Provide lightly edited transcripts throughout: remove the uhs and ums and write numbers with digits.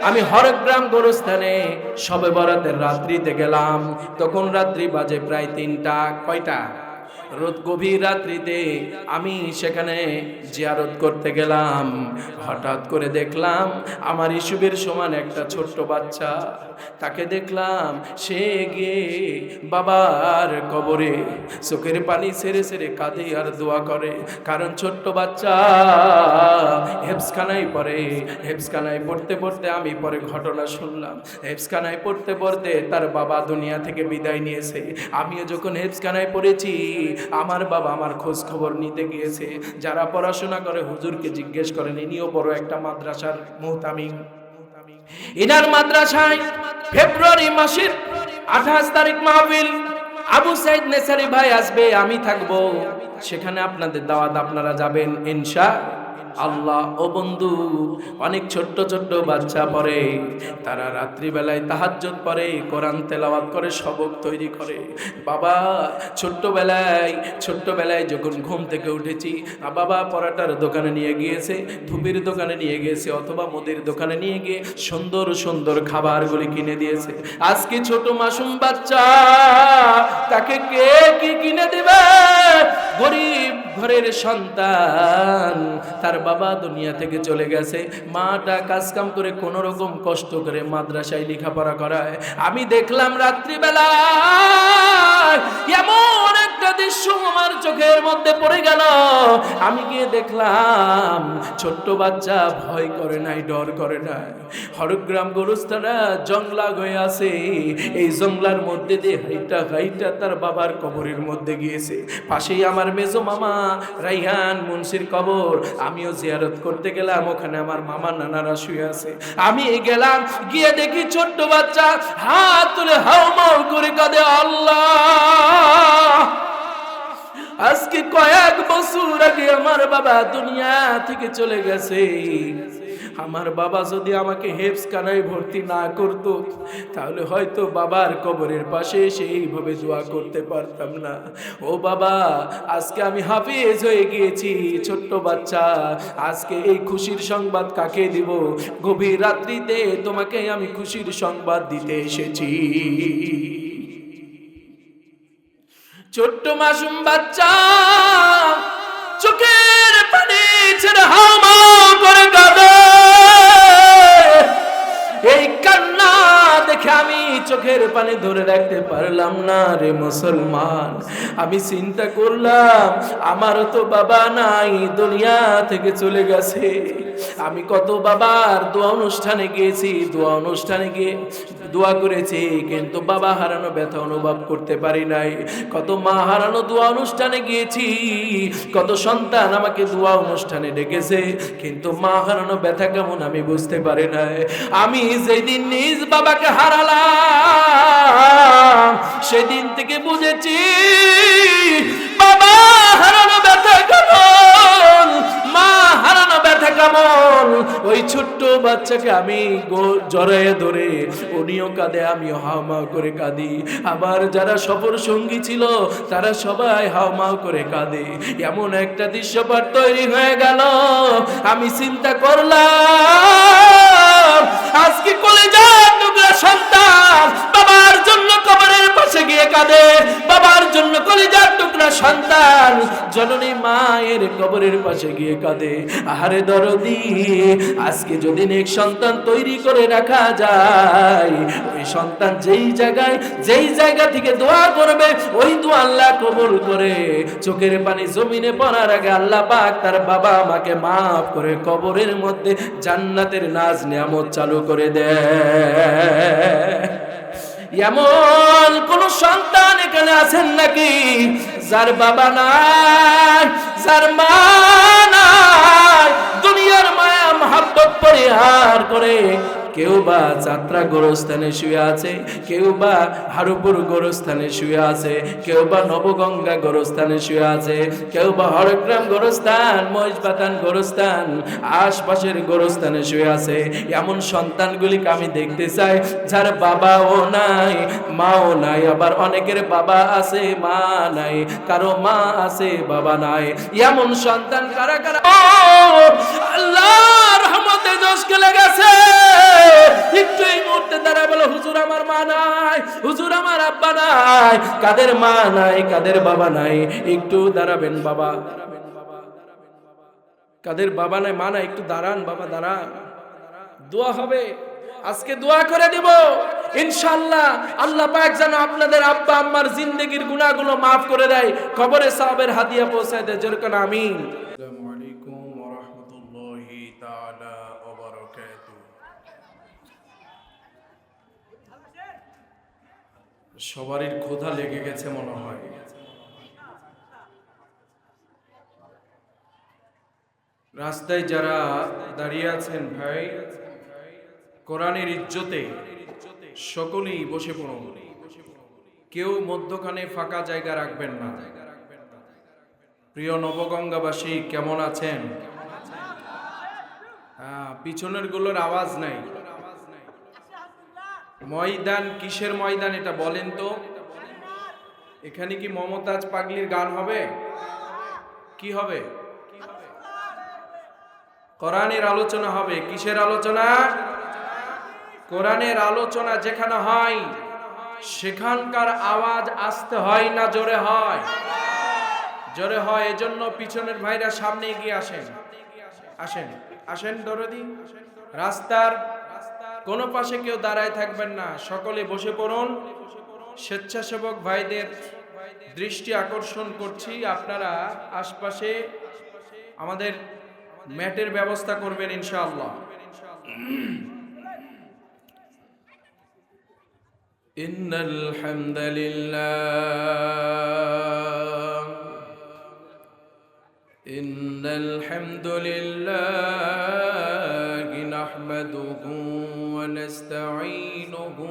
আমি হরগ্রাম গোরস্থানে শবে বরাতের রাত্রিতে গেলাম। তখন রাত্রি বাজে প্রায় 3টা। কয়টা? রাত গভীর রাত্রিতে আমি সেখানে জিয়ারত করতে গেলাম। হঠাৎ করে দেখলাম আমার ইসুবের সমান একটা ছোট্ট বাচ্চা, তাকে দেখলাম সে গিয়ে বাবার কবরে চোখের পানি ছেড়ে ছেড়ে কাঁদে আর দোয়া করে। কারণ ছোট্ট বাচ্চা হেফজখানায় পড়ে। হেফজখানায় পড়তে পড়তে আমি পরে ঘটনা শুনলাম, হেফজখানায় পড়তে পড়তে তার বাবা দুনিয়া থেকে বিদায় নিয়েছে। আমিও যখন হেফজখানায় পড়েছি আমার বাবা আমার খোঁজ খবর নিতে গিয়েছে। যারা পড়াশোনা করে হুজুরকে জিজ্ঞেস করেন, ইনিও বড় একটা মাদ্রাসার মুহতামিম। ইনার মাদ্রাসায় ফেব্রুয়ারি মাসের 28 তারিখ মাহফিল। আবু সাইদ নেসারি ভাই আসবে, আমি থাকবো সেখানে। আপনাদের দাওয়াত, আপনারা যাবেন ইনশাআল্লাহ। ও বন্ধু, অনেক ছোট্ট ছোট্ট বাচ্চা পড়ে, তারা রাত্রিবেলায় তাহাজ্জুদ পড়ে, কোরআন তেলাওয়াত করে, সবক তৈরি করে। বাবা ছোট্টবেলায় যখন ঘুম থেকে উঠেছি, বাবা পরাটার দোকানে নিয়ে গিয়েছে, ধুপির দোকানে নিয়ে গিয়েছে, অথবা মুদির দোকানে নিয়ে গিয়ে সুন্দর সুন্দর খাবারগুলি কিনে দিয়েছে। আজকে ছোট মাসুম বাচ্চা, তাকে কে কি কিনে দেবে? গরিব ঘরের সন্তান, তার বাবা দুনিয়া থেকে চলে গেছে, মাটা কাজ কাম করে কোন রকম কষ্ট করে মাদ্রাসায় লেখাপড়া করায়। আমি দেখলাম রাত্রিবেলা এমন একটা দৃশ্য আমার চোখের মধ্যে পড়ে গেল। আমি গিয়ে দেখলাম ছোট্ট বাচ্চা ভয় করে নাই, ডর করে নাই। হরগ্রাম গোরস্থানা জংলা হয়ে আছে, এই জংলার মধ্যে দিয়ে হাইটা হাইটা তার বাবার কবরের মধ্যে গিয়েছে। পাশেই আমার মেজো মামা রাইহান মুন্সির কবর। আমিও জিয়ারত করতে গেলাম, ওখানে আমার মামা নানারা শুয়ে আছে। আমি গেলাম, গিয়ে দেখি ছোট্ট বাচ্চা হাত তুলে হাউমাউ করে কাঁদে, আল্লাহ আজকে কয়েক বছর আগে আমার বাবা দুনিয়া থেকে চলে গেছে। আমার বাবা যদি আমাকে হেফজখানায় ভর্তি না করতো, তাহলে হয়তো বাবার কবরের পাশে সেইভাবে দোয়া করতে পারতাম না। ও বাবা, আজকে আমি হাফেজ হয়ে গিয়েছি। ছোট্ট বাচ্চা, আজকে এই খুশির সংবাদ কাকে দিব? গভীর রাত্রিতে তোমাকে আমি খুশির সংবাদ দিতে এসেছি। ছোট্ট মাসুম বাচ্চা চোখের পানি ছেড়ে হাউমাউ করে কাঁদে। এই কান্না দেখে আমি চোখের পানি ধরে রাখতে পারলাম না রে মুসলমান। আমি চিন্তা করলাম, আমারও তো বাবা নাই, দুনিয়া থেকে চলে গেছে। আমি কত বাবার দোয়া অনুষ্ঠানে গিয়েছি, দোয়া অনুষ্ঠানে গিয়ে দোয়া করেছি, কিন্তু বাবা হারানো ব্যথা অনুভব করতে পারি নাই। কত মা হারানো দোয়া অনুষ্ঠানে গিয়েছি, কত সন্তান আমাকে দোয়া অনুষ্ঠানে ডেকেছে, কিন্তু মা হারানো ব্যথা কেমন আমি বুঝতে পারি নাই। আমি যেদিন নিজ বাবাকে হারালাম, সেদিন থেকে বুঝেছি বাবা হারানো ব্যথা কেমন, মা হারানো ব্যথা কেমন। ওই ছোট্ট বাচ্চাকে আমি জড়ায়ে ধরে, উনিও কাঁদে, আমিও হাওমাও করে কাঁদি। আবার যারা সফর সঙ্গী ছিল তারা সবাই হাওমাও করে কাঁদে। এমন একটা দৃশ্যপট তৈরি হয়ে গেল। আমি চিন্তা করলাম, আজকে কলেজার টুকরা সন্তান বাবার জন্য কবরের পাশে গিয়ে কাঁদে, বাবার জন্য কলেজার টুকরা সন্তান জননী মায়ের কবরের পাশে গিয়ে কাঁদে। আহারে দরদি, আজকে যদি নেক সন্তান তৈরি করে রাখা যায়, ওই সন্তান যেই জায়গা থেকে দোয়া করবে, ওই দোয়া আল্লাহ কবুল করে। চোখের পানি জমিনে পড়ার আগে আল্লাহ পাক তার বাবা মাকে মাফ করে কবরের মধ্যে জান্নাতের নাজ নিয়ামত চালু করে দেয়। এমন কোন সন্তান এখানে আছেন নাকি যার বাবা নাই, যার মা নাই? দুনিয়ার মায়া মহব্বত পরিহার করে কেউ বা যাত্রা গোরস্থানে শুয়ে আছে, কেউ বা হারুপুর গোরস্থানে শুয়ে আছে, কেউ বা নবগঙ্গা গোরস্থানে শুয়ে আছে, কেউ বা হরগ্রাম গোরস্থান, মহিষবাতান গোরস্থান, আশপাশের গোরস্থানে শুয়ে আছে। এমন সন্তানগুলিকে আমি দেখতে চাই যার বাবাও নাই, মাও নাই। আবার অনেকের বাবা আছে, মা নাই, কারো মা আছে, বাবা নাই। এমন সন্তান কারা কারা? আল্লাহর রহমতে জোশ খেলে গেছে। হুজুর আমার আব্বা নাই, কাদের মা নাই, কাদের বাবা নাই, একটু দাঁড়াবেন বাবা। কাদের বাবা নাই, মা নাই, একটু দাঁড়ান বাবা, দাঁড়ান, দোয়া হবে। আজকে দোয়া করে দিব ইনশাআল্লাহ। আল্লাহ পাক যেন আপনাদের আব্বা আম্মার জিন্দেগির গুনাহগুলো মাফ করে দেয়, কবরে সাহাবের হাদিয়া পৌঁছায় দেয়। জোরে করে আমিন। আসসালামু আলাইকুম ওয়া রাহমাতুল্লাহি তাআলা ওয়া বারাকাতুহু। সবারই ক্ষুধা লেগে গেছে মনে হয়। রাস্তায় যারা দাঁড়িয়ে আছেন ভাই, কোরআনের ইজ্জতে সকলেই বসে পড়ুন, কেউ মধ্যখানে ফাঁকা জায়গা রাখবেন না। প্রিয় নবগঙ্গাবাসী কেমন আছেন? পিছনের গুলোর আওয়াজ নাই। ময়দান কিসের ময়দান এটা বলেন তো? এখানে কি মমতাজ পাগলির গান হবে? কি হবে? কোরআনের আলোচনা হবে। কিসের আলোচনা? কোরআনের আলোচনা যেখানে হয় সেখানকার আওয়াজ আস্তে হয় না জোরে হয়? জোরে হয়। এজন্য পিছনের ভাইরা সামনে এগিয়ে আসেন, আসেন, আসেন দরদি। রাস্তার কোন পাশে কেউ দাঁড়ায় থাকবেন না, সকলে বসে পড়ুন। স্বেচ্ছাসেবক ভাইদের দৃষ্টি আকর্ষণ করছি, আপনারা আশপাশে আমাদের ম্যাটের ব্যবস্থা করবেন ইনশাআল্লাহ। ইন্নাল হামদুলিল্লাহ, ইন্নাল হামদুলিল্লাহ নাহমাদুহু ওয়া নাস্তাঈনুহু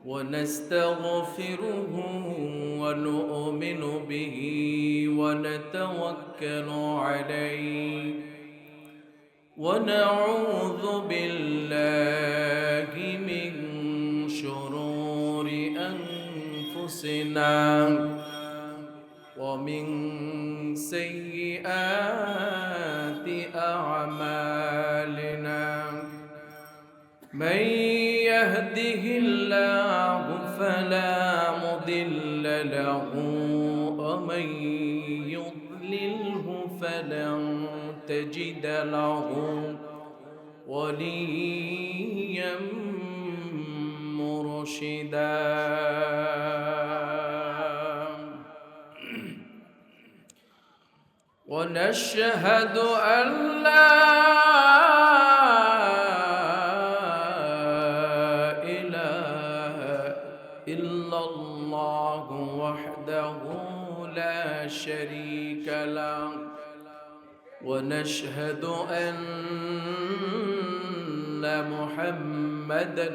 ওয়া নাস্তাগফিরুহু ওয়া নু'মিনু বিহি ওয়া নাতাওয়াক্কালু আলাইহি ওয়া নাউযু বিল্লাহি মিন শুরুরি আনফুসিনা ওয়া মিন সাইয়্যাতি আ'মালিনা। মান ইয়াহদিহিল্লাহু ফালা মুদিল্লা লাহু ওয়া মান ইউদ্লিলহু ফালান তাজিদা লাহু ওয়ালিয়্যাম মুরশিদা। ونشهد أن لا إله إلا الله وحده لا شريك له ونشهد أن محمدا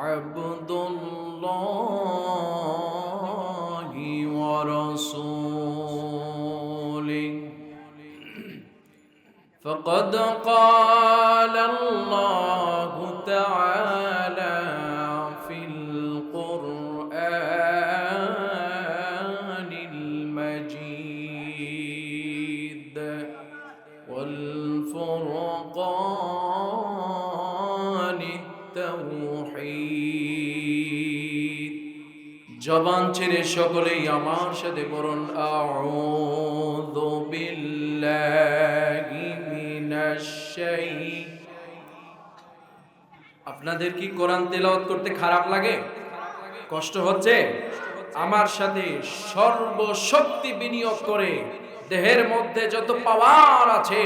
عبد الله ورسوله. فقد قال الله تعالى في القرآن المجيد والفرقان التوحيد. জবান ছেড়ে সকলেই আমার সাথে বলুন আউযু বিল্লাহি মিনাশ শাইতানির। আপনাদের কি কোরআন তেলাওয়াত করতে খারাপ লাগে? কষ্ট হচ্ছে? আমার সাথে সর্বশক্তি বিনিয়োগ করে দেহের মধ্যে যত পাওয়ার আছে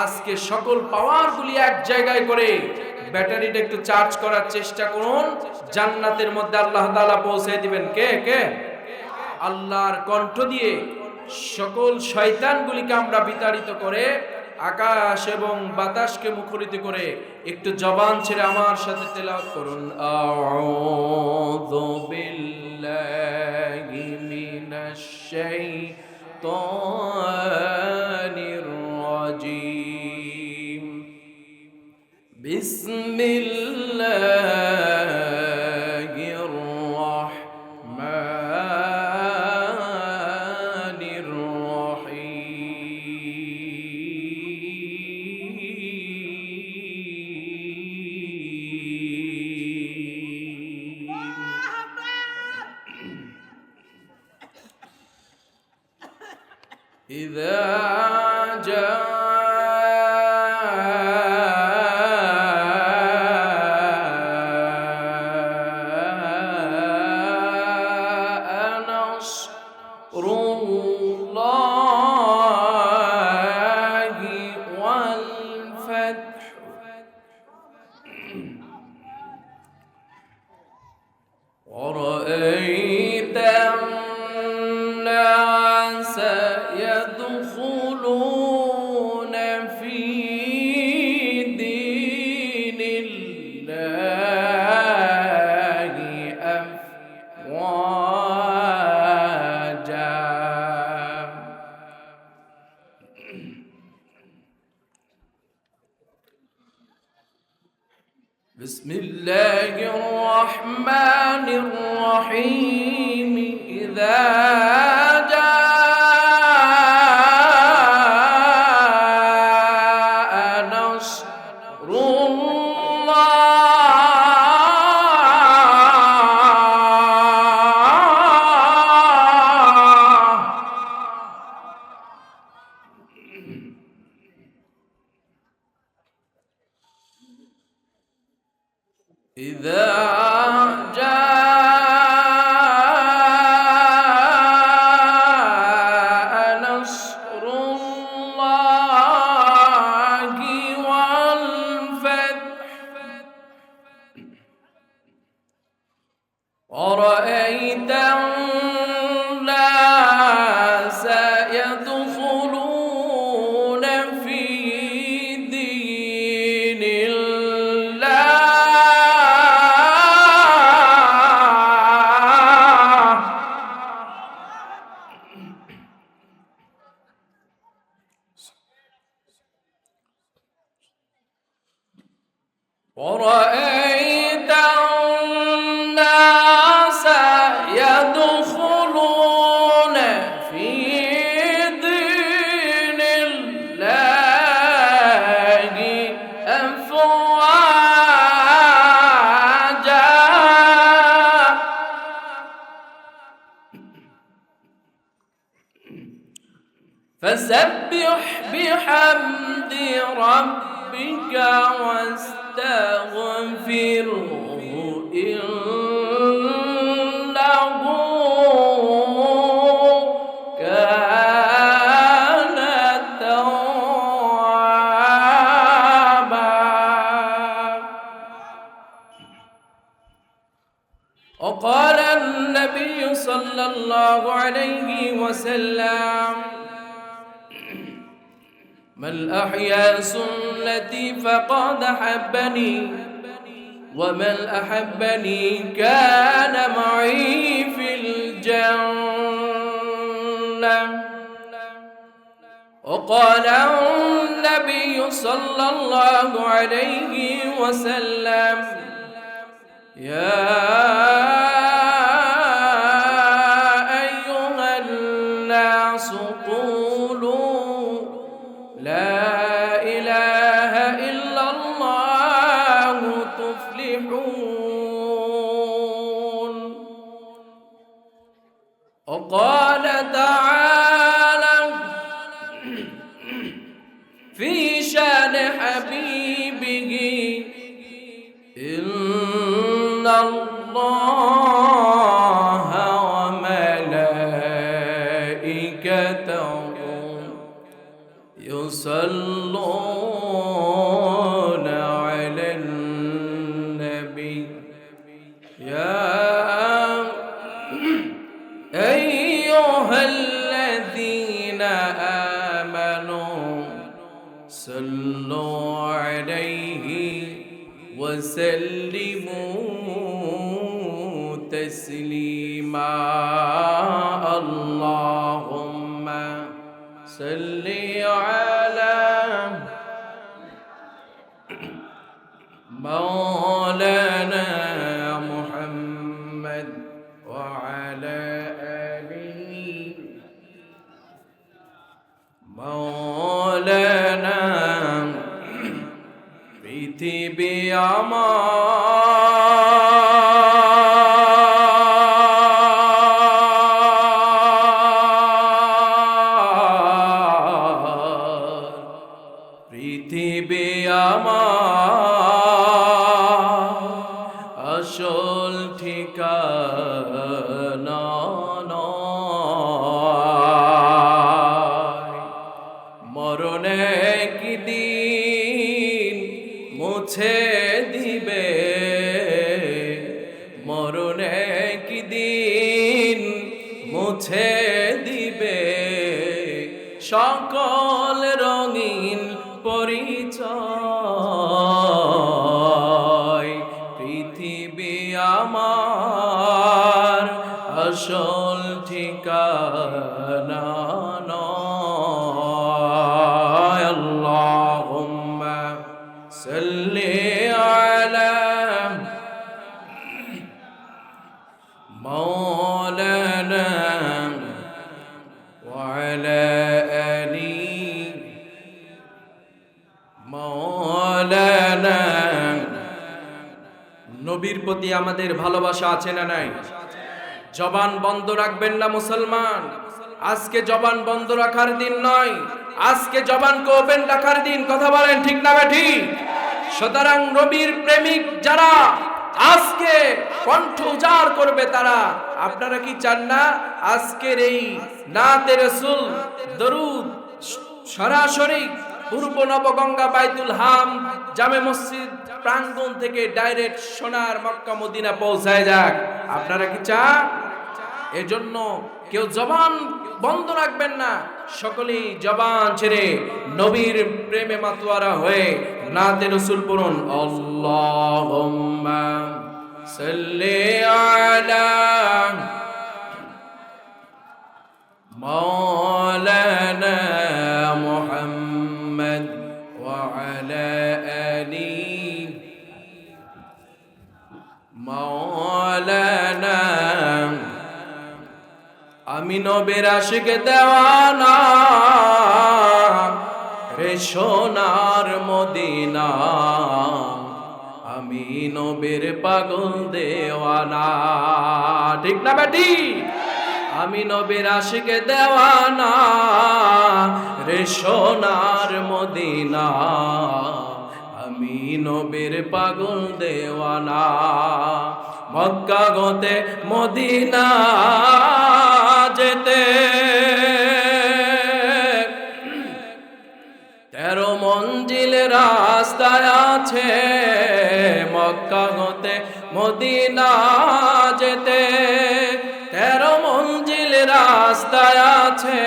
আজকে সকল পাওয়ারগুলি এক জায়গায় করে ব্যাটারিটা একটু চার্জ করার চেষ্টা করুন। জান্নাতের মধ্যে আল্লাহ তাআলা পৌঁছে দিবেন। কে কে? আল্লাহর কণ্ঠ দিয়ে সকল শয়তানগুলিকে আমরা বিতাড়িত করে আকাশ এবং বাতাসকে মুখরিত করে একটু জবান ছেড়ে আমার সাথে তেলাওয়াত করুন আউযু বিল্লাহি মিনাশ শাইতানির রাজীম। বিসমিল্লাহির রাহমানির রহিম। بسم الله الرحمن الرحيم إذا جاء نصر الله إذا جاء نصر الله والفتح ورأيت الناس يدخلون في دين الله ورأيت الناس يدخلون في دين الله أفواجا فسبح بحمد ربك واستغفره إنه كان توابا. وقال النبي صلى الله عليه وسلم من أحيا سنتي فقد أحبني ومن أحبني كان معي في الجنة. وقال النبي صلى الله عليه وسلم يا أيها الناس قولوا لا إله إلا الله تفلحون. وقال تعالى في شان حبيبه إن الله وملائكته يصلون على النبي يا أيها الذين آمنوا صلوا عليه وسلموا تسليما. اللهم صل على مولانا محمد وعلى آله مولانا بيتي আসল ঠিকানা নয়। মরণ একদিন মুছে দিবে, মরণ একদিন মুছে দিবে সকল রঙিন পরিচয়। পৃথিবী আমার আসল ঠিকানা নয়। আল্লাহুম্মা সাল্লি আলা মাওলানা। নবীর প্রতি আমাদের ভালোবাসা আছে না নাই? জবান বন্ধ রাখবেন না মুসলমান। আজকে জবান বন্ধ রাখার দিন নয়, আজকে জবানকে ওপেন রাখার দিন। কথা বলেন ঠিক না ঠিক? সুতরাং নবীর প্রেমিক যারা আজকে কণ্ঠ উজাড় করবে তারা, আপনারা কি চান না আজকের এই নাতে রাসূল দরুদ সরাসরি পূর্ব নবগঙ্গা বাইতুল হাম জামে মসজিদ প্রাঙ্গণ থেকে ডাইরেক্ট সোনার মক্কা মদিনা পৌঁছায় যাক? আপনারা কি চান? এজন্য কেউ জবান বন্ধ রাখবেন না, সকলেই জবান ছেড়ে নবীর প্রেমে মাতোয়ারা হয়ে নাতে রাসূল পড়ুন। আল্লাহুম্মা সাল্লি আলা মাওলানা মুহাম্মদ ওয়া আলা আলি মাওলানা। আমি নবীর আশিক দেওয়ানা রে সোনার মদিনা, আমি নবীর পাগল দেওয়ানা। ঠিক না বেটি? আমি নবীর আশিক দেওয়ানা রে সোনার মদিনা, আমি নবীর পাগল দেওয়ানা। মক্কা গতে মদিনা যেতে 13 মঞ্জিল রাস্তায় আছে, মক্কা হতে মদিনা যেতে 13 মঞ্জিল রাস্তায় আছে।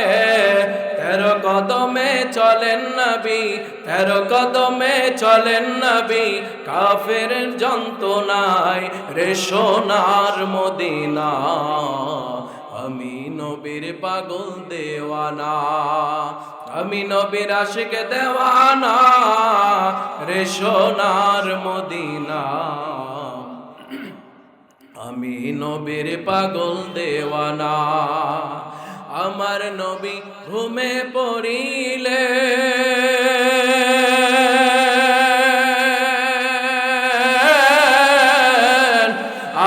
13 কদমে চলেন নবী, 13 কদমে চলেন নবী, কাফের যন্ত্রণায় রে সোনার মদিনা, আমি নবীর পাগল দেওয়ানা, আমি নবীর আশিক দেওয়ানা রে সোনার মদিনা, আমি নবীর পাগল দেওয়ানা। আমার নবী ঘুমে পড়িলে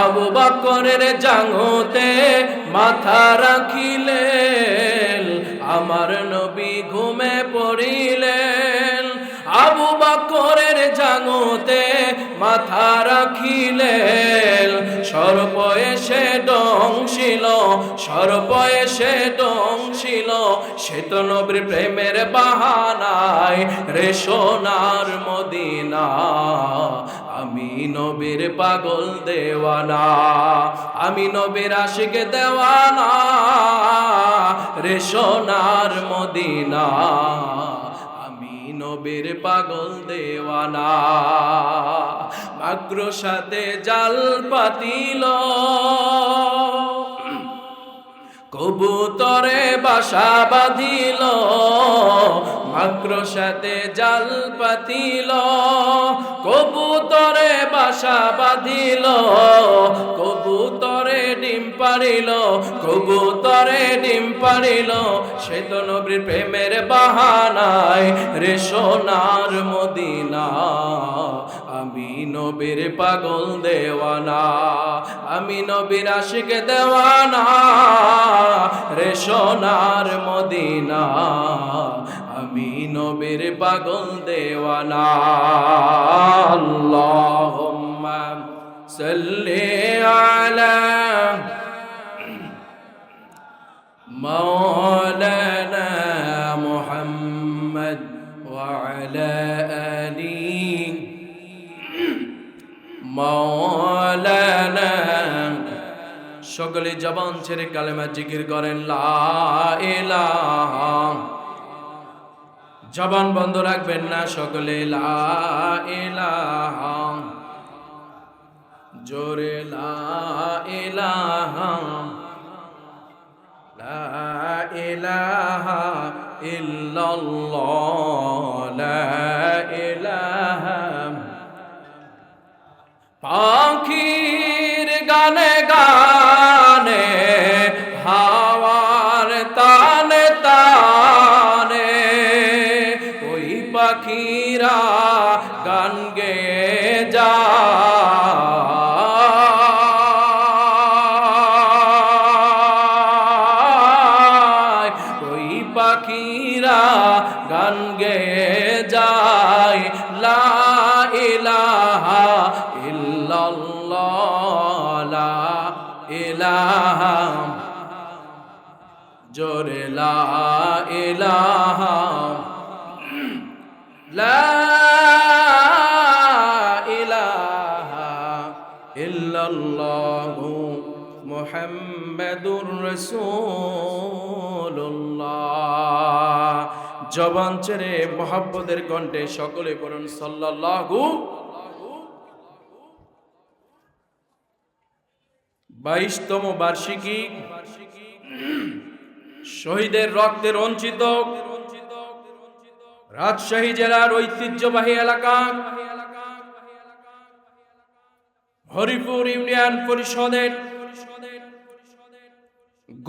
আবু বকরের জাঙতে মাথা রাখিলেন, আমার নবী ঘুমে পড়িলেন আবু বকরের জাঙতে মাথা রাখিলেন। সর্প এসে ডংছিল, সর্প এসে ডংছিল, সে তো নবীর প্রেমের বাহানায় রে সোনার মদিনা, আমি নবীর পাগল দেওয়ানা, আমি নবীর আশিক দেওয়ানা রে সোনার মদিনা, আমি নবীর পাগল দেওয়ানা। মাকড় সাথে জাল পাতিল, কবুতরে বাসা বাঁধিল, মাকড় সাথে জাল পাতিল, কবুতরে বাসা বাঁধিল, কবুতরে ডিম পারিল, কবুতরে ডিম পারিল, সে তো নবীর প্রেমের বাহানায় রে সোনার মদিনা, আমি নবীর পাগল দেওয়ানা, আমি নবীর আশিক দেওয়ানা রে সোনার মদিনা, আমি নবীর পাগল দেওয়ানা। আল্লাহুম্মা সাল্লি আলা মাওলানা মুহাম্মদ ওয়া আলা আলি মাওলানা। সকলে জবান ছেড়ে কালেমা জিকির করেন লা ইলাহা, জবান বন্ধ রাখবেন না, সকলে লা ইলাহা, জোরে লা ইলাহা, লা ইলাহা ইল্লাল্লাহ, লা ইলাহা। পাখির গানে গানে, হাওয়ার তানে তানে, ওই পাখিরা গান গেয়ে যায়, ওই পাখিরা গান গেয়ে যায়, লা ইলাহা ইল্লাল্লাহ, লা ইলাহা, জোরে লা ইলাহা, লা ইলাহা ইল্লাল্লাহু মুহাম্মাদুর রাসূলুল্লাহ। জবান ছেড়ে মুহাব্বতের কণ্ঠে সকলে পড়ুন সাল্লাল্লাহু। 22তম বার্ষিকী শহীদের রক্তে রঞ্জিত রাজশাহী জেলার ঐতিহ্যবাহী এলাকা হরিপুর ইউনিয়ন পরিষদের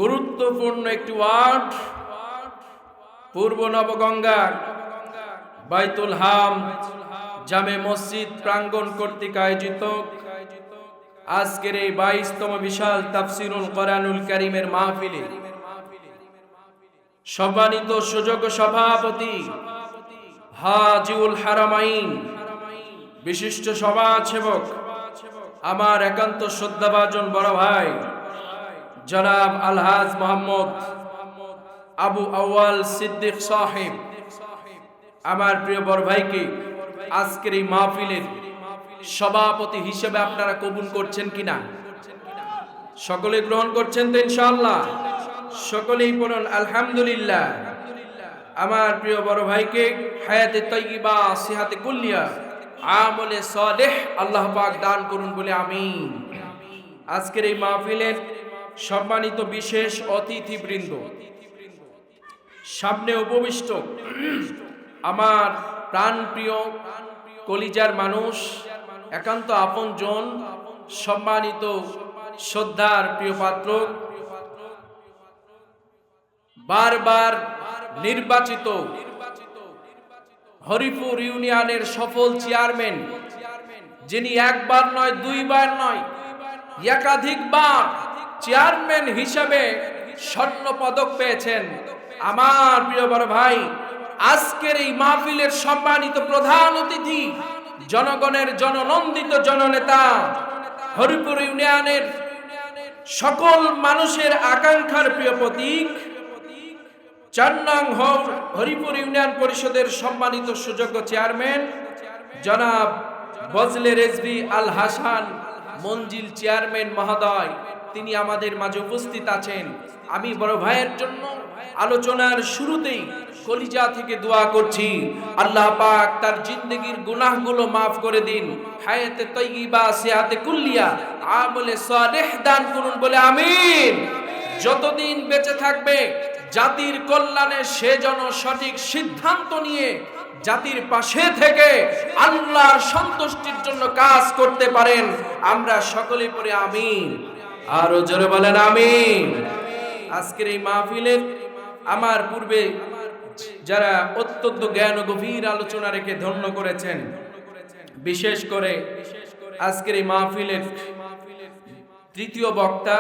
গুরুত্বপূর্ণ একটি ওয়ার্ড, পূর্ব নবগঙ্গা বাইতুল হাম জামে মসজিদ প্রাঙ্গণ কর্তৃক আয়োজিত আজকের এই 22তম বিশাল তাফসিরুল কোরআনুল কারীমের মাহফিলে সম্মানিত সুযোগ্য সভাপতি হাজিউল হারামাইন, বিশিষ্ট সমাজসেবক, আমার একান্ত শ্রদ্ধাভাজন বড় ভাই জনাব আলহাজ মোহাম্মদ আবু আউয়াল সিদ্দিক সাহেব, আমার প্রিয় বড় ভাইকে আজকের এই মাহফিলের সভাপতি হিসেবে আপনারা কবুল করছেন কিনা? সকলে গ্রহণ করছেন তো ইনশাআল্লাহ? সকলেই বলুন আলহামদুলিল্লাহ। আমার প্রিয় বড় ভাইকে হায়াতে তাইয়্যিবা, সিহাতে কুল্লিয়া, আমলে সালেহ আল্লাহ পাক দান করুন বলে আমিন। আজকের এই মাহফিলের সম্মানিত বিশেষ অতিথিবৃন্দ, সামনে উপবিষ্ট আমার প্রাণপ্রিয় কলিজার মানুষ, একান্ত আপনজন, সম্মানিত শ্রদ্ধার প্রিয় পাত্র, বারবার নির্বাচিত হরিপুর ইউনিয়নের সফল চেয়ারম্যান, যিনি একবার নয়, দুইবার নয়, একাধিকবার চেয়ারম্যান হিসেবে স্বর্ণ পদক পেয়েছেন, আমার প্রিয় বড় ভাই, আজকের এই মাহফিলের সম্মানিত প্রধান অতিথি, জনগণের জননন্দিত জননেতা, হরিপুর ইউনিয়নের সকল মানুষের আকাঙ্ক্ষার প্রিয় প্রতীক, 4 নং হরিপুর ইউনিয়ন পরিষদের সম্মানিত সুযোগ্য চেয়ারম্যান জনাব বজলে রেজভি আল হাসান মঞ্জিল চেয়ারম্যান মহোদয়, তিনি আমাদের মাঝে উপস্থিত আছেন। আমি বড় ভাইয়ের জন্য আলোচনার শুরুতেই কলিজা থেকে দোয়া করছি, আল্লাহ পাক তার জিন্দেগির গুনাহগুলো মাফ করে দিন, হায়াতে তাইয়্যিবা, সিহাতে কুল্লিয়া, আমলে সালেহ দান করুন বলে আমিন। যতদিন বেঁচে থাকবে জাতির কল্যাণে সে যেন সঠিক সিদ্ধান্ত নিয়ে জাতির পাশে থেকে আল্লাহর সন্তুষ্টির জন্য কাজ করতে পারেন, আমরা সকলে পড়ে আমিন। আরো জোরে বলেন আমিন। আজকের এই মাহফিলে আমার পূর্বে যারা অত্যন্ত জ্ঞান ও গভীর আলোচনা রেখে ধন্য করেছেন, বিশেষ করে আজকের এই মাহফিলের তৃতীয় বক্তা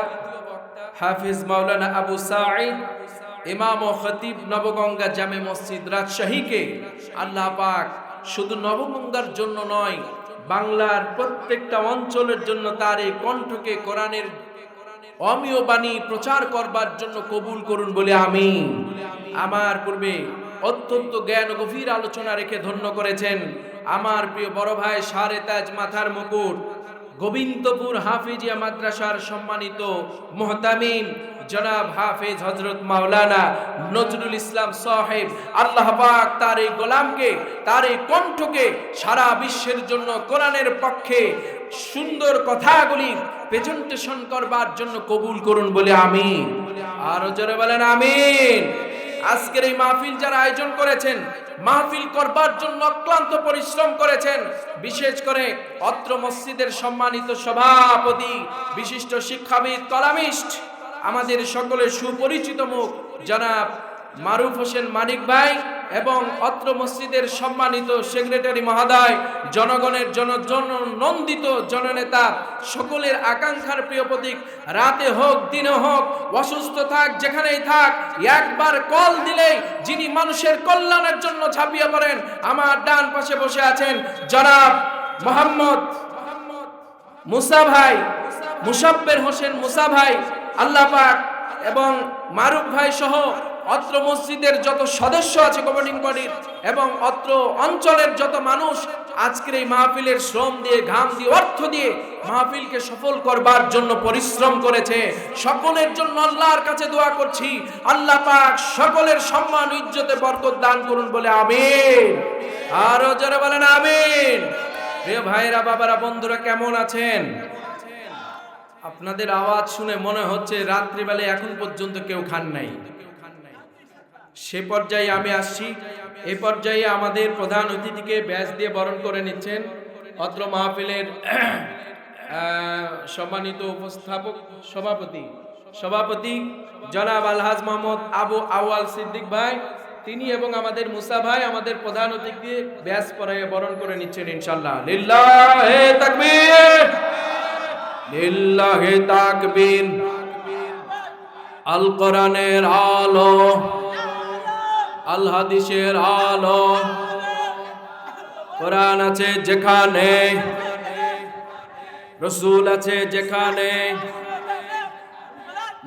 হাফিজ মাওলানা আবু সাঈদ, ইমাম ও খতিব নবগঙ্গা জামে মসজিদ রাজশাহীকে আল্লাহ পাক শুধু নবগঙ্গার জন্য নয়, বাংলার প্রত্যেকটা অঞ্চলের জন্য তার এই কণ্ঠকে কোরআনের অমীয় বাণী প্রচার করবার জন্য কবুল করুন বলে আমিন। আমার পূর্বে অত্যন্ত জ্ঞান ও গভীর আলোচনা রেখে ধন্য করেছেন আমার প্রিয় বড় ভাই শারে তাজ, মাথার মুকুট, গোবিন্দপুর হাফিজিয়া মাদ্রাসার সম্মানিত মুহতামিম জনাব হাফেজ হযরত মাওলানা নজরুল ইসলাম সাহেব, আল্লাহ পাক তার এই গোলামকে, তার এই কণ্ঠকে সারা বিশ্বের জন্য কোরআনের পক্ষে সুন্দর কথাগুলি প্রেজেন্টেশন করবার জন্য কবুল করুন বলে আমিন। আরো জোরে বলেন আমিন। আজকের এই মাহফিল যারা আয়োজন করেছেন, মাহফিল করবার জন্য অক্লান্ত পরিশ্রম করেছেন, বিশেষ করে অত্র মসজিদের সম্মানিত সভাপতি, বিশিষ্ট শিক্ষাবিদ, কলামিস্ট, আমাদের সকলের সুপরিচিত মুখ জনাব মারুফ হোসেন মানিক ভাই, এবং অত্র মসজিদের সম্মানিত সেক্রেটারি মহোদয়, জনগণের নন্দিত জননেতা, সকলের আকাঙ্ক্ষার প্রিয় প্রতীক, রাতে হোক দিনে হোক, অসুস্থ থাক যেখানেই থাক, একবার কল দিলেই যিনি মানুষের কল্যাণের জন্য ঝাঁপিয়ে পড়েন, আমার ডান পাশে বসে আছেন জনাব মোহাম্মদ মুসা ভাই, মুসাব্বের হোসেন মুসা ভাই, আল্লাহ পাক এবং মারুফ ভাই সহ অত্র মসজিদের যত সদস্য আছে গভর্নিং বডির এবং অত্র অঞ্চলের যত মানুষ আজকের এই মাহফিলের শ্রম দিয়ে, ঘাম দিয়ে, অর্থ দিয়ে মাহফিলকে সফল করবার জন্য পরিশ্রম করেছে, সকলের জন্য আল্লাহর কাছে দোয়া করছি আল্লাহ পাক সকলের সম্মান ইজ্জতে বরকত দান করুন বলে আমিন। আরো জোরে বলেন আমিন। প্রিয় ভাইরা, বাবারা, বন্ধুরা, কেমন আছেন? আপনাদের আওয়াজ শুনে মনে হচ্ছে রাত্রিবেলায় এখন পর্যন্ত কেউ খান নাই। সে পর্যায়ে আমি আসছি। এই পর্যায়ে আমাদের প্রধান অতিথিকে ব্যাচ দিয়ে বরণ করে নিচ্ছেন অত্র মাহফিলের সম্মানিত উপস্থাপক সভাপতি জনাব আলহাজ মোহাম্মদ আবু আওয়াল সিদ্দিক ভাই, তিনি এবং আমাদের মুসা ভাই আমাদের প্রধান অতিথিকে ব্যাচ পরায়ে বরণ করে নিচ্ছেন ইনশাআল্লাহ। লিল্লাহে তাকবীর, লিল্লাহে তাকবীর। আল কোরআনের আলো, আল হাদিসের আলো, কোরআন আছে যেখানে, রাসূল আছে যেখানে,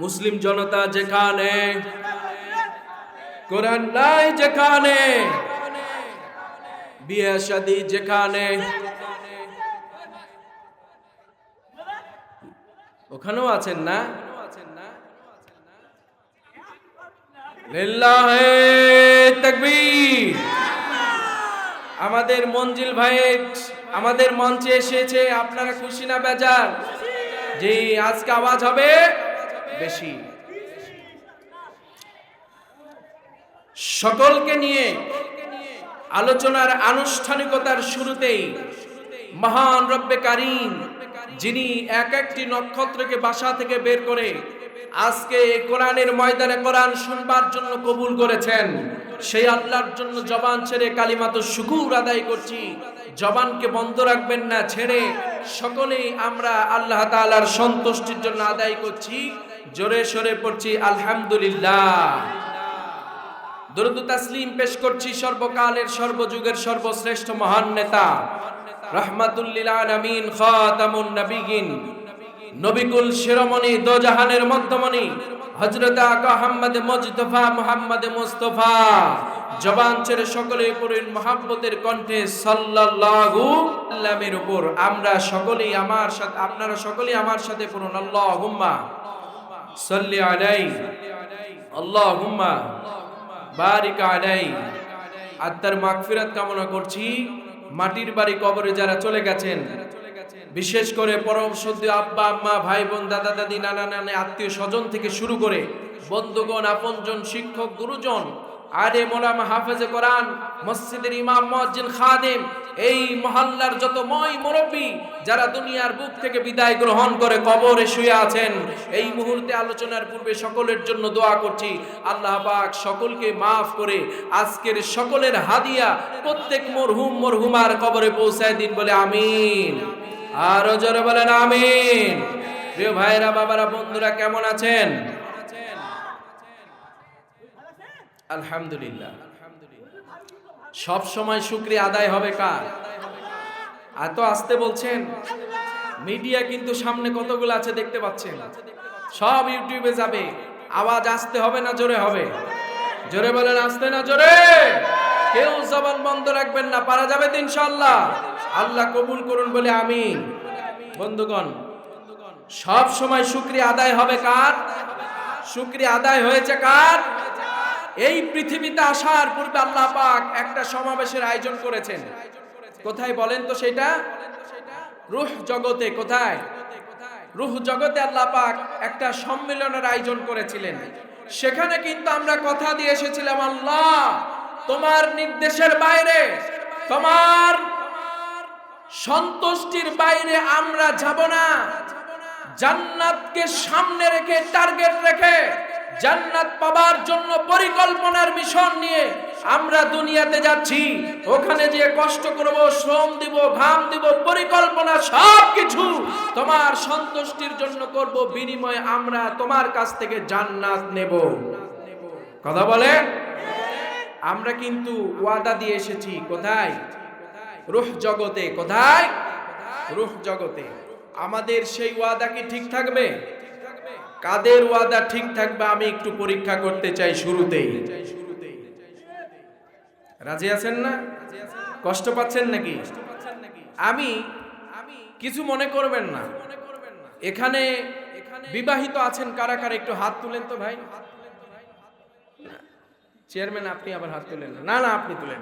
মুসলিম জনতা যেখানে, কোরআন নাই যেখানে, বিয়ে শাদী যেখানে, ওখানেও আছেন না? লিল্লাহে তাকবীর। আমাদের মঞ্জিল ভাই আমাদের মঞ্চে এসেছে, আপনারা খুশি না বেজার? জি, আজকে আওয়াজ হবে বেশি। সকলকে নিয়ে আলোচনার আনুষ্ঠানিকতার শুরুতেই মহান রব্বে কারীম, যিনি এক একটি নক্ষত্রকে বাসা থেকে বের করে আজকে কোরআনের ময়দানে কোরআন শুনবার জন্য কবুল করেছেন, সেই আল্লাহর জন্য জবান ছেড়ে কালিমাত শুকুর আদায় করছি। জবানকে বন্ধ রাখবেন না, ছেড়ে সকলেই আমরা আল্লাহ তাআলার সন্তুষ্টির জন্য আদায় করছি। জোরে সরে পড়ছি আলহামদুলিল্লাহ। দরুদ তাসলিম পেশ করছি সর্বকালের সর্বযুগের সর্বশ্রেষ্ঠ মহান নেতা, রাহমাতুল লিল আলামিন, খাতামুন নবিয়িন, নবিকুল শিরোমণি, দোজাহানের মধ্যমণি, হযরত আকা আহমদ মুজতফা মুহাম্মদ মুস্তাফা। জবান ছেড়ে সকলে পড়েন মুহাব্বতের কণ্ঠে সাল্লাল্লাহু আলাইহির উপর। আমরা সকলেই আমার সাথে, আপনারা সকলেই আমার সাথে পড়ুন আল্লাহুম্মা সাল্লি আলাইহি, আল্লাহুম্মা বারিক আলাইহি। আত্মার মাগফিরাত কামনা করছি। মাটির বাড়ি কবরে যারা চলে গেছেন, বিশেষ করে পরম সদ্য আব্বা আম্মা, ভাই বোন, দাদা দাদি, নানা নানি, আত্মীয় স্বজন থেকে শুরু করে বন্ধুগণ, আপনজন, শিক্ষক, গুরুজন, আলেম ওলামা, হাফেজে কোরআন, মসজিদের ইমাম, মুয়াজ্জিন, খাদেম, এই মহল্লার যত মুরব্বী যারা দুনিয়ার বুক থেকে বিদায় গ্রহণ করে কবরে শুয়ে আছেন, এই মুহূর্তে আলোচনার পূর্বে সকলের জন্য দোয়া করছি আল্লাহ পাক সকলকে মাফ করে আজকের সকলের হাদিয়া প্রত্যেক মরহুম মরহুমার কবরে পৌঁছায় দিন বলে আমিন। আরো জোরে বলেন আমিন। প্রিয় ভাইরা, বাবারা, বন্ধুরা, কেমন আছেন? আলহামদুলিল্লাহ। সব সময় শুকরিয়া আদায় হবে কার? এত আসতে বলছেন, মিডিয়া কিন্তু সামনে কতগুলো আছে দেখতে পাচ্ছেন, সব ইউটিউবে যাবে। আওয়াজ আসতে হবে না জোরে হবে? জোরে বলেন, আসতে না জোরে? কেউ জবান বন্ধ রাখবেন না, পারা যাবে তো ইনশাআল্লাহ। আল্লাহ কবুল করুন বলে আমিন। বন্ধুগণ, সব সময় শুকরিয়া আদায় হবে কার? শুকরিয়া আদায় হয়েছে কার? এই পৃথিবীতে আসার পূর্বে আল্লাহ পাক একটা সমাবেশের আয়োজন করেছেন। কোথায় বলেন তো সেটা? রূহ জগতে। কোথায়? রূহ জগতে আল্লাহ পাক একটা সম্মেলনের আয়োজন করেছিলেন। সেখানে কিন্তু আমরা কথা দিয়ে এসেছিলাম, আল্লাহ তোমার নির্দেশের বাইরে, তোমার সন্তুষ্টির বাইরে আমরা যাব না। জান্নাতকে সামনে রেখে, টার্গেট রেখে, জান্নাত পাবার জন্য পরিকল্পনার মিশন নিয়ে আমরা দুনিয়াতে যাচ্ছি, ওখানে যে কষ্ট করব, শ্রম দিব, ঘাম দিব, পরিকল্পনা সবকিছু তোমার সন্তুষ্টির জন্য করব, বিনিময়ে আমরা তোমার কাছ থেকে জান্নাত নেব। কথা বলেন। আমরা কিন্তু ওয়াদা দিয়ে এসেছি কোথায়? রূহ জগতে। কোথায়? রূহ জগতে। আমাদের সেই ওয়াদা কি ঠিক থাকবে? কাদের ওয়াদা ঠিক থাকবে আমি একটু পরীক্ষা করতে চাই শুরুতেই। রাজি আছেন না? কষ্ট পাচ্ছেন নাকি? আমি কিছু মনে করবেন না। এখানে বিবাহিত আছেন কারা কারা একটু হাত তুলেন তো ভাই। চেয়ারম্যান আপনি আবার হাত তুলেন না? না আপনি তুলেন,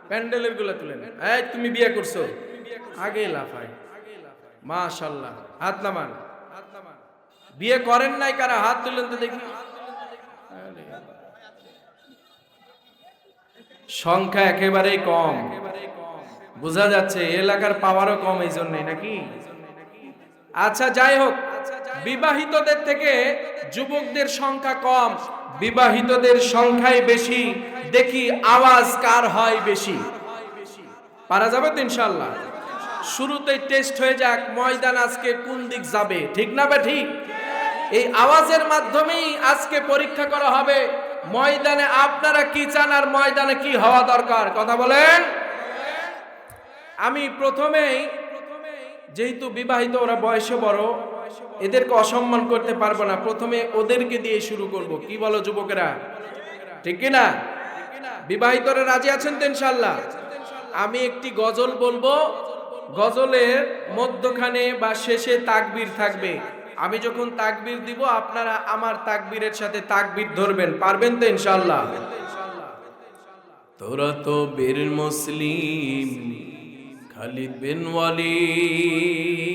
প্যান্ডেলের গুলা তুলেন। এই তুমি বিয়ে করছো? আগে লাফায়। মাশাআল্লাহ, হাত নামান। বিয়ে করেন নাই কারা? হাত তুলেন তো দেখি। সংখ্যা একেবারেই কম, বোঝা যাচ্ছে এলাকার পাওয়ারও কম, এই জন্যই নাকি? আচ্ছা যাই হোক, বিবাহিতদের থেকে যুবকদের সংখ্যা কম, বিবাহিতদের সংখ্যাই বেশি। দেখি আওয়াজ কার হয় বেশি। পারা যাবে তো ইনশাআল্লাহ? শুরুতেই টেস্ট হয়ে যাক, ময়দান আজকে কোন দিক যাবে, ঠিক না বে ঠিক? এই আওয়াজের মাধ্যমেই আজকে পরীক্ষা করা হবে ময়দানে আপনারা কি চান আর ময়দানে কি হওয়া দরকার। কথা বলেন। আমি প্রথমেই, যেহেতু বিবাহিত ওরা বয়সে বড়, এদেরকে অসম্মান করতে পারবো না, প্রথমে ওদেরকে দিয়ে শুরু করব। কি বলো যুবকেরা, ঠিক কিনা? বিবাহিতরা রাজি আছেন তো ইনশাআল্লাহ? আমি একটি গজল বলবো, গজলের মধ্যখানে বা শেষে তাকবীর থাকবে। আমি যখন তাকবীর দিব আপনারা আমার তাকবীরের সাথে তাকবীর ধরবেন, পারবেন তো ইনশাআল্লাহ? তোরা তো বীর মুসলিম খালিদ বিন ওয়ালিদ,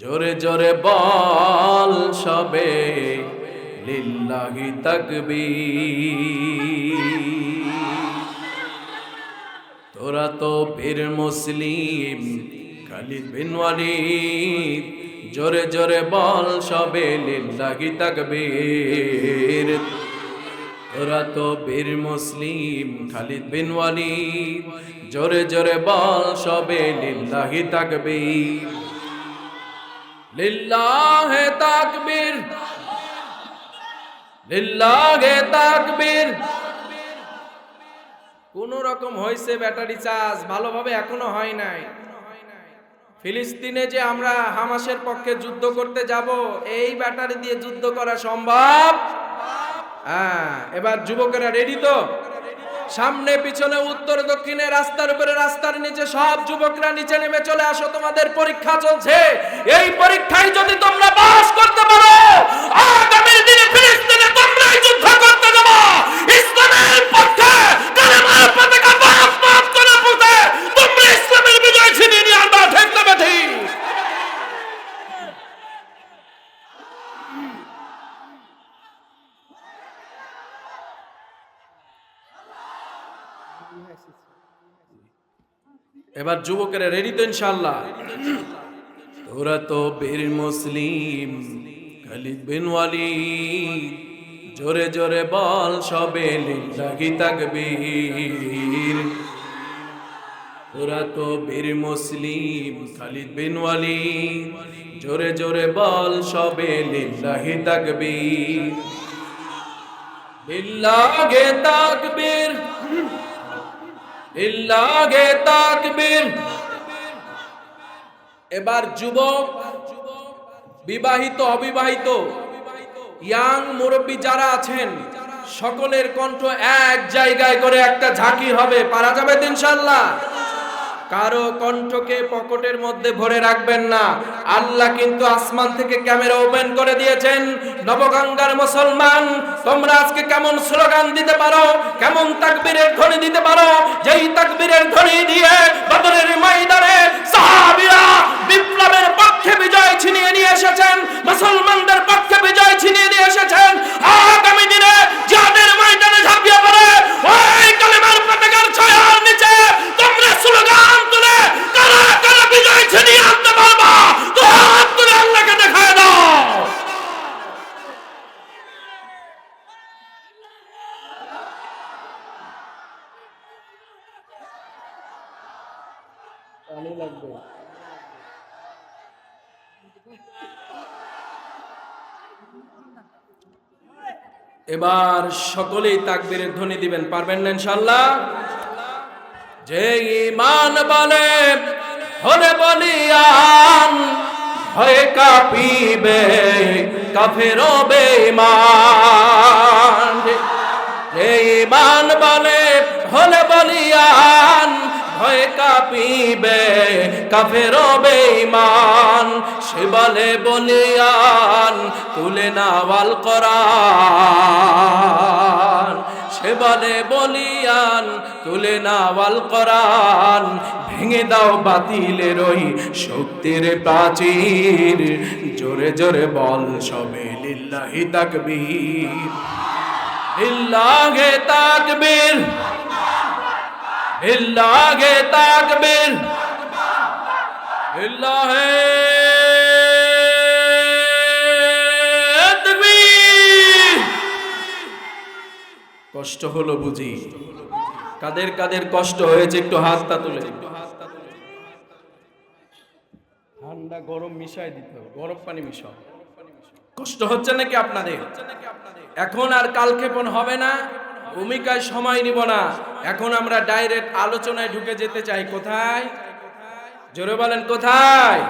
জোরে জোরে বল সবে লিল্লাহি তাকবীর। তোরা তো বীর মুসলিম খালিদ বিন ওয়ালিদ, জোরে জোরে বল সবে লিল্লাহি তাকবীর। তোরা তো বীর মুসলিম খালিদ বিন ওয়ালিদ, জোরে জোরে বল সবে লিল্লাহি তাকবীর। লিল্লাহি তাকবীর, লিল্লাহি তাকবীর। কোন রকম হয়েছে ব্যাটারি চার্জ, ভালোভাবে এখনো হয় নাই। ফিলিস্তিনে যে আমরা হামাসের পক্ষে যুদ্ধ করতে যাব, এই ব্যাটারি দিয়ে যুদ্ধ করা সম্ভব? হ্যাঁ, এবার যুবকেরা রেডি তো? সামনে পিছনে উত্তর দক্ষিণে রাস্তার উপরে রাস্তার নিচে সব যুবকরা নিচে নেমে চলে আসো, তোমাদের পরীক্ষা চলছে। এই পরীক্ষায় যদি তোমরা পাস করতে পারো, আগামী দিনে ফিলিস্তিনে তোমরাই যুদ্ধ করতে যাবো ইসলামের পক্ষে। কালেমার পতাকা বাপ বাপ করে পুঁতে তোমরা ইসলামের বিজয় ছিনিয়ে নিয়ে আনবা, ঠিক না ঠিক? এবার যুবকেরা রেডি তো ইনশাআল্লাহ? তোরা তো বীর মুসলিম খালিদ বিন ওয়ালিদ, জোরে জোরে বল সবে লিল্লাহি তাকবীর। তোরা তো বীর মুসলিম খালিদ বিন ওয়ালিদ, জোরে জোরে বল সবে লিল্লাহি তাকবীর। লিল্লাহি তাকবীর, লিল্লাহি তাকবীর। এবার যুবক, বিবাহিত অবিবাহিত, ইয়াং মুরব্বী যারা আছেন, সকলের কণ্ঠ এক জায়গায় করে একটা ঝাঁকি হবে। পারা যাবে তো ইনশাআল্লাহ? কারো কণ্ঠকে পকেটের মধ্যে ভরে রাখবেন না। আল্লাহ কিন্তু আসমান থেকে ক্যামেরা ওপেন করে দিয়েছেন। নবগঙ্গার মুসলমান, তোমরা আজকে কেমন স্লোগান দিতে পারো, কেমন তাকবীরের ধ্বনি দিতে পারো, যেই তাকবীরের ধ্বনি দিয়ে বদরের ময়দানে সাহাবীরা বিপ্লবের পক্ষে বিজয় ছিনিয়ে নিয়ে এসেছেন, মুসলমানদের পক্ষে বিজয় ছিনিয়ে নিয়ে এসেছেন। আগামী দিনে যাদের ময়দানে ঝাঁপিয়ে পড়ে ওই কালেমার পতাকার ছায়ার নিচে তোমরা স্লোগান তুলে কারা কারা বিজয় ছিনিয়ে আনতে পারবা, তো হাত তুলে আল্লাহকে দেখায় দাও। পানি লাগবে। এবার সকলেই তাকবীরের ধ্বনি দিবেন, পারবেন না ইনশাআল্লাহ? যে ঈমান বলে হলে বলিয়ান হয়ে কাঁপিবে কাফের বেঈমান। যে ঈমান বলে হলে বলিয়ান ভয়ে কাঁপিবে কাফের বেঈমান। সে বলে বলিয়ান তুলে নাওয়াল কোরআন। সে বলে বলিয়ান তুলে নাওয়াল কোরআন। ভেঙে দাও বাতিলের ওই শক্তির প্রাচীর। জোরে জোরে বল সবে লিল্লাহি তাকবীর, লিল্লাহি তাকবীর, লিল্লাহি তাকবীর, লিল্লাহি তাকবীর। কষ্ট হলো বুঝি? কাদের কাদের কষ্ট হয়েছে একটু হাতটা তুলে। ঠান্ডা গরম মিশাই দিতে হবে, গরম পানি মিশাও। কষ্ট হচ্ছে নাকি আপনাদের? এখন আর কালক্ষেপণ হবে না, ভূমিকায় সময় নিব না। এখন আমরা ডাইরেক্ট আলোচনায় ঢুকে যেতে চাই। কোথায়? জোরে বলেন কোথায়?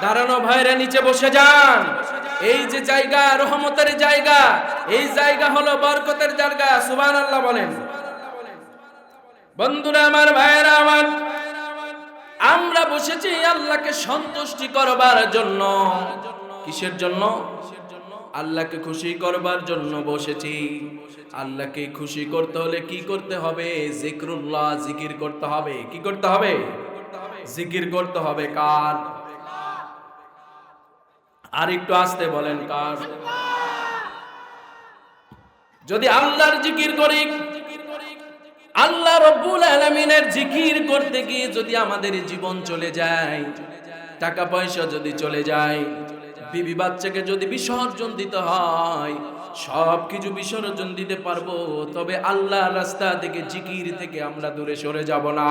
দাঁড়ানো ভাইরা নিচে বসে যান। এই যে জায়গা রহমতের জায়গা, এই জায়গা হলো বরকতের জায়গা। সুবহানাল্লাহ বলেন। বন্ধুরা আমার, ভাইরা আমার, আমরা বসেছি আল্লাহকে সন্তুষ্টি করবার জন্য। কিসের জন্য? আল্লাহকে খুশি করবার জন্য বসেছি। আল্লাহকে খুশি করতে হলে কি করতে হবে? জিক্রুল্লাহ, জিকির করতে হবে। কি করতে হবে? জিকির করতে হবে। কার? আর একটু আস্তে বলেন, কার? যদি আল্লাহর জিকির করি, আল্লাহ রাব্বুল আলামিনের জিকির করতে গিয়ে যদি আমাদের জীবন চলে যায়, টাকা পয়সা যদি চলে যায়, বিবি বাচ্চাকে যদি বিসর্জন দিতে হয়, সব কিছু বিসর্জন দিতে পারবো, তবে আল্লাহর রাস্তা থেকে, জিকির থেকে আমরা দূরে সরে যাব না।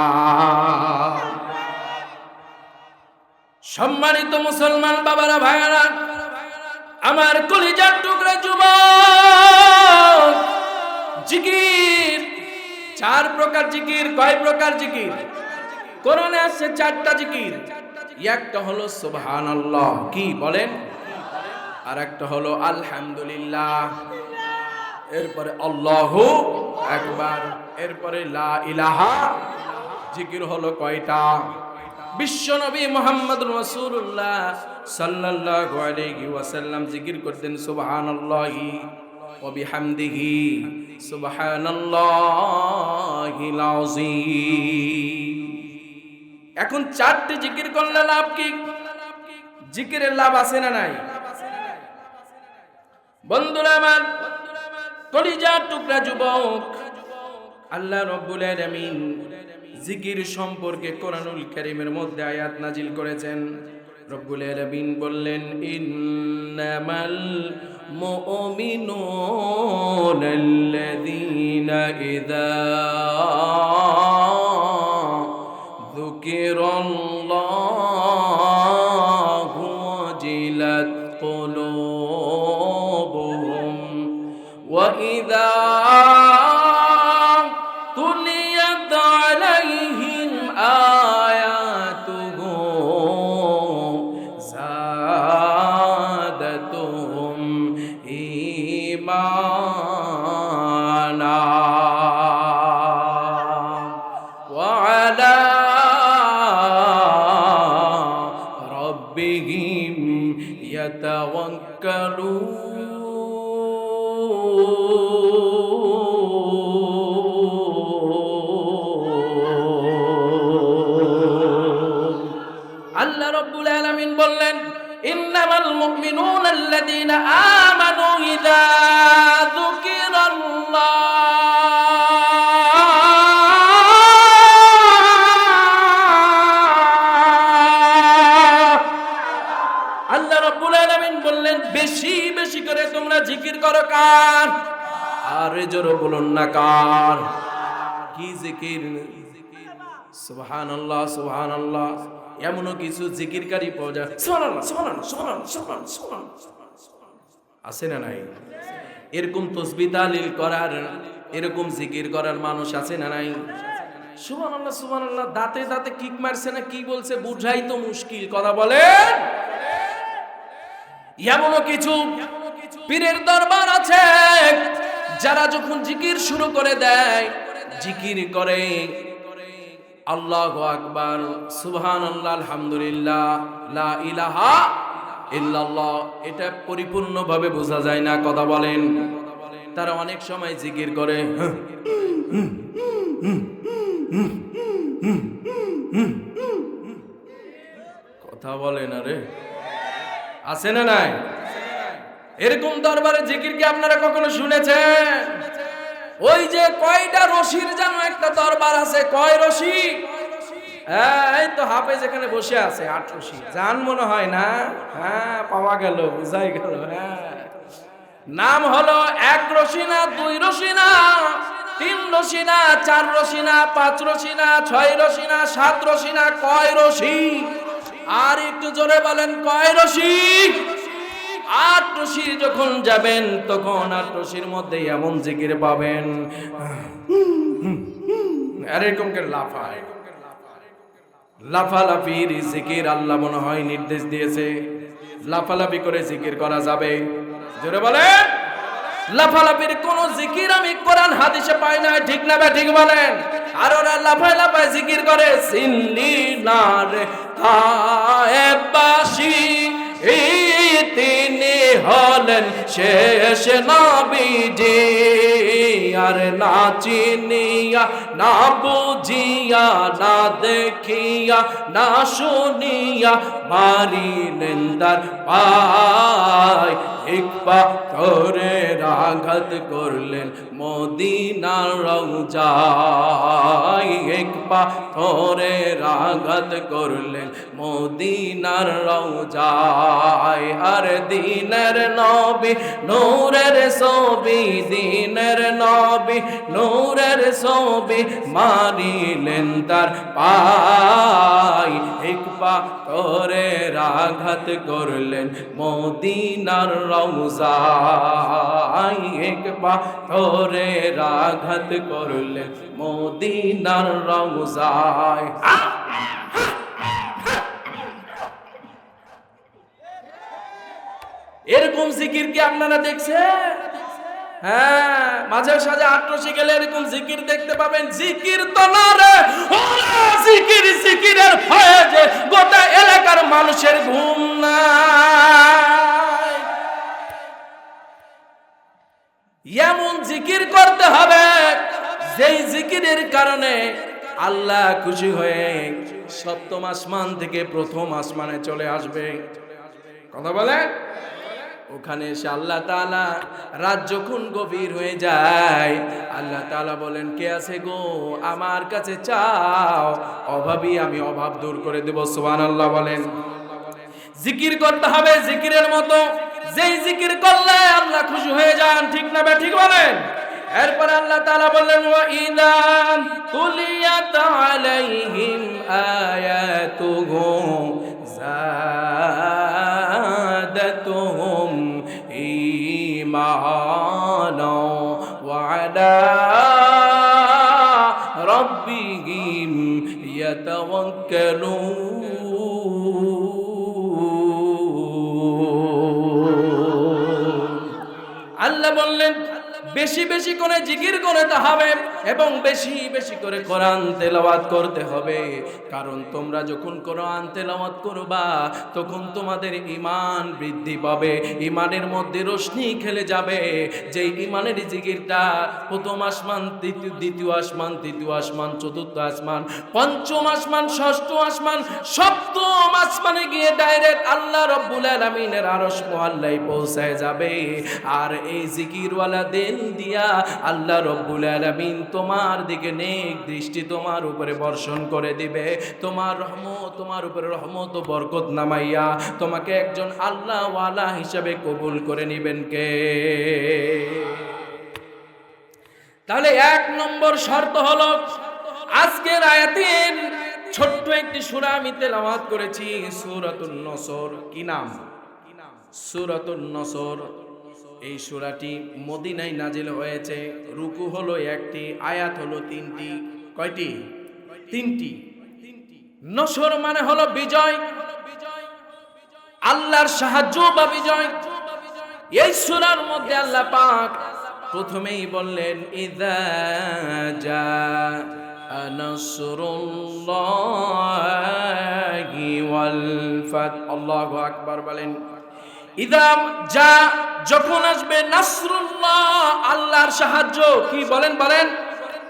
সম্মানিত মুসলমান বাবারা, ভাইরা আমার, কলিজার টুকরা যুবক, জিকির চার প্রকার জিকির। কয় প্রকার জিকির? কোরআনে আছে চারটা জিকির। একটা হলো সুবহানাল্লাহ, কি বলেন? আর একটা হলো আলহামদুলিল্লাহ, এরপরে আল্লাহু আকবার, এরপরে লা ইলাহা। জিকির হলো কয়টা? বিশ্বনবী মুহাম্মদুর রাসূলুল্লাহ সাল্লাল্লাহু আলাইহি ওয়াসাল্লাম জিকির করতেন সুবহানাল্লাহি ওয়া বিহামদিহি সুবহানাল্লাহিল আযীম। এখন চারটি জিকির করলে লাভ কি? জিকিরের লাভ আছে না নাই? বন্ধুরা আমার, কলিজার টুকরা যুবক, আল্লাহ রাব্বুল আলামিন জিকির সম্পর্কে কোরআনুল কারীমের মধ্যে আয়াত নাজিল করেছেন। রব্বুল আলামিন বললেন, ইন্নামাল মুমিনুনা আল্লাযীনা ইযা যুকিরাল্লাহু ওয়াজিলাত কুলুবুহুম ওয়া ইযা তুলিয়াত আলাইহিম আয়াতুহু যাদাতুহুম ঈমানা ওয়া আলা রাব্বিহিম ইয়াতাওয়াক্কালুন। আল্লাহ রাব্বুল আলামিন বললেন, ইন্নামাল মুমিনুনা আল্লাযীনা আমানু ইযা যুকিরাল্লাহ। আল্লাহ রাব্বুল আলামিন বললেন, বেশি বেশি করে তোমরা জিকির করো। কার? আর জোরে বলুন না, কার? কি জিকির? সুবহানাল্লাহ সুবহানাল্লাহ। এমনও কিছু জিকিরকারী পাওয়া যায় সুবহানাল্লাহ সুবহানাল্লাহ সুবহানাল্লাহ সুবহানাল্লাহ সুবহানাল্লাহ, আছে না নাই? এরকম তাসবিহ তাহলিল করার, এরকম জিকির করার মানুষ আছে না নাই? সুবহানাল্লাহ সুবহানাল্লাহ, দাঁতে দাঁতে কিক মারছে না কি বলছে বুঝাই তো মুশকিল, কথা বলেন। এমনও কিছু পীরের দরবার আছে যারা যখন জিকির শুরু করে দেয়, জিকির করে আল্লাহু আকবার, সুবহানাল্লাহ, আলহামদুলিল্লাহ, লা ইলাহা ইল্লাল্লাহ, এটা পরিপূর্ণভাবে বোঝা যায় না, কথা বলেন। তারা অনেক সময় জিকির করে কথা বলেন, আরে আছে না নাই? এরকম দরবারে জিকির কি আপনারা কখনো শুনেছেন? ওই যে কয়টা রশির যেন একটা দরবার আছে, কয় রশি? এই তো হাফেজ এখানে বসে আছে, 8 রশি, জান মনে হয় না? হ্যাঁ, পাওয়া গেল, বুঝাই গেল। হ্যাঁ, নাম হলো 1 রশি না, 2 রশি না, 3 রশি না, 4 রশি না, 5 রশি না, 6 রশি না, 7 রশি না, কয় রশি? আর একটু জোরে বলেন, কয় রশি? 8 রশির যখন যাবেন তখন 8 রশির মধ্যে এমন জিকির পাবেন, এরকম করে লাফালাফির জিকির আল্লাহ মনে হয় নির্দেশ দিয়েছে, লাফালাফি করে জিকির করা যাবে। জোরে বলেন, লাফালাফির কোন জিকির আমি কোরআন হাদিসে পাই না, ঠিক না? ঠিক বলেন। আর ওরা লাফায় লাফায় জিকির করে, সিন্নি নারে তায়েবাসী, তিনি হলেন শেষ নবীজি, আর না চিনিয়া, না বুঝিয়া, না দেখিয়া, না শুনিয়া মারিলেন তার পায়, এক পাথরের আঘাত করলেন মদিনার রওজায়, এক পাথরের আঘাত করলেন মদিনার রওজায়। আর দিনের নবী নূরের ছবি, দিনের নবী নূরের ছবি মারিলেন তার পায়, এক পাথরের আঘাত করলেন মদিনার রওজায়, এক পাথরের আঘাত করলেন মদিনার রওজায়। এরকম জিকির কি আপনারা দেখছেন? হ্যাঁ, মাঝে সাঝে 8 রশি গেলে এরকম জিকির দেখতে পাবেন। জিকির তো না রে, ওরা জিকির জিকিরের ভয়ে যে গোটা এলাকার মানুষের ঘুম নাই। এমন জিকির করতে হবে যেই জিকিরের কারণে আল্লাহ খুশি হয়ে 7ম আসমান থেকে 1ম আসমানে চলে আসবে, কথা বলে। ওখানে এসে আল্লাহ তাআলা, রাত যখন গভীর হয়ে যায়, আল্লাহ তাআলা বলেন, কে আছে গো, আমার কাছে চাও, অভাবী আমি অভাব দূর করে দেব। সুবহানাল্লাহ বলেন। জিকির করতে হবে জিকিরের মতো, যেই জিকির করলে আল্লাহ খুশি হয়ে যান, ঠিক না? ঠিক বলেন। এরপর আল্লাহ তাআলা বললেন, ওয়া ইযা তুলিয়াত আলাইহিম আয়াতুহু যাদাতুহুম ঈমানা ওয়া আলা রাব্বিহিম ইয়াতাওয়াক্কালুন। আল্লাহ বললেন, বেশি বেশি করে জিকির করতে হবে এবং বেশি বেশি করে কোরআন তেলাওয়াত করতে হবে। কারণ তোমরা যখন কোরআন তেলাওয়াত করবা তখন তোমাদের ঈমান বৃদ্ধি পাবে, ঈমানের মধ্যে রোশনি খেলে যাবে। যে ঈমানের জিকিরটা 1ম আসমান, দ্বিতীয় আসমান, তৃতীয় আসমান, চতুর্থ আসমান, 5ম আসমান, 6ষ্ঠ আসমান, 7ম আসমানে গিয়ে ডাইরেক্ট আল্লাহ রাব্বুল আলামিনের আরশ মুআল্লায় পৌঁছায় যাবে। আর এই জিকিরওয়ালা দিন দিয়া আল্লাহ রাব্বুল আলামিন তোমার দিকে নেক দৃষ্টি তোমার উপরে বর্ষণ করে দিবে। তোমার রহমত, তোমার উপরে রহমত ও বরকত নামাইয়া তোমাকে একজন আল্লাহ ওয়ালা হিসাবে কবুল করে নেবেন কে? তাহলে 1 নম্বর শর্ত হলো আজকের আয়াতের ছোট্ট একটি সূরা আমি তেলাওয়াত করেছি, সূরাতুন নসর। কি নাম? সূরাতুন নসর। এই সূরাটি মদিনায় নাজিল হয়েছে। রুকু হলো একটি, আয়াত হলো তিনটি। কয়টি? তিনটি। নসর মানে হলো বিজয়, আল্লাহর সাহায্য বা বিজয়। এই সূরার মধ্যে আল্লাহ পাক প্রথমেই বললেন ইযা জাআ নাসরুল্লাহি ওয়াল ফাত। আল্লাহু আকবার বলেন। ইযা জা, যখন আসবে, নাসরুল্লাহ, আল্লাহর সাহায্য। কি বলেন? বলেন।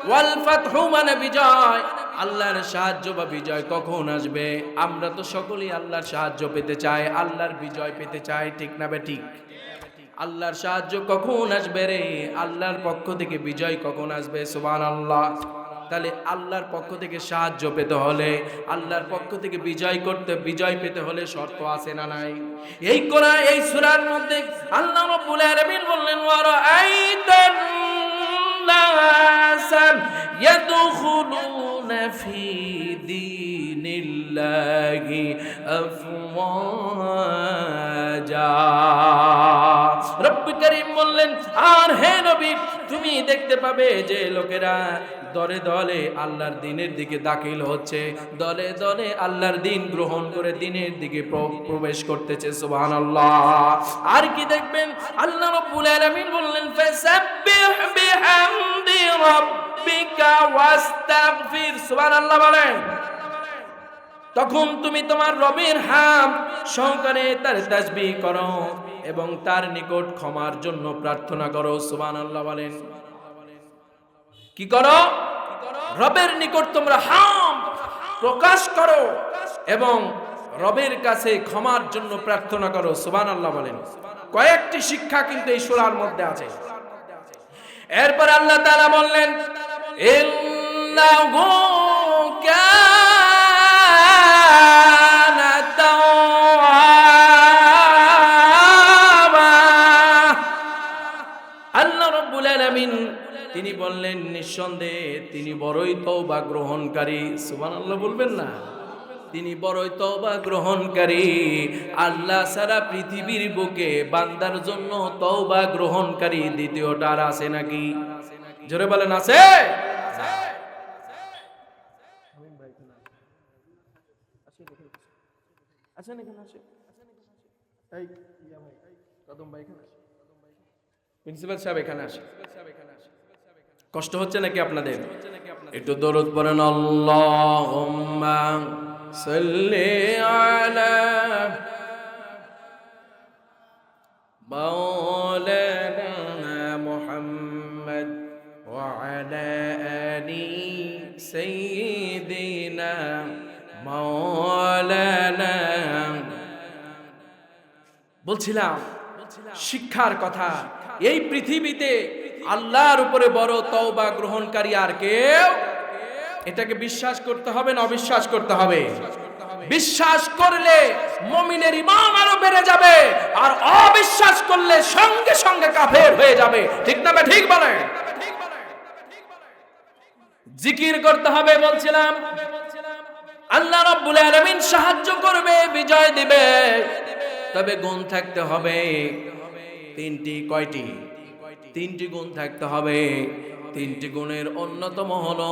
ওয়াল ফাতহু মানে বিজয়। আল্লাহর সাহায্য বা বিজয় কখন আসবে? আমরা তো সকলেই আল্লাহর সাহায্য পেতে চাই, আল্লাহর বিজয় পেতে চাই, ঠিক না বেঠিক? আল্লাহর সাহায্য কখন আসবে রে? আল্লাহর পক্ষ থেকে বিজয় কখন আসবে? সুবহানাল্লাহ। তাহলে আল্লাহর পক্ষ থেকে সাহায্য পেতে হলে, আল্লাহর পক্ষ থেকে বিজয় পেতে হলে শর্ত আছে না নাই? এই কোরআন, এই সূরার মধ্যে আল্লাহ রাব্বুল আলামিন বললেন ওয়া রাআইতান নাসা ইয়াদখুলুনা ফি দীনিল্লাহি আফওয়াজা। রব্বুল কারীম বললেন, আর হে নবী, তুমি দেখতে পাবে যে লোকেরা দলে দলে আল্লাহর দ্বীনের দিকে দাখিল হচ্ছে, দলে দলে আল্লাহর দ্বীন গ্রহণ করে দ্বীনের দিকে প্রবেশ করতেছে। সুবহানাল্লাহ। আর কি দেখবেন? আল্লাহ রাব্বুল আলামিন বললেন ফাসাব্বিহ বিহামদি রাব্বিকা ওয়াস্তাগফির। সুবহানাল্লাহ বলেন। তখন তুমি তোমার রবের হামদ সহকারে তার তাসবিহ করো এবং তার নিকট ক্ষমার জন্য প্রার্থনা করো। সুবহানাল্লাহ বলেন। কি করো? রবের নিকট তোমরা হামদ প্রকাশ করো এবং রবের কাছে ক্ষমার জন্য প্রার্থনা করো। সুবহানাল্লাহ বলেন। কয়েকটি শিক্ষা কিন্তু এই সূরার মধ্যে আছে। এরপর আল্লাহ তাআলা বললেন ইন্নাহু কানা তাওয়াবা। আল্লাহ রাব্বুল আলামিন তিনি বললেন নিঃসন্দেহে তিনি বড়ই তওবা গ্রহণকারী। সুবহানাল্লাহ বলবেন না? তিনি বড়ই তওবা গ্রহণকারী। আল্লাহ সারা পৃথিবীর বুকে বান্দার জন্য তওবা গ্রহণকারী দ্বিতীয়টা আর আছে নাকি? জোরে বলেন, আছে? প্রিন্সিপাল সাহেব এখানে আসে। কষ্ট হচ্ছে নাকি আপনাদের? একটু দরুদ পড়েন। আল্লাহুম্মা সাল্লি আলা মাওলানা মুহাম্মদ ওয়া আলা আলি সাইয়্যিদিনা মাওলানা। বলছিলাম শিক্ষার কথা। এই পৃথিবীতে আল্লাহর উপরে বড় তওবা গ্রহণকারী আর কেউ? এটাকে বিশ্বাস করতে হবে না অবিশ্বাস করতে হবে? বিশ্বাস করলে মুমিনের ঈমান আরো বেড়ে যাবে, আর অবিশ্বাস করলে সঙ্গে সঙ্গে কাফের হয়ে যাবে। ঠিক না? ঠিক বলেন। জিকির করতে হবে বলছিলাম। আল্লাহ রাব্বুল আলামিন সাহায্য করবে, বিজয় দিবে, তবে গুণ থাকতে হবে তিনটি। কয়টি? তিনটি গুণ থাকতে হবে। তিনটি গুণের অন্যতম হলো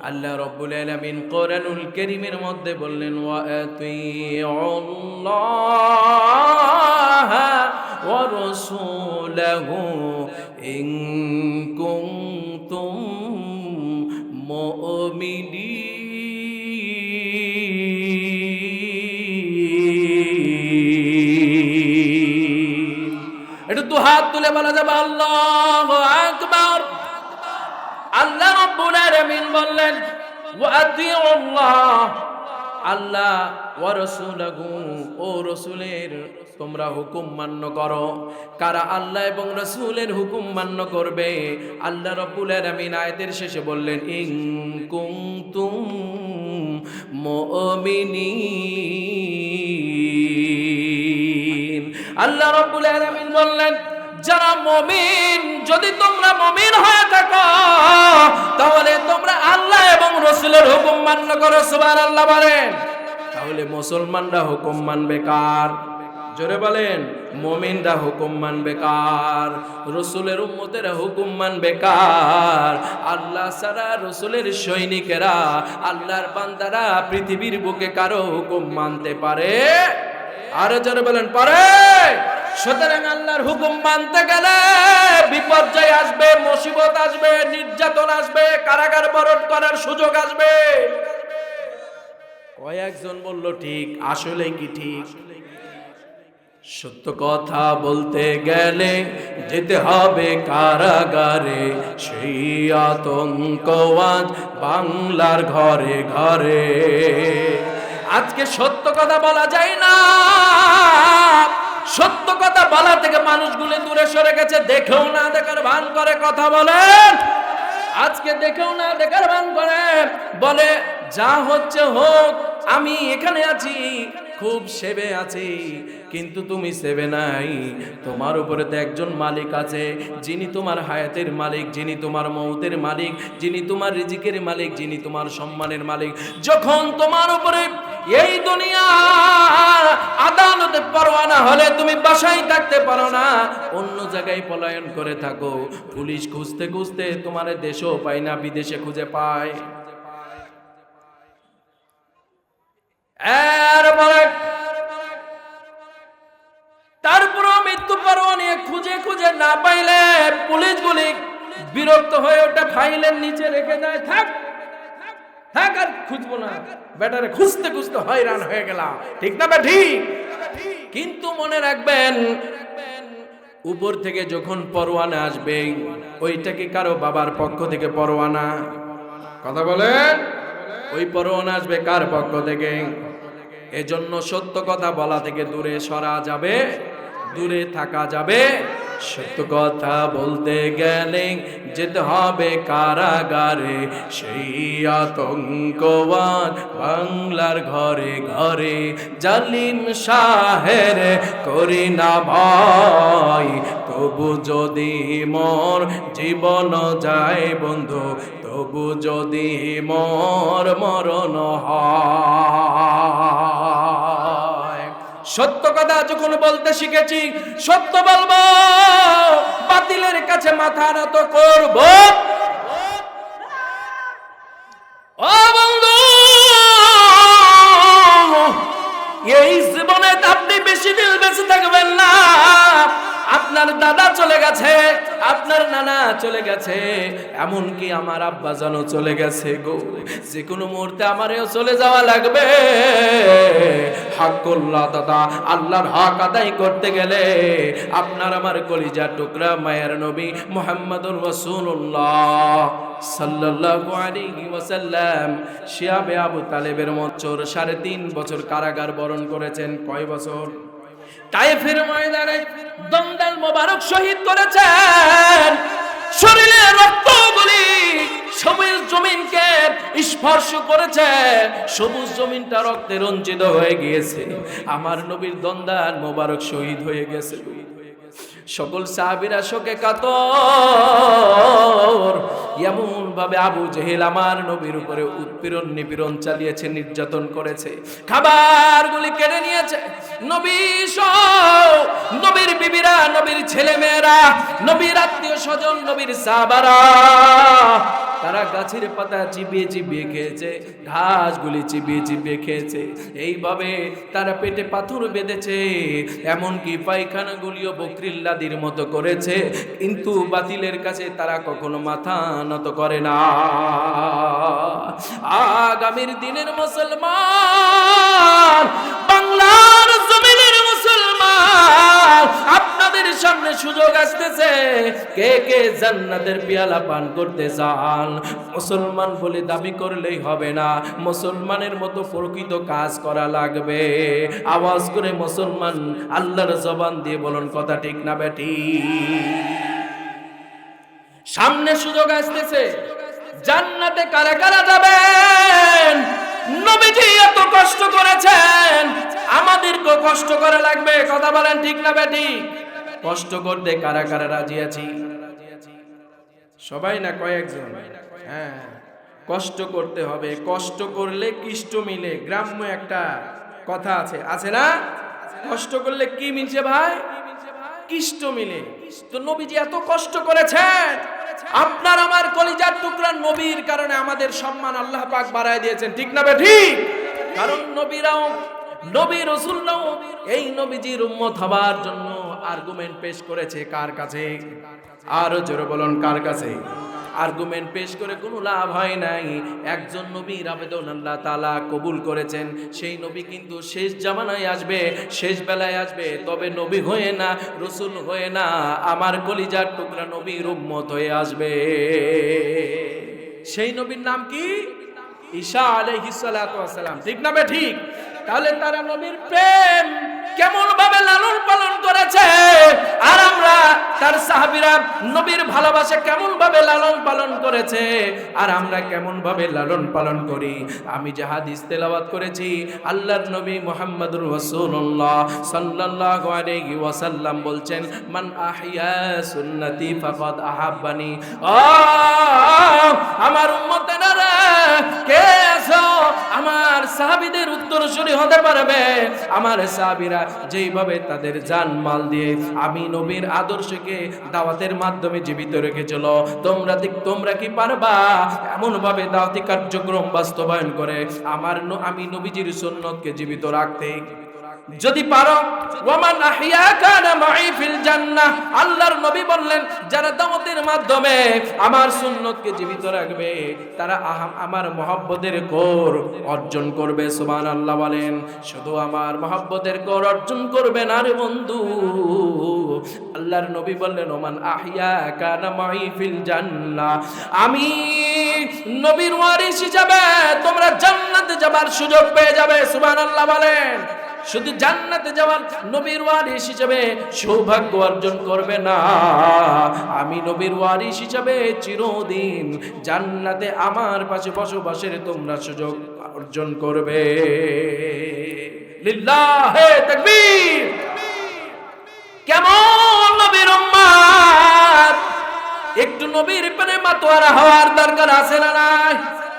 আল্লাহ রাব্বুল আলামিন কোরআনুল কারীমের মধ্যে বললেন ওয়া আতিউল্লাহা ওয়া রাসূলাহু ইন কুনতুম মুমিনিন। একটু দু হাত তুলে বলা যাবে আল্লাহু আকবার। আল্লাহ রাব্বুল আলামিন বললেন ওয়া আতিউল্লাহ, আল্লাহ ওয়া রাসূলহু, ও রাসূলের তোমরা হুকুম মান্য করো। কারা আল্লাহ এবং রাসূলের হুকুম মান্য করবে? আল্লাহ রাব্বুল আলামিন আয়াতের শেষে বললেন ইন কুনতুম মুমিনিন। আল্লাহ রাব্বুল আলামিন বললেন যারা মুমিন, যদি তোমরা মুমিন হয়ে থাকো তাহলে তোমরা আল্লাহ এবং রাসূলের হুকুম মান্য করো, সুবহানাল্লাহ বলেন। তাহলে মুসলমানরা হুকুম মানবে কার? জোরে বলেন। মুমিনরা হুকুম মানবে কার? রাসূলের উম্মতেরা হুকুম মানবে কার? আল্লাহ ছাড়া রাসূলের সৈনিকেরা, আল্লাহর বান্দারা পৃথিবীর বুকে কারো হুকুম মানতে পারে? আরো জোরে বলেন, পারে? সুতরাং আল্লাহর হুকুম মানতে গেলে বিপর্যয় আসবে, মুসিবত আসবে, নির্যাতন আসবে, কারাগার বরণ করার সুযোগ আসবে। কয়েকজন বলল ঠিক, আসলে কি ঠিক? সত্য কথা বলতে গেলে যেতে হবে কারাগারে, সেই আতঙ্ক আজ বাংলার ঘরে ঘরে। আজকে সত্য কথা বলা যায় না, সত্য কথা বলা থেকে মানুষগুলো দূরে সরে গেছে, দেখেও না দেখার ভান করে কথা বলেন। আজকে দেখেও না দেখার ভান করে বলে যা হচ্ছে হোক, আমি এখানে আছি, খুব সেবে আছি। কিন্তু তুমি সেবে নাই, তোমার উপরে তো একজন মালিক আছে, যিনি তোমার হায়াতের মালিক, যিনি তোমার মৌতের মালিক, যিনি তোমার রিজিকের মালিক, যিনি তোমার সম্মানের মালিক। যখন তোমার উপরে এই দুনিয়া আদালতে পরোয়ানা হলে তুমি বাসায় থাকতে পারো না, অন্য জায়গায় পলায়ন করে থাকো। পুলিশ খুঁজতে খুঁজতে তোমার দেশেও পায় না, বিদেশে খুঁজে পায়। এরপরে তারপরও মৃত্যু পরোয়া নিয়ে খুঁজে খুঁজে না পাইলে পুলিশগুলি বিরক্ত হয়ে ওটা ফাইলের নিচে রেখে দেয়, থাক থাক আর খুঁজবো না, বেটারে খুঁজতে খুঁজতে হয়রান হয়ে গেলাম। ঠিক না বেঠি? কিন্তু মনে রাখবেন, উপর থেকে যখন পরোয়ানা আসবে, ওইটা কি কারো বাবার পক্ষ থেকে পরোয়ানা? কথা বলেন। ওই পরোয়ানা আসবে কার পক্ষ থেকে? এজন্য সত্য কথা বলা থেকে দূরে সরা যাবে, দূরে থাকা যাবে। সত্য কথা বলতে গেলে যেতে হবে কারাগারে, সেই আতঙ্কবাদ বাংলার ঘরে ঘরে। জালিম শাহের করি না ভয়, তবু যদি মোর জীবন যায় বন্ধু, তবু যদি মোর মরণ হয়। সত্য কথা যখন বলতে শিখেছি, সত্য বলবো, বাতিলের কাছে মাথা নত করব। ও বন্ধু, এই জীবনে আপনি বেশি দিন বেঁচে থাকবেন না। আপনার দাদা চলে গেছে, আপনার নানা চলে গেছে, এমনকি আমার আব্বা জানও চলে গেছে গো। যে কোনো মুহূর্তে আমারও চলে যাওয়া লাগবে। হকুল্লাহ দাদা, আল্লাহর হক আদায় করতে গেলে আপনার আমার কলিজার টুকরা মায়ের নবী মুহাম্মদুর রাসূলুল্লাহ সাল্লাল্লাহু আলাইহি ওয়াসাল্লাম শিয়াবে আবু তালেবের মচর 3.5 বছর কারাগার বরণ করেছেন। কয় বছর? তায়েফের ময়দানে দমদাল মোবারক শহীদ করেছেন। শরীরে রক্তগুলি সবুজ জমিনকে স্পর্শ করেছে, সবুজ জমিনটা রক্তে রঞ্জিত হয়ে গিয়েছে। আমার নবীর দন্দাল মোবারক শহীদ হয়ে গেছে। সকল সাহাবীরা শোকে কাতর। এমন ভাবে আবু জেহেল আমার নবীর উপরে উৎপীড়ন নিপীড়ন চালিয়েছে, নির্যাতন করেছে, খাবারগুলি কেড়ে নিয়েছে। নবী সহ নবীর বিবিরা, নবীর ছেলে মেয়েরা, নবীর আত্মীয় স্বজন, নবীর সাহাবারা, তারা গাছের পাতা চিবিয়ে চিবিয়ে খেয়েছে, ঘাসগুলি চিবিয়ে চিবিয়ে খেয়েছে। এইভাবে তারা পেটে পাথর বেঁধেছে, এমনকি পায়খানাগুলিও বকরিল্লাদির মতো করেছে। কিন্তু বাতিলের কাছে তারা কখনো মাথা নত করে না। আগামীর দিনের মুসলমান, বাংলার জমিনের মুসলমান, আপনাদের সামনে সুযোগ আসতেছে। কে কে জান্নাতের পেয়ালা পান করতে চান? মুসলমান বলে দাবি করলেই হবে না, মুসলমানের মতো প্রকৃত কাজ করা লাগবে। আওয়াজ করে মুসলমান আল্লাহর জবান দিয়ে বলুন, কথা ঠিক না বেটি? সামনে সুযোগ আসতেছে, জান্নাতে কারা কারা যাবেন? নবীজি এত কষ্ট করেছেন, আমাদেরকেও কষ্ট করা লাগবে। কথা বলেন ঠিক না বেটি? কষ্ট করতে কারা কারা রাজি আছি? সবাই না কয়েকজন? হ্যাঁ, কষ্ট করতে হবে, কষ্ট করলে কিষ্ট মিলে, গ্রাম্য একটা কথা আছে, আছে না? কষ্ট করলে কি মিলছে ভাই? কিষ্ট মিলে। তো নবীজি এত কষ্ট করেছেন, আপনার আমার কলিজার টুকরা নবীর কারণে আমাদের সম্মান আল্লাহ পাক বাড়ায় দিয়েছেন, ঠিক না ঠিক? কারণ নবীরাও, নবী রাসূলরাও এই নবীজির উম্মত হবার জন্য আর্গুমেন্ট পেশ করেছে কার কাছে? আরো জোরে বলুন, কার কাছে? আর্গুমেন্ট পেশ করে কোনো লাভ হয় নাই। একজন নবীর আবেদন আল্লাহ তাআলা কবুল করেছেন, সেই নবী কিন্তু শেষ জামানায় আসবে, শেষ বেলায় আসবে, তবে নবী হয়ে না, রাসূল হয়ে না, আমার কলিজার টুকরা নবীর উম্মত হয়ে আসবে। সেই নবীর নাম কি? ঈসা আলাইহিস সালাতু ওয়াস সালাম, ঠিক না ঠিক? তাহলে তারা নবীর প্রেম কেমন ভাবে লালন পালন করেছে, আর আমরা তার সাহাবীরা নবীর ভালোবাসা কেমন ভাবে লালন পালন করেছে, আর আমরা কেমন ভাবে লালন পালন করি। আমি যে হাদিস তেলাওয়াত করেছি, আল্লাহর নবী মুহাম্মদুর রাসূলুল্লাহ সাল্লাল্লাহু আলাইহি ওয়াসাল্লাম বলছেন, মান আহইয়া সুন্নতি ফাকাদ আহাব্বানি। আমার উম্মতেরা কে আছো আমার সাহাবীদের উত্তরসূরি হতে পারবে? আমার সাহাবীরা যেইভাবে তাদের জান মাল দিয়ে আমি নবীর আদর্শকে দাওয়াতের মাধ্যমে জীবিত রেখেছিল, তোমরা কি পারবা এমন ভাবে দাওয়াতি কার্যক্রম বাস্তবায়ন করে আমি নবীজির সুন্নতকে জীবিত রাখতে? যদি পারো, ওয়ামান আহইয়া কানা মাই ফিল জান্নাহ, আল্লাহর নবী বললেন যারা দাওয়াতের মাধ্যমে আমার সুন্নতকে জীবিত রাখবে তারা আমার মহব্বতের কোর অর্জন করবে। সুবহানাল্লাহ বলেন। শুধু আমার মহব্বতের কোর অর্জন করবে না রে বন্ধু, আল্লাহর নবী বললেন ওমান আহইয়া কানা মাই ফিল জান্নাহ, আমি নবীর ওয়ারিস হিসাবে তোমরা জান্নাতে যাবার সুযোগ পেয়ে যাবে। সুবহানাল্লাহ বলেন। শুধু জান্নাতে যাওয়ার নবীর ওয়ারিস হিসেবে সৌভাগ্য অর্জন করবে না, আমি নবীর ওয়ারিস হিসেবে চিরদিন জান্নাতে আমার পাশে বসবাসের তোমরা সুযোগ অর্জন করবে। লিল্লাহে তাকবীর। কেমন নবীর উম্মত, একটু নবীর প্রেমে মাতোয়ারা হওয়ার দরকার আছে না নাই?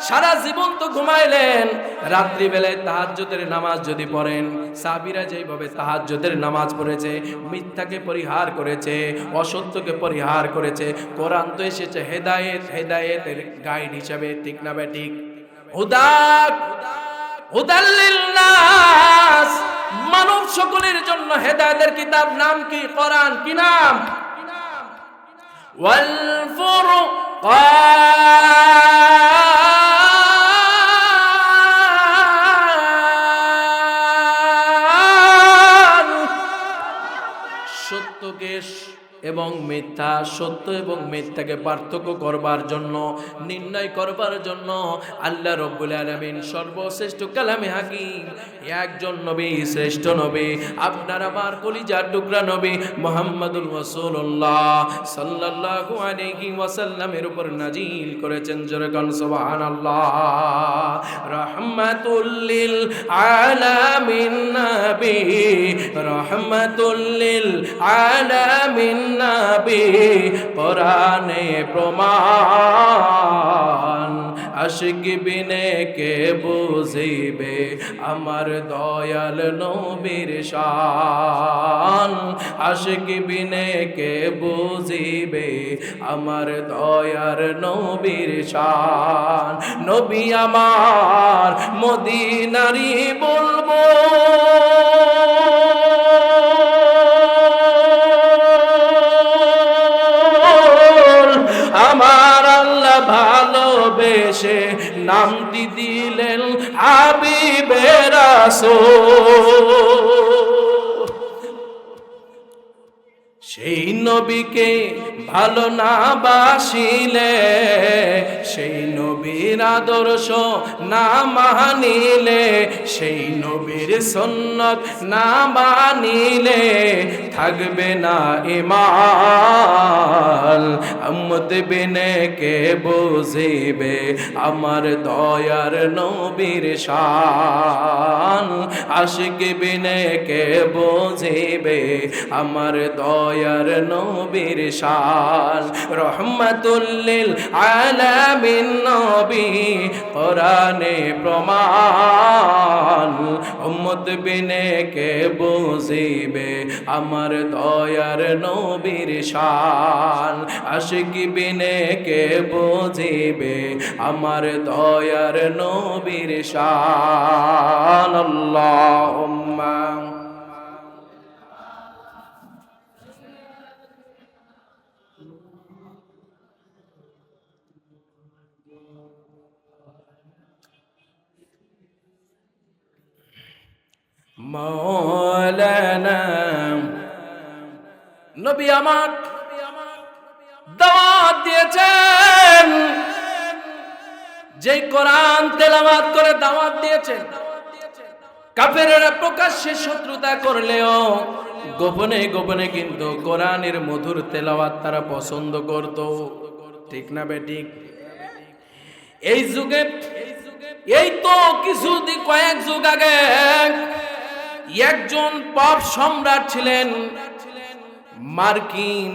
সারা জীবন তো ঘুমাইলেন, রাত্রি বেলায় তাহাজ্জুদের নামাজ যদি পড়েন, সাহাবীরা যেভাবে তাহাজ্জুদের নামাজ পড়েছে, মিথ্যাকে পরিহার করেছে, অসত্যকে পরিহার করেছে, কোরআন তো এসেছে হেদায়েতের গাইড হিসাবে, ঠিক না ঠিক? হুদাল্লিল নাস, মানব সকলের জন্য হেদায়েতের কিতাব। নাম কি? কোরআন। কি নাম? ওয়াল ফুরকান, সত্যকে এবং মিথ্যা, সত্য এবং মিথ্যাকে পার্থক্য করবার জন্য, নির্ণয় করবার জন্য আল্লাহ রাব্বুল আলামিন সর্বশ্রেষ্ঠ কালামে হাকিম একজন নবী, শ্রেষ্ঠ নবী, আপনার আমার কলিজার টুকরা নবী মুহাম্মদুর রাসূলুল্লাহ সাল্লাল্লাহু আলাইহি ওয়াসাল্লামের উপর নাজিল করেছেন। জোরে গান সুবহানাল্লাহ। রাহমাতুল লিল আলামিন নবী, রাহমাতুল লিল আলামিন নবী, কোরআনে প্রমাণ, আশিক বিনে কে বুঝিবে আমার দয়াল নবীর শান, আশিক বিনে কে বুঝিবে আমার দয়ার নবীর শান। নবী আমার মদিনারি বলবো, আমার আল্লাহ ভালোবেসে নামটি দিলেন হাবিবে রাসূল। সেই নবীকে ভালো না বাসিলে, সেই নবীর আদর্শ না মানিলে, সেই নবীর সুন্নাত না মানিলে থাকবে না ঈমান। উম্মত বিনে কে বুঝিবে আমার দয়ার নবীর শান, আশিক বিনে কে বুঝিবে আমার দয়ার নবীর শান। শান রহমাতুল লিল আলামিন নবী কোরআনে প্রমাণ উম্মত বিনে কে বুঝিবে আমার দয়ার নবীর শান আশিক বিনে কে বুঝিবে আমার দয়ার নবীর শান আল্লাহুম্মা মাওলানা নবী আমার দাওয়াত দিয়েছেন যেই কোরআন তেলাওয়াত করে দাওয়াত দিয়েছেন কাফেররা প্রকাশ্যে শত্রুতা করলেও গোপনে গোপনে কিন্তু কোরআনের মধুর তেলাওয়াত তারা পছন্দ করত ঠিক না বেঠিক এই যুগে এই তো কয়েক যুগ আগে একজন পপ সম্রাট ছিলেন মার্কিন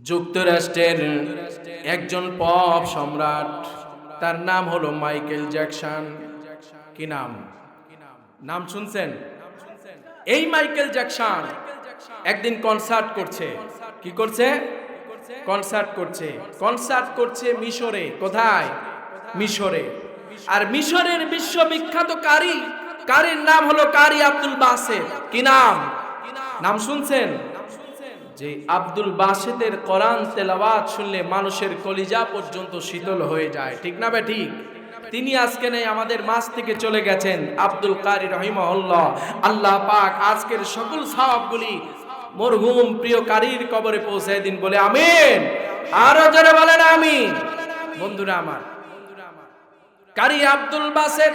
যুক্তরাষ্ট্রের একজন পপ সম্রাট তার নাম হলো মাইকেল জ্যাকসন কি নাম শুনছেন এই মাইকেল জ্যাকসন একদিন কনসার্ট করছে কি করছে কনসার্ট করছে মিশরে কোথায় মিশরে আর মিশরের বিশ্ববিখ্যাত কারির নাম হলো কারি আব্দুল বাসেত কি নাম শুনছেন যে আব্দুল বাসেতের কোরআন তেলাওয়াত শুনলে মানুষের কলিজা পর্যন্ত শীতল হয়ে যায় ঠিক না বেঠিক তিনি আজকে নেই আমাদের মাঝ থেকে চলে গেছেন আব্দুল কারি রহিমাহুল্লাহ আল্লাহ পাক আজকের সকল সওয়াবগুলি মরহুম প্রিয় কারির কবরে পৌঁছায় দিন বলে আমিন আরো জোরে বলেন আমিন বন্ধুরা আমার কারি আব্দুল বাসেত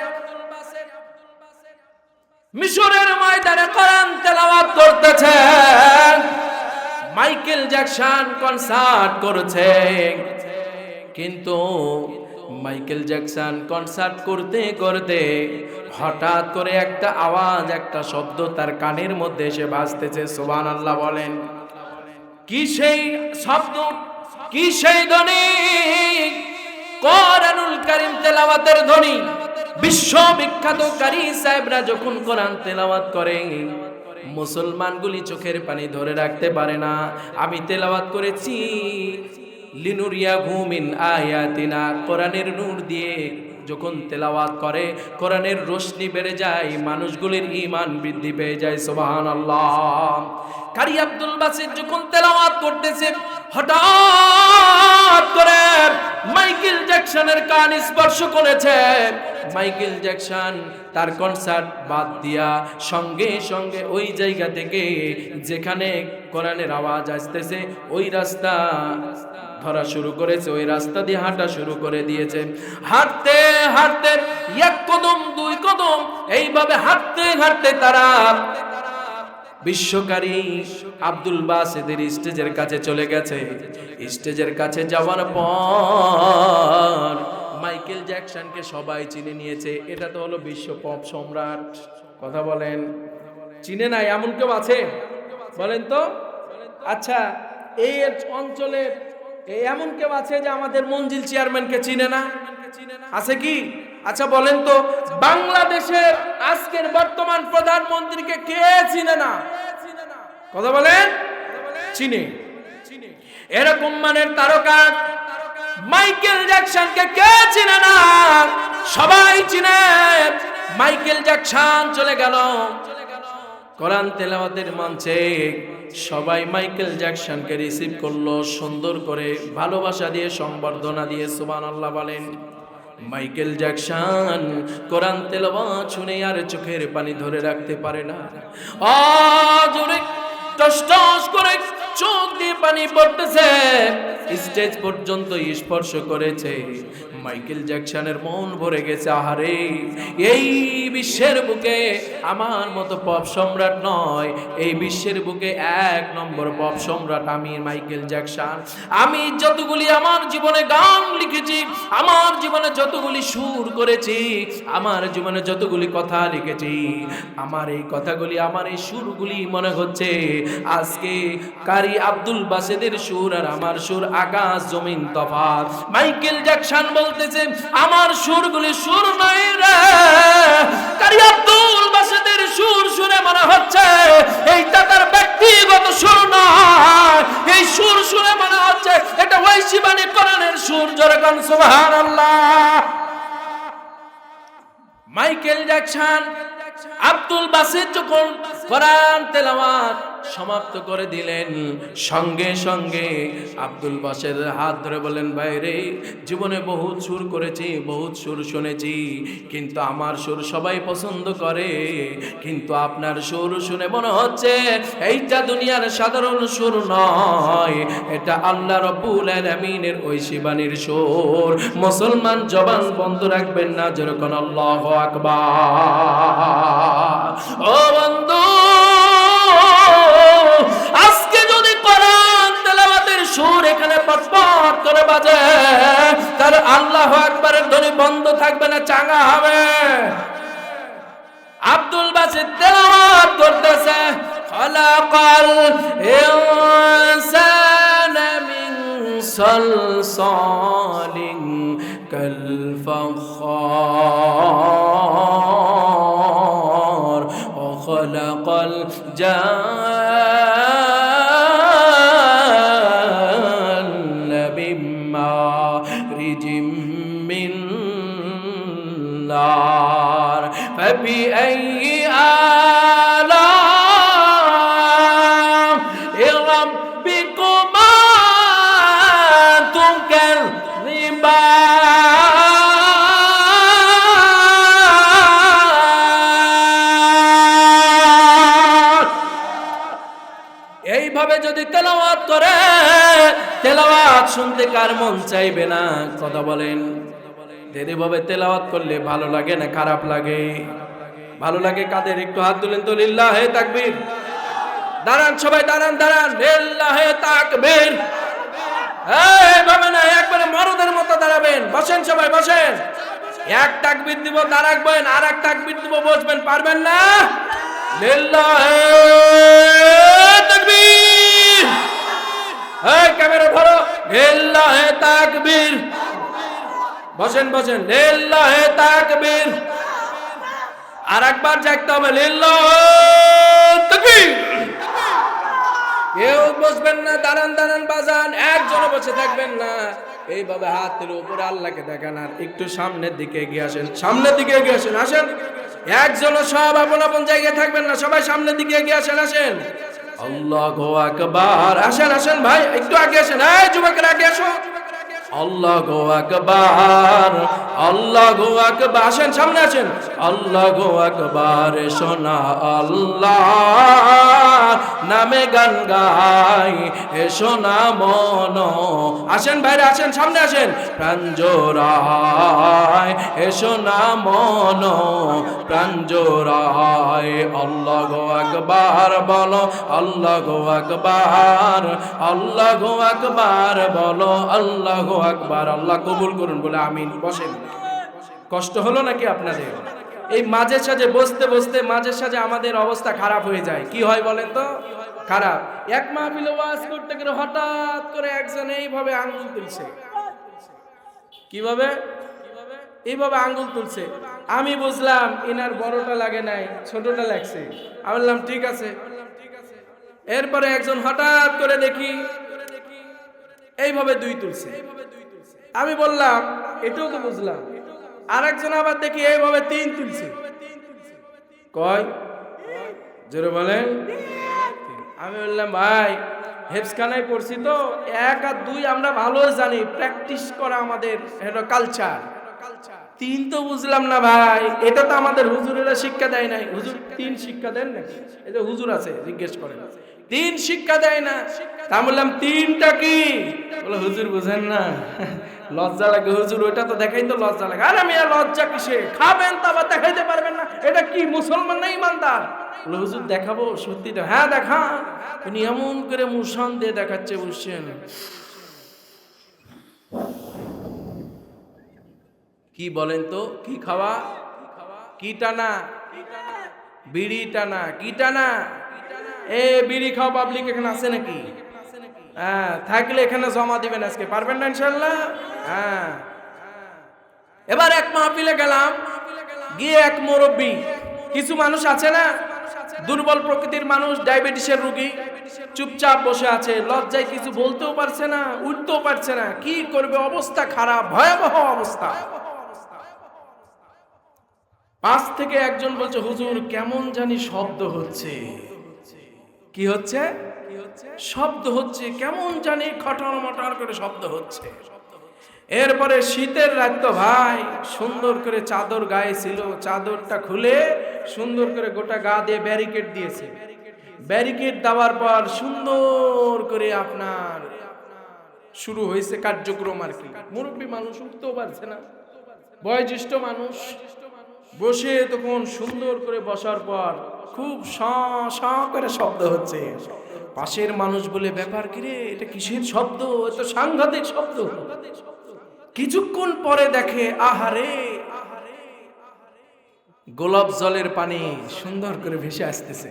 মিশরের ময়দানে কোরআন তেলাওয়াত করতেছেন মাইকেল জ্যাকসন কনসার্ট করছে কিন্তু মাইকেল জ্যাকসন কনসার্ট করতে করতে হঠাৎ করে একটা আওয়াজ একটা শব্দ তার কানের মধ্যে এসে বাজতেছে সুবহানাল্লাহ বলেন কি সেই শব্দ কি সেই ধ্বনি কোরআনুল কারীম তেলাওয়াতের ধ্বনি বিশ্ববিখ্যাত কারি সাহেবরা যখন কোরআন তেলাওয়াত করে মুসলমানগুলি চোখের পানি ধরে রাখতে পারে না আমি তেলাওয়াত করেছি লিনুরিয়াহু মিন আয়াতিনা কোরআনের নূর দিয়ে যখন তেলাওয়াত করে কোরআনের রোশনি বেড়ে যায় মানুষগুলির ঈমান বৃদ্ধি পেয়ে যায় সুবহানাল্লাহ কারি আব্দুল বাসিত যখন তেলাওয়াত করতেছে হঠাৎ করে মাইকেল জ্যাকসনের কান স্পর্শ করেছে মাইকেল জ্যাকসন তার কনসার্ট বাদ দিয়া সঙ্গে সঙ্গে ওই জায়গা থেকে যেখানে কোরআনের আওয়াজ আসতেছে ওই রাস্তা ধরা শুরু করেছে ওই রাস্তা দিয়ে হাঁটা শুরু করে দিয়েছে হাঁটতে হাঁটতে এক কদম দুই কদম এইভাবে হাঁটতে হাঁটতে তারা বিশ্বকারী আব্দুল বাসেতের স্টেজের কাছে চলে গেছে স্টেজের কাছে যাওয়ার পর মাইকেল জ্যাকসনকে সবাই চিনে নিয়েছে এটা তো হলো বিশ্ব পপ সম্রাট কথা বলেন চিনে নাই এমন কেউ আছে বলেন তো আচ্ছা এই অঞ্চলে এমন কেউ আছে যে আমাদের মঞ্জিল চেয়ারম্যানকে চিনে না আছে কি আচ্ছা বলেন তো বাংলাদেশের আজকের বর্তমান প্রধানমন্ত্রীকে কে চিনে না কথা বলেন চিনে এরকম মানের তারকা মাইকেল জ্যাকসনকে কে চিনে না সবাই চিনে মাইকেল জ্যাকসন চলে গেল কোরআন তেলাওয়াতের মঞ্চে সবাই মাইকেল জ্যাকসনকে রিসিভ করলো সুন্দর করে ভালোবাসা দিয়ে সংবর্ধনা দিয়ে সুবহানাল্লাহ বলেন মাইকেল জ্যাকসন কোরআন তেলাওয়াত শুনে আর চোখের পানি ধরে রাখতে পারে না জোরে টস টস করে চোখ দিয়ে পানি পড়তেছে স্টেজ পর্যন্ত স্পর্শ করেছে মাইকেল জ্যাকসনের মন ভরে গেছে, আহারে এই বিশ্বের বুকে আমার মতো পপ সম্রাট নয়, এই বিশ্বের বুকে 1 নম্বর পপ সম্রাট আমি মাইকেল জ্যাকসন। আমি যতগুলি আমার জীবনে গান লিখেছি, আমার জীবনে যতগুলি সুর করেছি, আমার জীবনে যতগুলি কথা লিখেছি, আমার এই কথাগুলি, আমার এই সুরগুলি মনে হচ্ছে আজকে কারি আব্দুল বাসেদের সুর আর আমার সুর আকাশ জমিন তফাৎ। মাইকেল জ্যাকসন বলতেছে আমার সুরগুলি সুর নয় রে, কারি আব্দুল বাসেদের সুর শুনে মনে হচ্ছে এইটা তার ব্যক্তিগত সুর নয়, এই সুর শুনে মনে হচ্ছে এটা ঐশী বাণী কোরআনের সুর। জোরে কোন সুবহানাল্লাহ। মাইকেল জ্যাকসন আব্দুল বাসিত যখন কোরআন তেলাওয়াত সমাপ্ত করে দিলেন, সঙ্গে সঙ্গে আব্দুল বাসের হাত ধরে বলেন, ভাইরে জীবনে বহুত সুর করেছি, বহুত সুর শুনেছি, কিন্তু আমার সুর সবাই পছন্দ করে, কিন্তু আপনার সুর শুনে মনে হচ্ছে এইটা দুনিয়ার সাধারণ সুর নয়, এটা আল্লাহ রাব্বুল আলামিনের ঐশী বাণীর সুর। মুসলমান জবান বন্ধ রাখবেন না, যেরকম আল্লাহু আকবার। ও বন্ধু, আজকে যদি কোরআন তেলাওয়াতের সুর এখানে পটপট করে বাজে, তাহলে আল্লাহু আকবারের ধ্বনি বন্ধ থাকবে না, চাঙ্গা হবে। আব্দুল বাসিত তেলাওয়াত করতেছে, খালাকাল ইনসানা মিন সালসালিন কাল ফাখার ওয়া খালাকাল জান্না মিন মারিজিম মিন নার ফাবিআইয়ি আলা'i রাব্বিকুমা তুকাযযিবান। এইভাবে যদি তেলাওয়াত করে, তেলাওয়াত শুনতে কার মন চাইবে না? কথা বলেন। এইভাবে তেলাওয়াত করলে ভালো লাগে না খারাপ লাগে? ভালো লাগে কাদের? একটু হাত তুলেন তো। লিল্লাহে তাকবীর। দাঁড়ান সবাই, দাঁড়ান দাঁড়ান। লিল্লাহে তাকবীর। এইভাবে না, একবারে মরদের মতো দাঁড়াবেন। বসেন সবাই, বসেন। এক তাকবীর দিব দাঁড়াবেন, আর এক তাকবীর দিব বসবেন, পারবেন না? লিল্লাহে তাকবীর। এই ক্যামেরা ধরো। লিল্লাহে তাকবীর। বসেন বসেন। লিল্লাহে তাকবীর। আর একবার জাগতে হবে। লিল্লাহে তাকবীর। কেউ বসবেন না, দাঁড়ান দাঁড়ান বাজান, একজনও বসে থাকবেন না। এইভাবে হাতের উপরে আল্লাহকে দেখান, আর একটু সামনের দিকে এগিয়ে আসেন, সামনের দিকে এগিয়ে আসেন, আসেন। একজনও সব আপন আপন জায়গায় থাকবেন না, সবাই সামনের দিকে এগিয়ে আসেন, আসেন। আল্লাহু আকবার। আসেন আসেন ভাই, একটু আগে আসেন। এই যুবকেরা আগে আসো। আল্লাহু আকবার, আল্লাহু আকবার। আসেন সামনে আসেন। আল্লাহু আকবার। শোনা আল্লাহ নামে গান গাই, এসো না মন। আসেন ভাইরা, আসেন সামনে আসেন। প্রাণ জোড়ায় এসো না মন, প্রাণ জোড়ায়। আল্লাহু আকবার বলো, আল্লাহু আকবার, আল্লাহু আকবার বলো, আল্লাহু আকবার। আল্লাহ কবুল করুন বলে আমিন। বসেন। কষ্ট হলো নাকি আপনাদের? এই মাঝে সাঝে বসতে বসতে মাঝে সাঝে আমাদের অবস্থা খারাপ হয়ে যায়। কি হয় বলেন তো? খারাপ। এক মাহফিলে ওয়াজ করতে গেলে হঠাৎ করে একজন এইভাবে আঙ্গুল তুলছে। কিভাবে? এইভাবে আঙ্গুল তুলছে। আমি বুঝলাম ইনার বড়টা লাগে নাই, ছোটটা লাগছে। আমি বললাম ঠিক আছে। এরপরে একজন হঠাৎ করে দেখি এইভাবে দুই তুলছে। আমি বললাম এটাও তো বুঝলাম। আরেকজন আবার দেখি এইভাবে তিন তুলছে। কয়? জোরে বলেন। আমি বললাম ভাই হেফজখানায় পড়ছি তো, 1 আর 2 আমরা ভালো জানি, প্র্যাকটিস করা আমাদের কালচার। 3 তো বুঝলাম না ভাই, এটা তো আমাদের হুজুরেরা শিক্ষা দেয় নাই। হুজুর 3 শিক্ষা দেন নাকি? এই যে হুজুর আছে, জিজ্ঞেস করেন তিন শিক্ষা দেয় না। তা বললাম তিনটা কি? বলে হুজুর বুঝেন না, লজ্জা লাগে হুজুর, ওইটা তো দেখাই তো লজ্জা লাগে। আরে মিয়া লজ্জা কিসে? খাবেন তো আবার দেখাইতে পারবেন না, এটা কি মুসলমান না ইমানদার? বলে হুজুর দেখাবো, সত্যি তো? হ্যাঁ দেখা। উনি এমন করে মুসান দিয়ে দেখাচ্ছে, বুঝছেন? কি বলেন তো, কি খাওয়া, কি টানা, বিড়ি টানা, কি টানা? এ বিড়ি খাও পাবলিক এখানে আছে নাকি? হ্যাঁ, থাকলে এখানে জমা দিবেন আজকে, পারবেন না ইনশাল্লাহ? হ্যাঁ। এবার এক মাহফিলে গেলাম, গিয়ে এক মুরব্বী, কিছু মানুষ আছে না দুর্বল প্রকৃতির মানুষ, ডায়াবেটিসের রোগী, চুপচাপ বসে আছে, লজ্জায় কিছু বলতেও পারছে না, উঠতেও পারছে না, কি করবে, অবস্থা খারাপ, ভয়াবহ অবস্থা। পাশ থেকে একজন বলছে, হুজুর কেমন জানি শব্দ হচ্ছে। কি হচ্ছে? শব্দ হচ্ছে, কেমন জানি খটর মটর করে শব্দ হচ্ছে। এরপরে শীতের রাত তো ভাই, সুন্দর করে চাদর গায়ে ছিল, চাদরটা খুলে সুন্দর করে গোটা গা দিয়ে ব্যারিকেড দিয়েছে। ব্যারিকেড দেওয়ার পর সুন্দর করে আপনার শুরু হয়েছে কার্যক্রম আর কি। মুরব্বী মানুষ উঠতেও পারছে না, বয়োজ্যেষ্ঠ মানুষ বসে তখন সুন্দর করে বসার পর খুব স করে শব্দ হচ্ছে। পাশের মানুষ বলে, ব্যাপার কি রে, এটা কিসের শব্দ? এত সাংঘাতিক শব্দ। কিছুক্ষণ পরে দেখে, আহারে, গোলাপ জলের পানি সুন্দর করে ভেসে আসতেছে।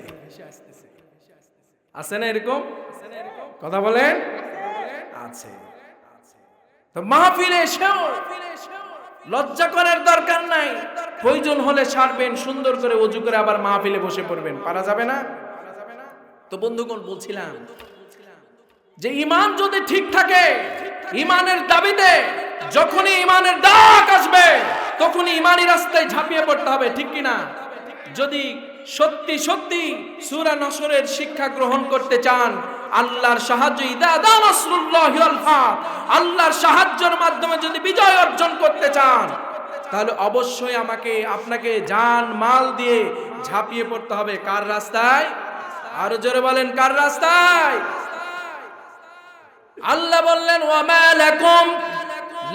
আছে না এরকম? কথা বলেন। আছে। তো মাহফিলে এসেও লজ্জা করার দরকার নাই, প্রয়োজন হলে সারবেন, সুন্দর করে ওযু করে আবার মাহফিলে বসে পড়বেন, পারা যাবে না? তো বন্ধুগণ, বলছিলাম যে ঈমান যদি ঠিক থাকে, ঈমানের দাবিতে যখনই ঈমানের ডাক আসবে তখনই ঈমানি রাস্তায় ঝাঁপিয়ে পড়তে হবে, ঠিক কি না? যদি সত্যি সত্যি সূরা নসরের শিক্ষা গ্রহণ করতে চান, আল্লাহর সাহায্য, ইদা দা নাসরুল্লাহি ওয়াল ফাত, আল্লাহর সাহায্যের মাধ্যমে যদি বিজয় অর্জন করতে চান, তাহলে অবশ্যই আপনাকে জান মাল দিয়ে ঝাঁপিয়ে পড়তে হবে। কার রাস্তায়? আরো জোরে বলেন, কার রাস্তায়? আল্লাহ বললেন, ওয়া মা লাকুম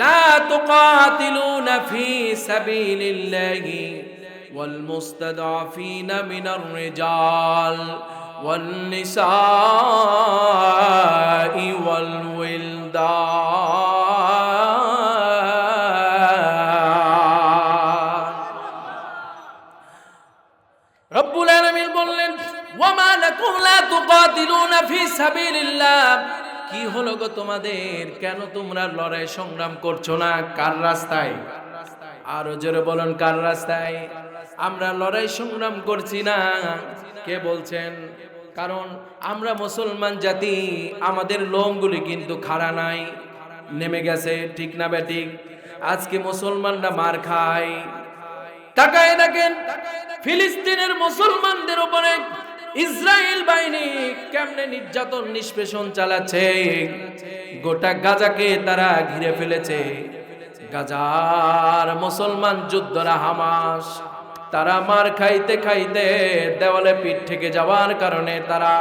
লা তুকাতিলুনা ফি সাবিলিল্লাহি ওয়াল মুস্তাদআফিনা মিনার রিজাল ওয়ান নিসাই ওয়াল ওয়িলদান। রব্বুল আলামিন বললেন, ওয়া মা লাকুম লা তুকাতিলুনা ফি সাবিলিল্লাহ, কি হলো গো তোমাদের, কেন তোমরা লড়াই সংগ্রাম করছো না? কার রাস্তায়? আরো জোরে বলেন, কার রাস্তায়? আমরা লড়াই সংগ্রাম করছি না। কে বলছেন? কারণ আমরা মুসলমান জাতি, আমাদের লোমগুলি কিন্তু খাড়া নাই, নেমে গেছে, ঠিক না বেঠিক? আজকে মুসলমানরা মার খায়। তাকায় দেখেন ফিলিস্তিনের মুসলমানদের উপরে ইসরায়েল বাহিনী কেমনে নির্যাতন নিষ্পেষণ চালাচ্ছে। গোটা গাজাকে তারা ঘিরে ফেলেছে। গাজার মুসলমান যোদ্ধারা হামাস, তারা মার খাইতে খাইতে দেওয়ালে পিঠ থেকে যাওয়ার কারণে তারা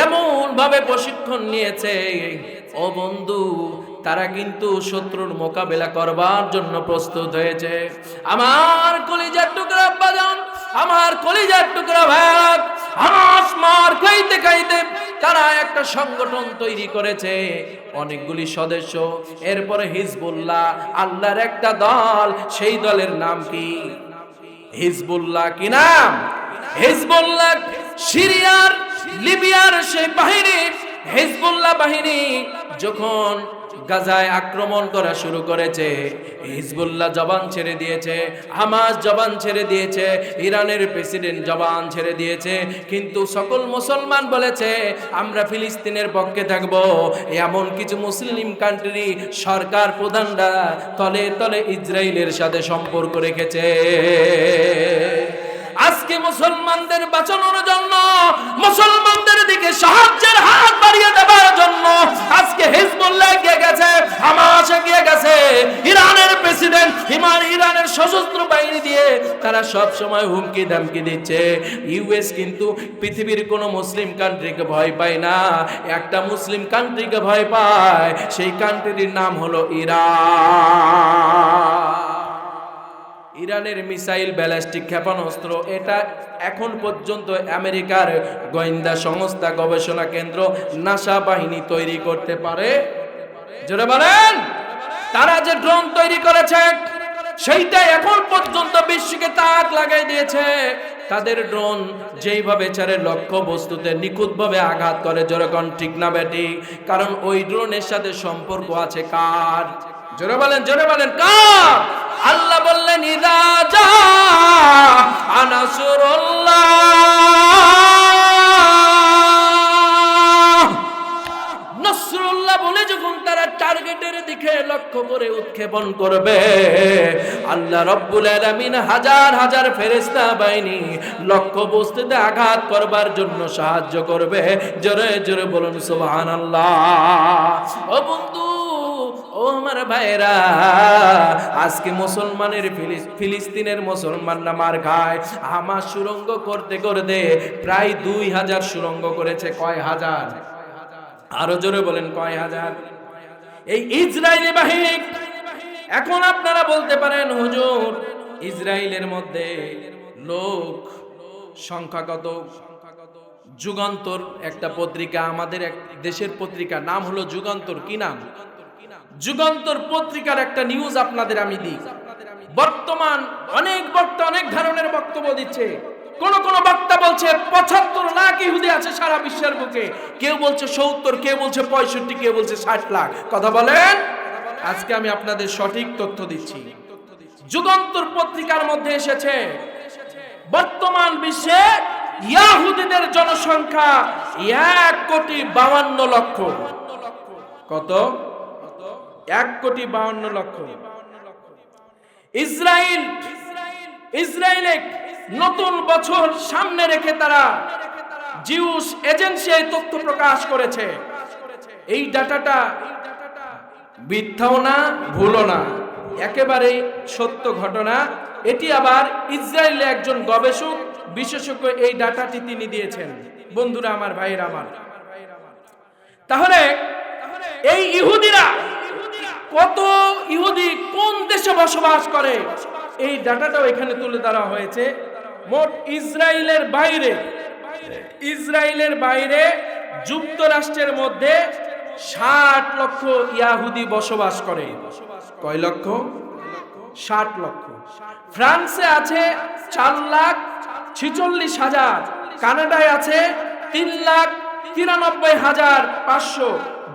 এমন ভাবে প্রশিক্ষণ নিয়েছে, ও বন্ধু, তারা কিন্তু শত্রুর মোকাবেলা করবার জন্য প্রস্তুত হয়েছে। আমার কলিজার টুকরা আব্বাজান, আমার কলিজার টুকরা ভাই, হামাস মার খাইতে খাইতে তারা একটা সংগঠন তৈরি করেছে, অনেকগুলি সদস্য। এরপরে হিজবুল্লাহ, আল্লাহর একটা দল, সেই দলের নাম কি? হিজবুল্লাহ। কি নাম? হিজবুল্লাহ। সিরিয়ার, লিবিয়ার সেই বাহিনী, হিজবুল্লাহ বাহিনী যখন গাজায় আক্রমণ করা শুরু করেছে, হিজবুল্লাহ জবান ছেড়ে দিয়েছে, হামাস জবান ছেড়ে দিয়েছে, ইরানের প্রেসিডেন্ট জবান ছেড়ে দিয়েছে, কিন্তু সকল মুসলমান বলেছে আমরা ফিলিস্তিনের পক্ষে থাকব। এমন কিছু মুসলিম কান্ট্রি সরকার প্রধানরা তলে তলে ইসরায়েলের সাথে সম্পর্ক রেখেছে। আজকে মুসলমানদের বাঁচানোর জন্য, মুসলমানদের দিকে সাহায্যের হাত বাড়িয়ে দেওয়ার জন্য আজকে হিজবুল্লাহ এগিয়ে গেছে, হামাস এগিয়ে গেছে, ইরানের প্রেসিডেন্ট ইরানের সশস্ত্র বাহিনী দিয়ে তারা সব সময় হুমকি ধামকি দিচ্ছে। ইউএস কিন্তু পৃথিবীর কোন মুসলিম কান্ট্রিকে ভয় পায় না, একটা মুসলিম কান্ট্রিকে ভয় পায়, সেই কান্ট্রির নাম হলো ইরান। ইরানের মিসাইল ব্যালিস্টিক ক্ষেপণাস্ত্র, এটা এখন পর্যন্ত আমেরিকার গোয়েন্দা সংস্থা গবেষণা কেন্দ্র নাসা বাহিনী তৈরি করতে পারে। জোরে বলেন, তারা যে ড্রোন তৈরি করেছে সেইটা এখন পর্যন্ত বিশ্বকে তাক লাগাই দিয়েছে। তাদের ড্রোন যেইভাবে ছাড়ে লক্ষ্য বস্তুতে নিখুঁতভাবে আঘাত করে। জোরে কোন ঠিক না বেটি? কারণ ওই ড্রোনের সাথে সম্পর্ক আছে কার? জোরে বলেন কার? আল্লাহ বললেন ইদা জা নাসরুল্লাহ বলে যখন তারা টার্গেটের দিকে লক্ষ্য করে উৎক্ষেপণ করবে, আল্লাহ রাব্বুল আলামিন হাজার হাজার ফেরেশতা বাহিনী লক্ষ্য বস্তুতে আঘাত করবার জন্য সাহায্য করবে। জোরে জোরে বলুন সুবহানাল্লাহ। ও বন্ধু, ও আমার ভাইরা, আজকে মুসলমানের ফিলিস্তিনের মুসলমানরা মার খায়। হামাস সুরঙ্গ করতে করতে প্রায় 2000 সুরঙ্গ করেছে। কয় হাজার? আরো জোরে বলেন কয় হাজার? এই ইসরায়েলি বাহিনী, এখন আপনারা বলতে পারেন হুজুর ইসরায়েলের মধ্যে লোক সংখ্যা কত? যুগান্তর একটা পত্রিকা, আমাদের এক দেশের পত্রিকা, নাম হলো যুগান্তর। কি নাম? যুগান্তর পত্রিকার একটা নিউজ আপনাদের আমি দিই। বর্তমান অনেক বক্তা অনেক ধরনের বক্তব্য দিচ্ছে। কোন বক্তা বলছে 75 লাখ ইহুদি আছে সারা বিশ্বের বুকে, কেউ বলছে 70, কেউ বলছে 65, কেউ বলছে 60 লাখ। কথা বলেন, আজকে আমি আপনাদের সঠিক তথ্য দিচ্ছি। যুগান্তর পত্রিকার মধ্যে এসেছে বর্তমান বিশ্বে ইহুদিদের জনসংখ্যা 1,52,00,000। কত? 1,52,00,000। ইসরায়েলে নতুন বছর সামনে রেখে তারা জিউস এজেন্সি এই তথ্য প্রকাশ করেছে। এই ডাটাটা মিথ্যাও না, ভুলও না, একেবারে সত্য ঘটনা। এটি আবার ইসরায়েলে একজন গবেষক বিশেষজ্ঞ এই ডাটাটি তিনি দিয়েছেন। বন্ধুরা আমার, ভাইয়েরা আমার, তাহলে এই ইহুদিরা কত, ইহুদি কোন দেশে বসবাস করে, এই ডাটাটাও এখানে তুলে ধরা হয়েছে। মোট ইসরায়েলের বাইরে যুক্তরাষ্ট্রের মধ্যে 60 লক্ষ ইহুদি বসবাস করে। কয় লক্ষ? 60 লক্ষ। ফ্রান্সে আছে 4,46,000, কানাডায় আছে 3,93,500,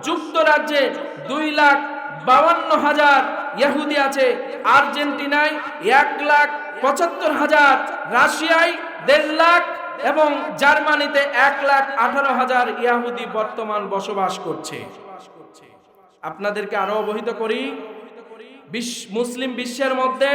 যুক্তরাজ্যে 2,52,000 ইহুদি আছে, আর্জেন্টিনায় 1,75,000, রাশিয়ায় 1.5 লাখ এবং জার্মানিতে 1,18,000 ইহুদি বর্তমান বসবাস করছে। আপনাদেরকে আরো অবহিত করি, মুসলিম বিশ্বের মধ্যে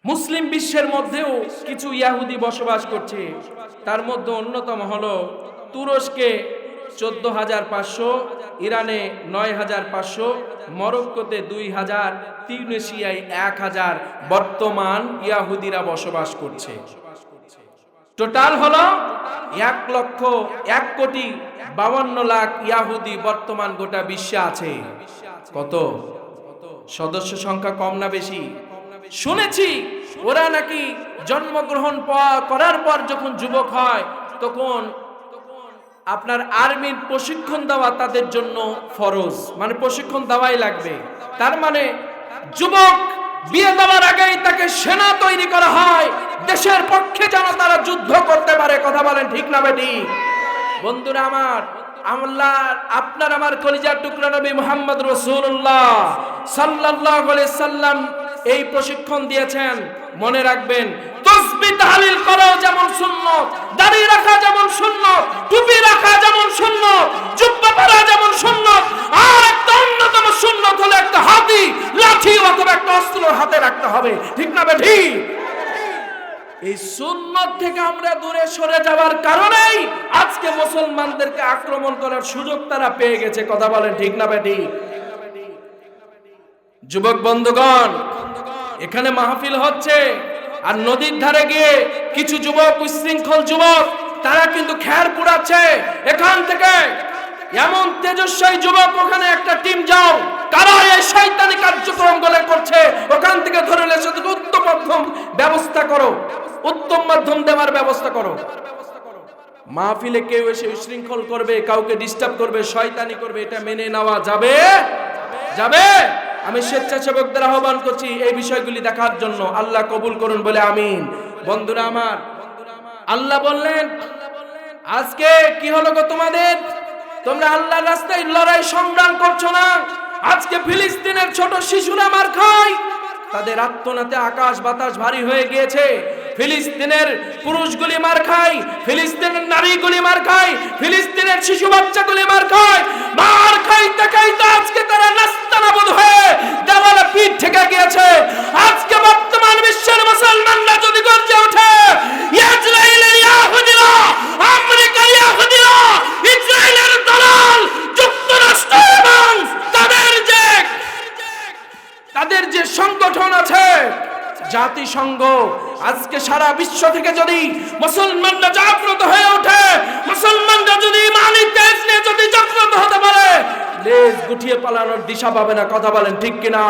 মুসলিম বিশ্বের মধ্যেও কিছু ইহুদি বসবাস করছে। তার মধ্যে অন্যতম হলো তুরস্কে 14,500, ইরানে 9,500, মরক্কোতে 2,000, তিউনিসিয়ায় 1,000 বর্তমান ইহুদিরা বসবাস করছে। টোটাল হলো 1,52,00,000 ইহুদি বর্তমান গোটা বিশ্বে আছে। কত? সদস্য সংখ্যা কম না বেশি? শুনেছি ওরা নাকি জন্মগ্রহণ করার পর যখন যুবক হয় তখন আপনার আর্মির প্রশিক্ষণ দেওয়া তাদের জন্য ফরজ, মানে প্রশিক্ষণ দেওয়াই লাগবে। তার মানে যুবক বিয়ে দেওয়ার আগেই তাকে সেনা তৈরি করা হয়, দেশের পক্ষে যেন তারা যুদ্ধ করতে পারে। কথা বলেন ঠিক না বেটি? বন্ধুরা আমার, আপনার আমার কলিজার টুকরা নবী মুহাম্মদ রাসূলুল্লাহ সাল্লাল্লাহু আলাইহি সাল্লাম এই প্রশিক্ষণ দিয়েছেন। মনে রাখবেন, তাসবিহ তাহলিল করা যেমন সুন্নাত, দাড়ি রাখা যেমন সুন্নাত, টুপি রাখা যেমন সুন্নাত, সুন্নত থেকে আমরা দূরে সরে যাওয়ার কারণেই আজকে মুসলমানদেরকে আক্রমণ করার সুযোগ তারা পেয়ে গেছে। কথা বলেন ঠিক না বেটি? যুবক বন্ধুগণ, এখানে মাহফিল হচ্ছে, আর নদীর ধারে গিয়ে কিছু যুবক, উচ্ছৃঙ্খল যুবক, তারা কিন্তু খের পুড়াচ্ছে। এখান থেকে এমন তেজস্বী যুবক, ওখানে একটা টিম যাও, কারা এই শয়তানি কার্যক্রম গুলো করছে, ওখান থেকে ধরে এসে উত্তম মাধ্যম ব্যবস্থা করো, উত্তম মাধ্যম দেওয়ার ব্যবস্থা করো। মাহফিলে কেউ এসে উচ্ছৃঙ্খল করবে, কাউকে ডিস্টার্ব করবে, শয়তানি করবে, এটা মেনে নেওয়া যাবে? যাবে? আমি স্বেচ্ছাসেবকদের আহ্বান করছি এই বিষয়গুলি দেখার জন্য। আল্লাহ কবুল করুন বলে আমিন। বন্ধুরা আমার, আল্লাহ বললেন আজকে কি হলো গো তোমাদের? তোমরা আল্লাহর রাস্তায় লড়াই সংগ্রাম করছো না। আজকে ফিলিস্তিনের ছোট শিশুরা মার খায়, তাদের আত্মনাতে আকাশ বাতাস ভারী হয়ে গিয়েছে। ফিলিস্তিনের পুরুষগুলি মার খায়, ফিলিস্তিনের নারীগুলি মার খায়, ফিলিস্তিনের শিশু বাচ্চাগুলি মার খায়। মার খাইতে খাইতে আজকে তারা নাস্তানাবুদ হয়ে দেওয়ালে পিঠ ঠেকে গিয়েছে। আজকে বর্তমান বিশ্বের মুসলমানরা যদি গর্জে ওঠে, ইসরায়েলের ইহুদিরা, আমেরিকার ইহুদিরা, ইসরায়েলের দালাল যুক্তরাষ্ট্র এবং তাদের যে সংগঠন আছে জাতিসংঘ, আজকে সারা বিশ্ব থেকে যদি মুসলমানরা জাগ্রত হয়ে ওঠে, মুসলমানরা যদি ইমানি তেজ নিয়ে যদি জাগ্রত হতে পারে, লেজ গুটিয়ে পালানোর দিশা পাবে না। কথা বলেন ঠিক কিনা?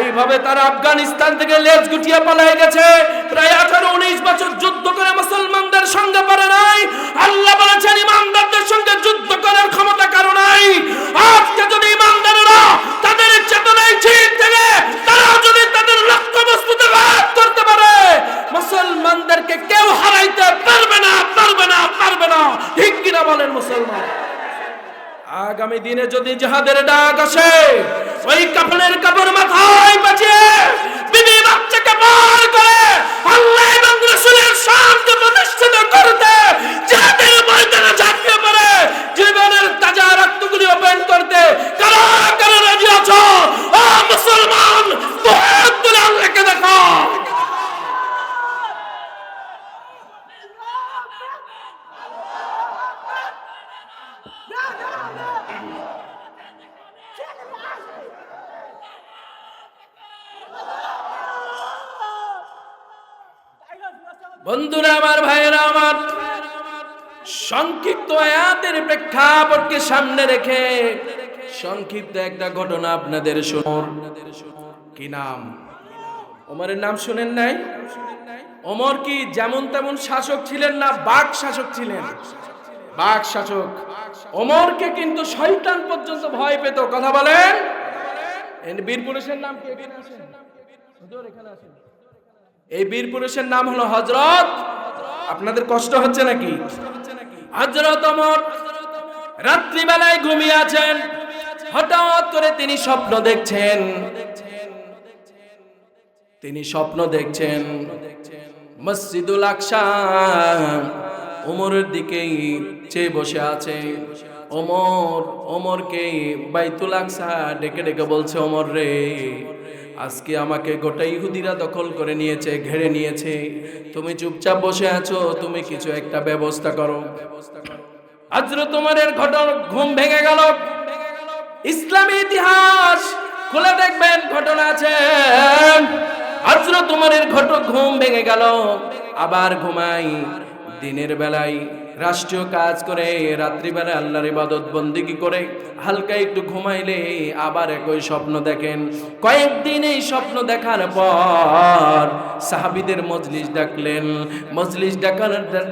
এইভাবে তারা আফগানিস্তান থেকে লেজ গুটিয়ে পালিয়ে গেছে। প্রায় 18-19 বছর যুদ্ধ করে মুসলমানদের সঙ্গে পারে নাই। আল্লাহ বলেছেন ইমানদারদের সঙ্গে যুদ্ধ করার ক্ষমতা কারো নাই। আজকে যদি ইমানদাররা তাদের চেতনায় ঠিক থেকে তারা যদি তাদের লক্ষ্যবস্তুতে ঘাত করতে পারে, মুসলমানদেরকে কেউ হারাইতে পারবে না, পারবে না, পারবে না। ঠিক কিনা বলেন মুসলমান? আগামী দিনে যদি জিহাদের ডাক আসে, ওই কাফনের কাপড় মাথায় বাঁচিয়ে বিবি বাচ্চাকে পার করে আল্লাহ এবং রাসূলের শানকে প্রতিষ্ঠিত করতে জিহাদের ময়দানে ঝাঁপিয়ে পড়ে জীবনের তাজা রক্তগুলি ওপেন করতে কারা কারা রাজি আছো? ও মুসলমান, দুহাত তুলে আল্লাহকে দেখো। বন্ধুরা আমার, ভাইয়েরা আমার, সংক্ষিপ্ত আয়াতের প্রেক্ষাপটকে সামনে রেখে সংক্ষিপ্ত একটা ঘটনা আপনাদের শুনুন। কি নাম? ওমরের নাম শুনেন নাই? ওমর কি যেমন তেমন শাসক ছিলেন না, বাঘ শাসক ছিলেন, বাঘ শাসক। ওমরকে কিন্তু শয়তান পর্যন্ত ভয় পেত। কথা বলেন। বীর পুরুষের নাম কি? এখানে আসেন, হুজুর এখানে আসেন। এই বীর পুরুষের নাম হলো হযরত, আপনাদের কষ্ট হচ্ছে নাকি? হযরত ওমর রাত্রিবেলায় ঘুমিয়ে আছেন, হঠাৎ করে তিনি স্বপ্ন দেখছেন। তিনি স্বপ্ন দেখছেন মসজিদুল আকসা ওমরের দিকেই চেয়ে বসে আছে। ওমরকে বাইতুল আকসা ডেকে ডেকে বলছে, ওমর রে, আজকে আমাকে গোটা ইহুদিরা দখল করে নিয়েছে, ঘেরে নিয়েছে, তুমি চুপচাপ বসে আছো, তুমি কিছু একটা ব্যবস্থা করো। হযরত ওমরের ঘুম ভেঙে গেল। ইসলামী ইতিহাস খুলে দেখবেন, ঘটনা আছে। হযরত ওমরের ঘুম ভেঙে গেল, আবার ঘুমাই। দিনের বেলায় রাষ্ট্রীয় কাজ করে, রাত্রিবেলা আল্লাহর ইবাদত বন্দেগী করে হালকা একটু ঘুমাইলে আবার একই স্বপ্ন দেখেন। কয়েকদিন এই স্বপ্ন দেখার পর সাহাবীদের মজলিস ডাকলেন। মজলিস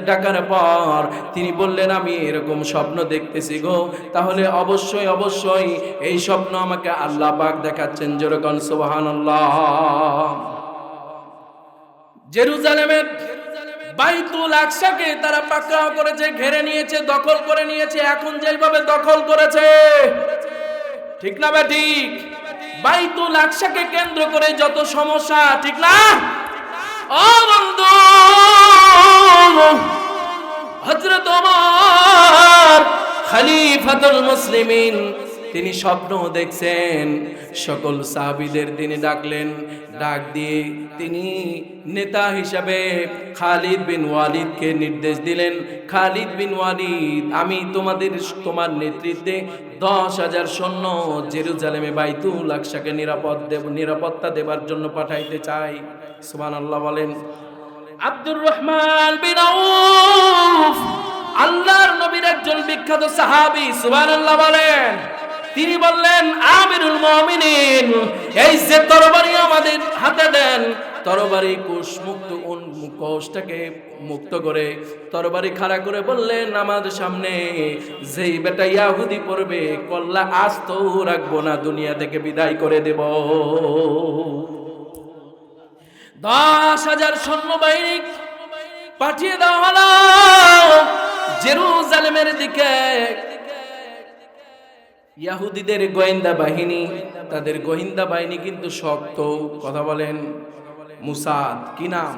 ডাকার পর তিনি বললেন, আমি এরকম স্বপ্ন দেখতেছি গো, তাহলে অবশ্যই অবশ্যই এই স্বপ্ন আমাকে আল্লাহ পাক দেখাচ্ছেন। যেরকম সুবহানাল্লাহ। জেরুজালেমের বাইতুল আকসাকে তারা পাকড়াও করেছে, ঘেরে নিয়েছে, দখল করে নিয়েছে। এখন যেভাবে দখল করেছে, ঠিক না বা ঠিক? বাইতুল আকসাকে কেন্দ্র করে যত সমস্যা, ঠিক না? ও বন্ধু, হযরত ওমর খলিফাতুল মুসলিমিন, তিনি স্বপ্ন দেখছেন। সকল সাহাবীদের তিনি ডাকলেন, ডাক দিয়ে তিনি নেতা হিসাবে খালিদ বিন ওয়ালিদকে নির্দেশ দিলেন, খালিদ বিন ওয়ালিদ, আমি তোমার নেতৃত্বে 10,000 সৈন্য জেরুজালেমে বাইতুল আকসাকে নিরাপত্তা দেবার জন্য পাঠাইতে চাই। সুবহানাল্লাহ বলেন। আব্দুর রহমান বিন আউফ, আল্লাহর নবীর একজন বিখ্যাত সাহাবী, সুবহানাল্লাহ বলেন। তিনি বললেন, আমিরুল মুমিনিন, এই যে তরবারি আমাদের হাতে দেন, তরবারি কোষটাকে মুক্ত করে তরবারি খাড়া করে বললেন, আমাদের সামনে যেই বেটা ইয়াহুদি পড়বে কল্লা আজ তো রাখবো না, দুনিয়া থেকে বিদায় করে দেব। 10,000 সৈন্যবাহিনী পাঠিয়ে দেওয়া হলো জেরুজালেমের দিকে। ইহুদিদের গোয়েন্দা বাহিনী, তাদের গোয়েন্দা বাহিনী কিন্তু শক্ত। কথা বলেন। মুসাদ কি নাম?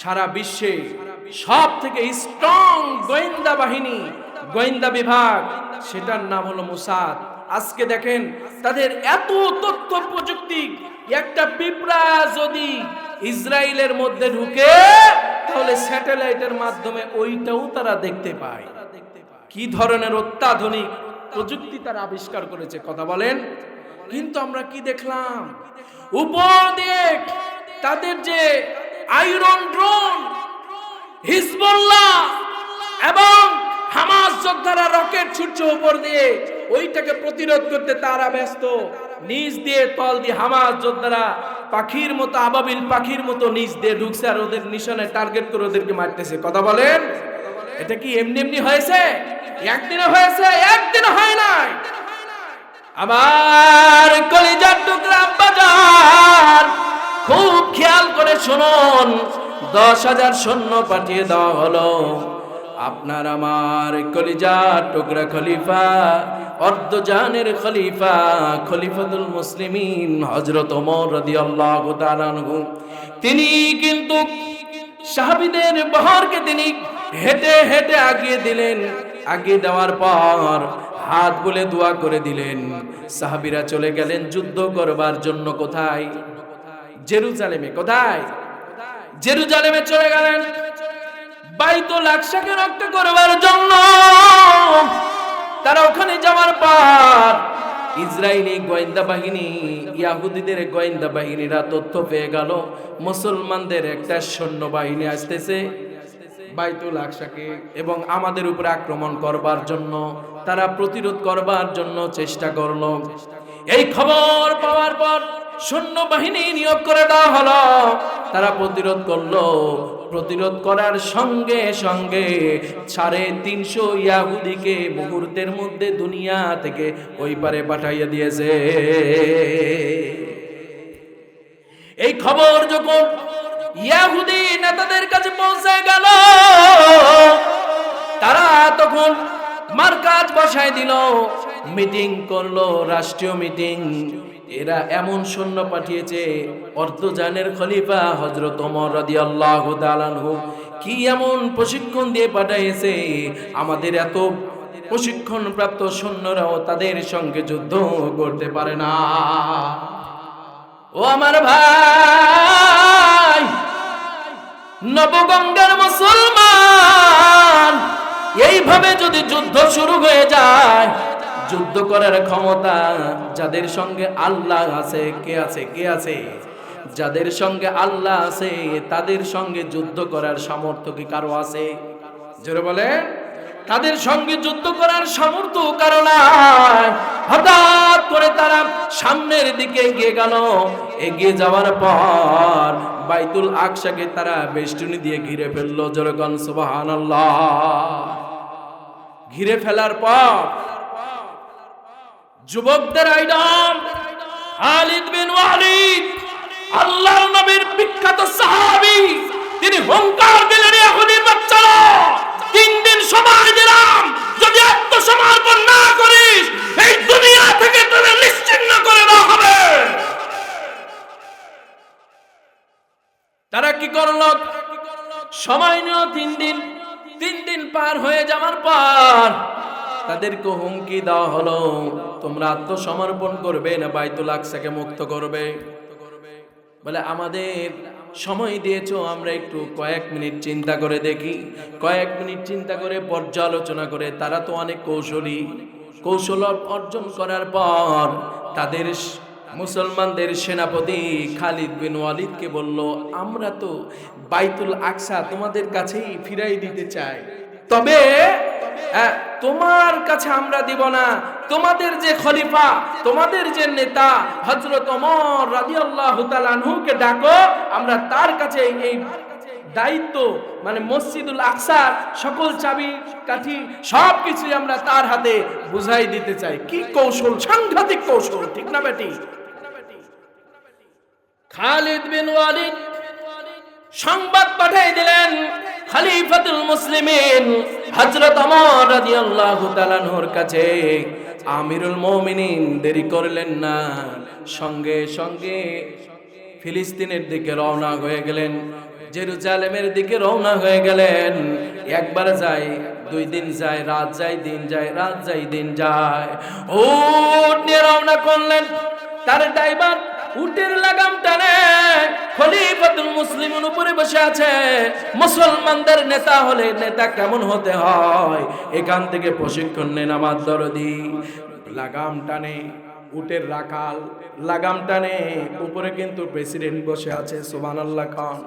সারা বিশ্বে সব থেকে স্ট্রং গোয়েন্দা বাহিনী, গোয়েন্দা বিভাগ, সেটার নাম হলো মুসাদ। আজকে দেখেন তাদের এত তথ্য প্রযুক্তি, একটা পিঁপড়া যদি ইসরায়েলের মধ্যে ঢুকে তাহলে স্যাটেলাইটের মাধ্যমে ওইটাও তারা দেখতে পায়। কি ধরনের অত্যাধুনিক প্রযুক্তি তারা আবিষ্কার করেছে, কথা বলেন। কিন্তু আমরা কি দেখলাম, উপর দিয়ে তাদের যে আয়রন ড্রোন, হিজবুল্লাহ এবং হামাস যোদ্ধারা রকেট ছুটছে উপর দিয়ে, ওইটাকে প্রতিরোধ করতে তারা ব্যস্ত। নিচ দিয়ে তল দিয়ে হামাস যোদ্ধারা পাখির মতো, আবাবিল পাখির মতো নিচ দিয়ে ঢুকছে আর ওদের নিশানে টার্গেট করে ওদেরকে মারতেছে। কথা বলেন। এটা কি এমনি এমনি হয়েছে? একদিনে হয়েছে? একদিনে হয় নাই। আমার কলিজার টুকরা বাজার, খুব খেয়াল করে শুনুন। 10,000 সৈন্য পাঠিয়ে দেওয়া হলো। আপনার আমার কলিজার টুকরা খলিফা, অর্ধজানের খলিফা, খলিফাতুল মুসলিমিন হযরত ওমর রাদিয়াল্লাহু তাআলা আনহু, তিনি কিন্তু সাহাবীদের বহরকে তিনি হেঁটে হেঁটে আগিয়ে দিলেন। আগিয়ে দেওয়ার পর হাত বলে দোয়া করে দিলেন। সাহাবীরা চলে গেলেন যুদ্ধ করবার জন্য। কোথায়? জেরুজালেমে। কোথায়? জেরুজালেমে চলে গেলেন বাইতুল আকসাকে রক্ষা করবার জন্য। তারা ওখানে যাওয়ার পর ইসরায়েলি গোয়েন্দা বাহিনী, ইহুদিদের গোয়েন্দা বাহিনীরা তথ্য পেয়ে গেল মুসলমানদের একটা সৈন্যবাহিনী আসতেছে বাইতুল আকসাকে এবং আমাদের উপরে আক্রমণ করবার জন্য, তারা প্রতিরোধ করবার জন্য চেষ্টা করলো। এই খবর পাওয়ার পর সৈন্যবাহিনী নিয়োগ করে দেওয়া হলো। তারা প্রতিরোধ করলো। প্রতিরোধ করার সঙ্গে সঙ্গে 350 ইহুদিকে মুহূর্তের মধ্যে দুনিয়া থেকে ওই পারে পাঠাইয়া দিয়েছে। এই খবর যখন ইহুদি নেতাদের কাছে পৌঁছে গেল, তারা তখন মার্কাজ বসায় দিল, মিটিং করলো, রাষ্ট্রীয় মিটিং। এরা এমন সৈন্য পাঠিয়েছে, অর্ধজানের খলিফা হযরত ওমর রাদিয়াল্লাহু তাআলা আনহু কি এমন প্রশিক্ষণ দিয়ে পাঠিয়েছে, আমাদের এত প্রশিক্ষণ প্রাপ্ত সৈন্যরাও তাদের সঙ্গে যুদ্ধ করতে পারে না। ও আমার ভাই, নবগঙ্গার মুসলমান, এইভাবে যদি যুদ্ধ শুরু হয়ে যায়, যুদ্ধ করার ক্ষমতা যাদের সঙ্গে আল্লাহ আছে, কে আছে? কে আছে? যাদের সঙ্গে আল্লাহ আছে তাদের সঙ্গে যুদ্ধ করার সামর্থ্য কি কারো আছে? জোরে বলেন। তাদের সঙ্গে যুদ্ধ করার সামর্থ্য কারো নাই। হঠাৎ করে তারা সামনের দিকে এগিয়ে গেল। এগিয়ে যাওয়ার পর বাইতুল আকসাকে তারা বেষ্টনী দিয়ে ঘিরে ফেললো। জোরে বলেন সুবহানাল্লাহ। ঘিরে ফেলার পর যুবকদের আইডম খালিদ বিন ওয়ালিদ, আল্লাহর নবীর বিখ্যাত সাহাবী, তিনি হুঙ্কার দিলেন, ইহুদির বাচ্চারা, 3 দিন সময় দিলাম, যদি আত্মসমর্পণ না করিস এই দুনিয়া থেকে তোদের নিশ্চিহ্ন করে দেওয়া হবে। তারা কি করলো? সময় নিয়ে 3 দিন পার হয়ে যাওয়ার পর তাদেরকে হুমকি দেওয়া হলো, তোমরা আত্মসমর্পণ করবে না বাইতুল আকসাকে মুক্ত করবে। বলে আমাদের সময় দিয়েছো, আমরা একটু কয়েক মিনিট চিন্তা করে দেখি। কয়েক মিনিট চিন্তা করে পর্যালোচনা করে, তারা তো অনেক কৌশল অর্জন করার পর তাদের মুসলমানদের সেনাপতি খালিদ বিন ওয়ালিদকে বলল, আমরা তো বাইতুল আকসা তোমাদের কাছেই ফিরাই দিতে চাই, তবে তোমার কাছে আমরা দিব না, তোমাদের যে খলিফা, তোমাদের যে নেতা হযরত ওমর রাদিয়াল্লাহু তাআলা আনহুকে ডাকো, আমরা তার কাছে এই দায়িত্ব, মানে মসজিদুল আকসার সকল চাবি কাঠি সবকিছু আমরা তার হাতে বুঝাই দিতে চাই। কি কৌশল, সাংঘাতিক কৌশল, ঠিক না বেটি? খালিদ বিন ওয়ালিদ সংবাদ পাঠিয়ে দিলেন খলিফাতুল মুসলিমিন হযরত ওমর রাদিয়াল্লাহু তাআলা আনহুর কাছে। আমিরুল মুমিনিন দেরি করলেন না, সঙ্গে সঙ্গে ফিলিস্তিনের দিকে রওনা হয়ে গেলেন, জেরুজালেমের দিকে রওনা হয়ে গেলেন। একবার যায়, 2 দিন যায়, রাত যায়, দিন যায়, রাত যায়, দিন যায়। উট নিয়ে রওনা করলেন। তার ড্রাইভার উটের লাগাম টানে, খলিফাতুল মুসলিমিন উপরে বসে আছে। মুসলমানদের নেতা হলে নেতা কেমন হতে হয় এখান থেকে প্রশিক্ষণ নেন আমার দরদি। লাগাম টানে, উটের রাখাল লাগাম টানে, উপরে কিন্তু প্রেসিডেন্ট বসে আছে। সুবহানাল্লাহ খান।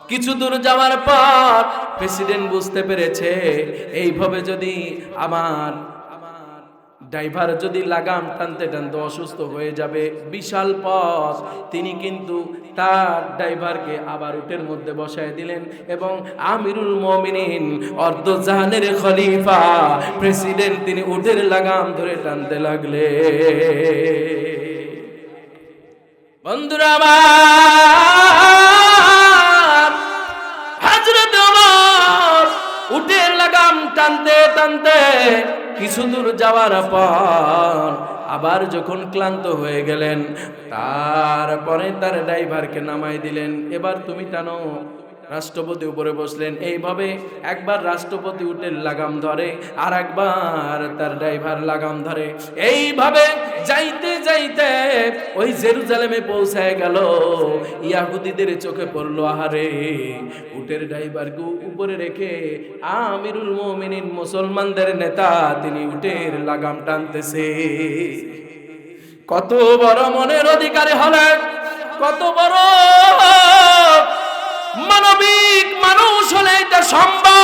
কিছু দূর যাওয়ার পর প্রেসিডেন্ট বুঝতে পেরেছে, এইভাবে যদি আমার ড্রাইভার যদি লাগাম টানতে টানতে অসুস্থ হয়ে যাবে, বিশাল পথ। তিনি কিন্তু তার ড্রাইভারকে আবার উটের মধ্যে বসায় দিলেন এবং আমিরুল মুমিনিন অর্ধজাহানের খলিফা প্রেসিডেন্ট, তিনি উটের লাগাম ধরে টানতে লাগলে। বন্ধুরা আমার, হযরত ওমর উটের লাগাম টানতে টানতে কিছু দূর যাওয়ার পর আবার যখন ক্লান্ত হয়ে গেলেন, তারপরে তার ড্রাইভারকে নামাই দিলেন, এবার তুমি টানো। রাষ্ট্রপতি উপরে বসলেন। এইভাবে একবার রাষ্ট্রপতি উটের লাগাম ধরে, আর একবার তার ড্রাইভার লাগাম ধরে। এইভাবে যাইতে যাইতে ওই জেরুজালেমে পৌঁছায় গেল। ইয়াহুদীদের চোখে পড়লো, আহারে উটের ড্রাইভারকে উপরে রেখে আমিরুল মুমিনিন মুসলমানদের নেতা, তিনি উটের লাগাম টানতেছে। কত বড় মনের অধিকারী হলেন, কত বড় মানবিক মানুষ হলে এটা সম্ভব।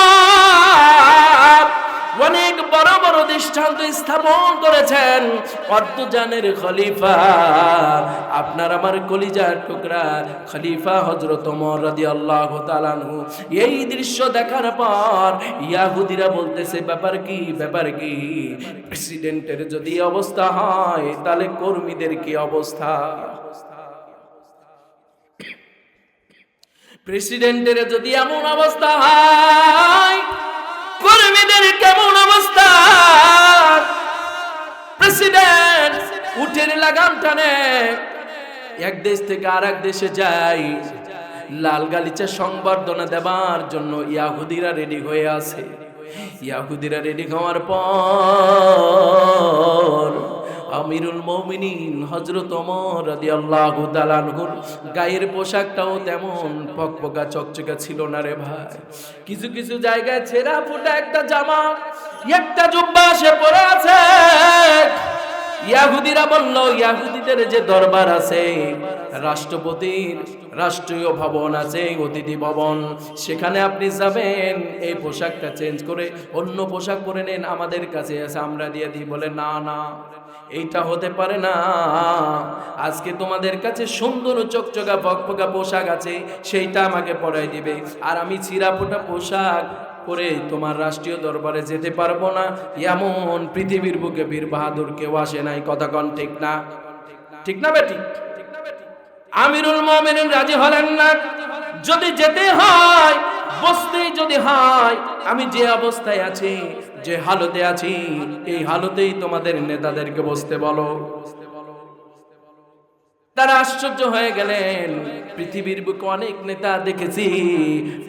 অনেক বড় বড় দৃষ্টান্ত স্থাপন করেছেন অর্ধজানের খলিফা, আপনার আমার কলিজার টুকরা খলিফা হযরত ওমর রাদিয়াল্লাহু তাআলা আনহু। এই দৃশ্য দেখার পর ইয়াহুদীরা বলতেছে, ব্যাপার কি, ব্যাপার কি? প্রেসিডেন্টের যদি অবস্থা হয় তাহলে কর্মীদের কি অবস্থা? প্রেসিডেন্টের যদি এমন অবস্থা হয়, কর্মীদের কেমন অবস্থা? প্রেসিডেন্ট উটের লাগাম টানে, এক দেশ থেকে আরেক দেশে যায়, লাল গালিচা সংবর্ধনা দেবার জন্য ইয়াহুদীরা রেডি হয়ে আছে। ইয়াহুদীরা রেডি হওয়ার পর আমিরুল মুমিনিন হযরত ওমর রাদিয়াল্লাহু তাআলা আনহুর গায়ের পোশাকটাও তেমন ফকফকা চকচকা ছিল না রে ভাই। কিছু কিছু জায়গায় ছেঁড়া ফুটা একটা জামা, একটা জুব্বা সে পরে আছে। ইয়াহুদীরা বলল, ইয়াহুদীদের যে দরবার আছে, রাষ্ট্রপতির রাষ্ট্রীয় ভবন আছে, অতিথি ভবন, সেখানে আপনি যাবেন, এই পোশাকটা চেঞ্জ করে অন্য পোশাক পরে নেন, আমাদের কাছে আছে, আমরা দিয়ে দিই। বলে না না, এইটা হতে পারে না, আজকে তোমাদের কাছে সুন্দর চকচকা ফকফকা পোশাক আছে, সেইটা আমাকে পরাই দিবে, আর আমি ছিঁড়া ফোটা পোশাক পরে তোমার রাষ্ট্রীয় দরবারে যেতে পারবো না। এমন পৃথিবীর বুকে বীর বাহাদুর কেউ আসে নাই। কথা কন ঠিক না? ঠিক না বেটি? আমিরুল মুমিনিন রাজি হলেন না। যদি যেতে হয়, বসতেই যদি হয়, আমি যে অবস্থায় আছি, যে হালতে আছি, এই হালতেই তোমাদের নেতাদেরকে বসতে বলো। তারা আশ্চর্য হয়ে গেলেন, পৃথিবীর বুকে অনেক নেতা দেখেছি,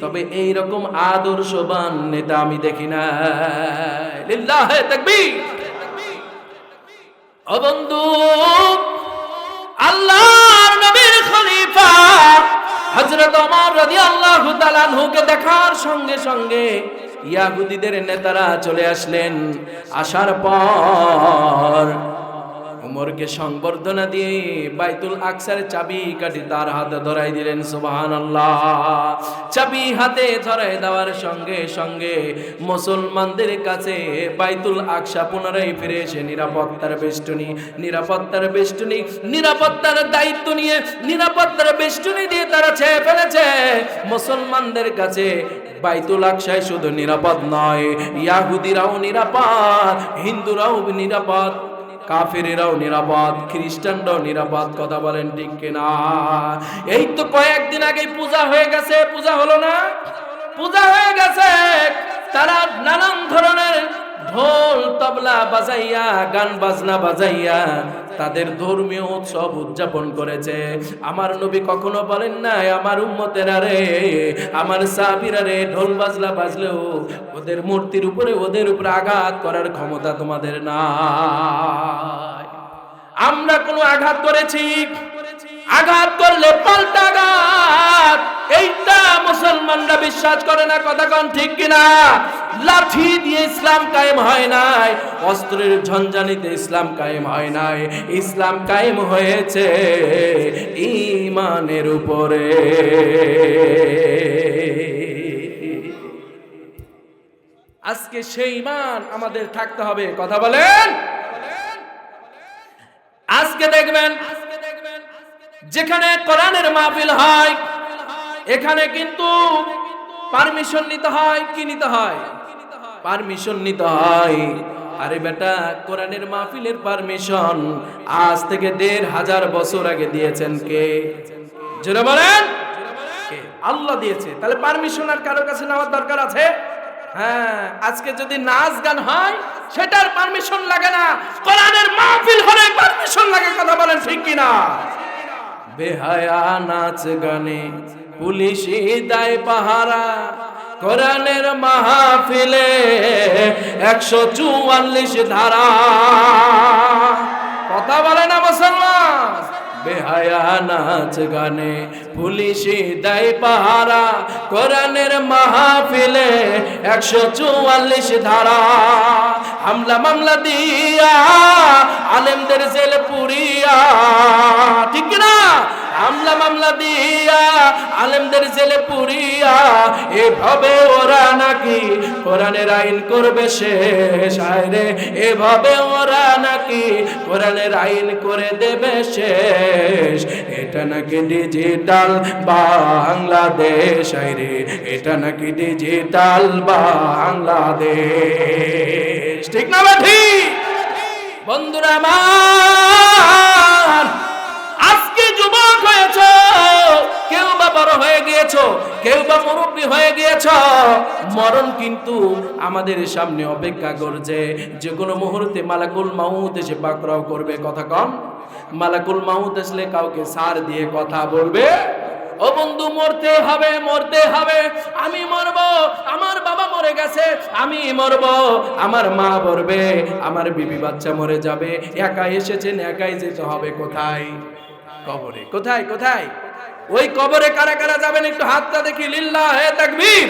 তবে এই রকম আদর্শবান নেতা আমি দেখি না। লিল্লাহে তাকবীর। ও বন্ধু, আল্লাহর নবীর খলিফা হযরত ওমর রাদিয়াল্লাহু তাআলা আনহুকে দেখার সঙ্গে সঙ্গে ইহুদিদের নেতারা চলে আসলেন। আসার পর ওমরকে সংবর্ধনা দিয়ে বাইতুল আকসার চাবি কাঠি তার হাতে ধরাই দিলেন। সুবহানাল্লাহ। চাবি হাতে ধরাই দেওয়ার সঙ্গে সঙ্গে মুসলমানদের কাছে বাইতুল আকসা পুনরায় ফিরে এসে নিরাপত্তার দায়িত্ব নিয়ে নিরাপত্তার বেষ্টনী দিয়ে তারা ছেয়ে ফেলেছে। মুসলমানদের কাছে বাইতুল আকসায় শুধু নিরাপদ নয়, ইহুদিরাও নিরাপদ, হিন্দুরাও নিরাপদ, কাফেরেরাও নিরাপদ, খ্রিস্টানরাও নিরাপদ। কথা বলেন ঠিক কিনা? এই তো কয়েকদিন আগে পূজা হয়ে গেছে, পূজা হলো না? পূজা হয়ে গেছে। তারা নানান ধরনের ঢোল তবলা বাজাইয়া, গান বাজনা বাজাইয়া তাদের ধর্মীয় উৎসব উদযাপন করেছে। আমার নবী কখনো বলেন নাই আমার উম্মতেরা রে, আমার সাহাবীরা রে, ঢোল বাজলা বাজলেও ওদের মূর্তির উপরে, ওদের উপরে আঘাত করার ক্ষমতা তোমাদের নাই। আমরা কোনো আঘাত করেছি? আঘাত করলে পাল্টা আঘাত, এইটা মুসলমানরা বিশ্বাস করে না। কথা কোন ঠিক কিনা? লাঠি দিয়ে ইসলাম কায়েম হয় নাই, অস্ত্রের ঝঞ্ঝানিতে ইসলাম কায়েম হয় নাই। ইসলাম কায়েম হয়েছে ঈমানের উপরে। আজকে সেই ঈমান আমাদের থাকতে হবে। কথা বলেন। আজকে দেখবেন যেখানে কোরআনের মাহফিল হয় এখানে কিন্তু পারমিশন নিতে হয়। কি নিতে হয়? পারমিশন নিতে হয়। আরে বেটা, কোরআনের মাহফিলের পারমিশন আজ থেকে ১৫০০ বছর আগে দিয়েছেন কে? জোরে বলেন। আল্লাহ দিয়েছে। তাহলে পারমিশন আর কারোর কাছে নেওয়ার দরকার আছে? হ্যাঁ, আজকে যদি নাচ গান হয় সেটার পারমিশন লাগে না, কোরআনের মাহফিল হলে পারমিশন লাগে। কথা বলেন ঠিক কিনা? বেহায়া নাচ গানে পুলিশি দায় পাহারা, কোরআনের মাহফিলে ১৪৪ ধারা। কথা বলে না মুসলমান? বেহায়া নাচ গানে পুলিশি দায় পাহারা, কোরআনের মাহফিলে ১৪৪ ধারা। হামলা মামলা দিয়া আলেমদের জেল পুরিয়া, ঠিক না? হামলা মামলা দিয়া আলেমদের জেলে পুরিয়া, এভাবে ওরা নাকি কোরআনের আইন করবে শেষ। আরে এভাবে ওরা নাকি কোরআনের আইন করে দেবে শেষ। এটা নাকি ডিজিটাল বাংলাদেশ। আরে এটা নাকি ডিজিটাল বাংলাদেশ। ঠিক না ভাই? বন্ধুরা আমার, আজকে যুবক হয়েছ, কেউ বা বড় হয়ে গিয়েছ, কেউ বা মুরব্বী হয়ে গিয়েছ, মরণ কিন্তু আমাদের সামনে অপেক্ষা করছে। যে কোনো মুহূর্তে মালাকুল মাউত এসে পাকড়াও করবে। কথা কম? মালাকুল মাউত আসলে কাউকে সার দিয়ে কথা বলবে? ও বন্ধু, মরতে হবে, মরতে হবে। আমি মরব, আমার বাবা মরে গেছে, আমি মরব, আমার মা মরবে, আমার বিবি বাচ্চা মরে যাবে। একা এসেছেন, একাই যেতে হবে। কোথায়? কবরে। কোথায়? কোথায়? ওই কবরে কারা কারা যাবেন একটু হাতটা দেখি। লিল্লাহে তাকবীর।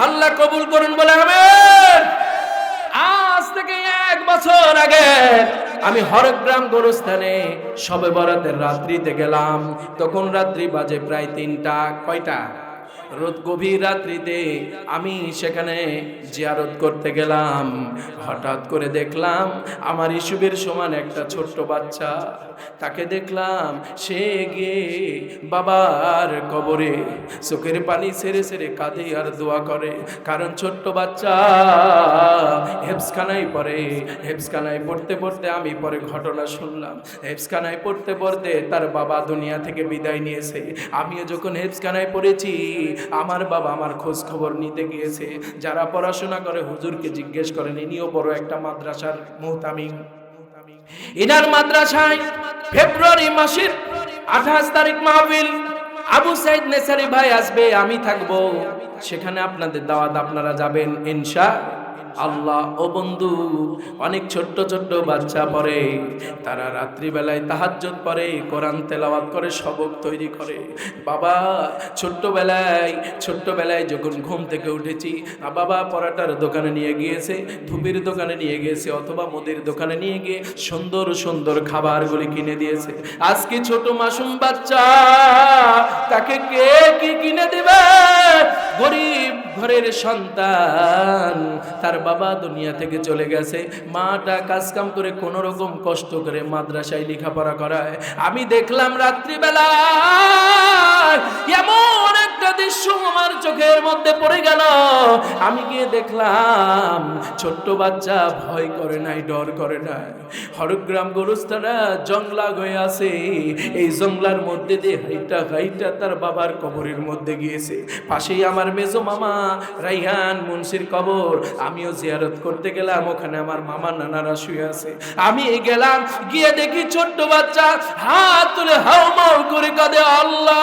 আল্লাহ কবুল করুন বলে আমিন। আজ থেকে 1 বছর আগে আমি হরগ্রাম গোরস্থানে শবে বরাতের রাত্রিতে গেলাম। তখন রাত্রি বাজে প্রায় 3টা। কয়টা? রাত গভীর রাত্রিতে আমি সেখানে জিয়ারত করতে গেলাম। হঠাৎ করে দেখলাম আমার ইসুবের সমান একটা ছোট্ট বাচ্চা, তাকে দেখলাম সে গিয়ে বাবার কবরে চোখের পানি ছেড়ে ছেড়ে কাঁদে আর দোয়া করে। কারণ ছোট্ট বাচ্চা হেফজখানায় পড়ে। হেফজখানায় পড়তে পড়তে আমি পরে ঘটনা শুনলাম। হেফজখানায় পড়তে পড়তে তার বাবা দুনিয়া থেকে বিদায় নিয়েছে। আমিও যখন হেফজখানায় পড়েছি, আমার বাবা আমার খোঁজ খবর নিতে গিয়েছে। যারা পড়াশোনা করে হুজুরকে জিজ্ঞেস করেন, ইনিও বড় একটা মাদ্রাসার মুহতামিম। ইনার মাদ্রাসায় ফেব্রুয়ারি মাসের 28 তারিখ মাহফিল। আবু সাইদ নেসারি ভাই আসবে, আমি থাকবো সেখানে। আপনাদের দাওয়াত, আপনারা যাবেন আল্লাহ ও বন্ধু, অনেক ছোট্ট ছোট্ট বাচ্চা পড়ে, তারা রাত্রিবেলায় তাহাজ্জুদ পড়ে, কোরআন তেলাওয়াত করে, সবক তৈরি করে। বাবা ছোট্টবেলায় যখন ঘুম থেকে উঠেছি, বাবা পরাটার দোকানে নিয়ে গিয়েছে, ধুবির দোকানে নিয়ে গিয়েছে, অথবা মুদির দোকানে নিয়ে গিয়ে সুন্দর সুন্দর খাবারগুলি কিনে দিয়েছে। আজকে ছোট মাসুম বাচ্চা, তাকে কে কি কিনে দিবে? গরিব ঘরের সন্তান, তার বাবা দুনিয়া থেকে চলে গেছে, মাটা কাজ কাম করে কোন রকম কষ্ট করে মাদ্রাসায় লেখাপড়া করায়। আমি দেখলাম রাত্রিবেলা এমন একটা দৃশ্য আমার চোখের মধ্যে পড়ে গেল। আমি গিয়ে দেখলাম ছোট্ট বাচ্চা ভয় করে নাই, ডর করে নাই। হরগ্রাম গোরস্থানা জংলা হয়ে আছে, এই জংলার মধ্যে দিয়ে হাইটা তার বাবার কবরের মধ্যে গিয়েছে। পাশেই আমার মেজো মামা রাইহান মুন্সির কবর, আমিও জিয়ারত করতে গেলাম, ওখানে আমার মামা নানারা শুয়ে আছে। আমি গেলাম, গিয়ে দেখি ছোট্ট বাচ্চা হাত তুলে হাউমাউ করে কাঁদে, আল্লাহ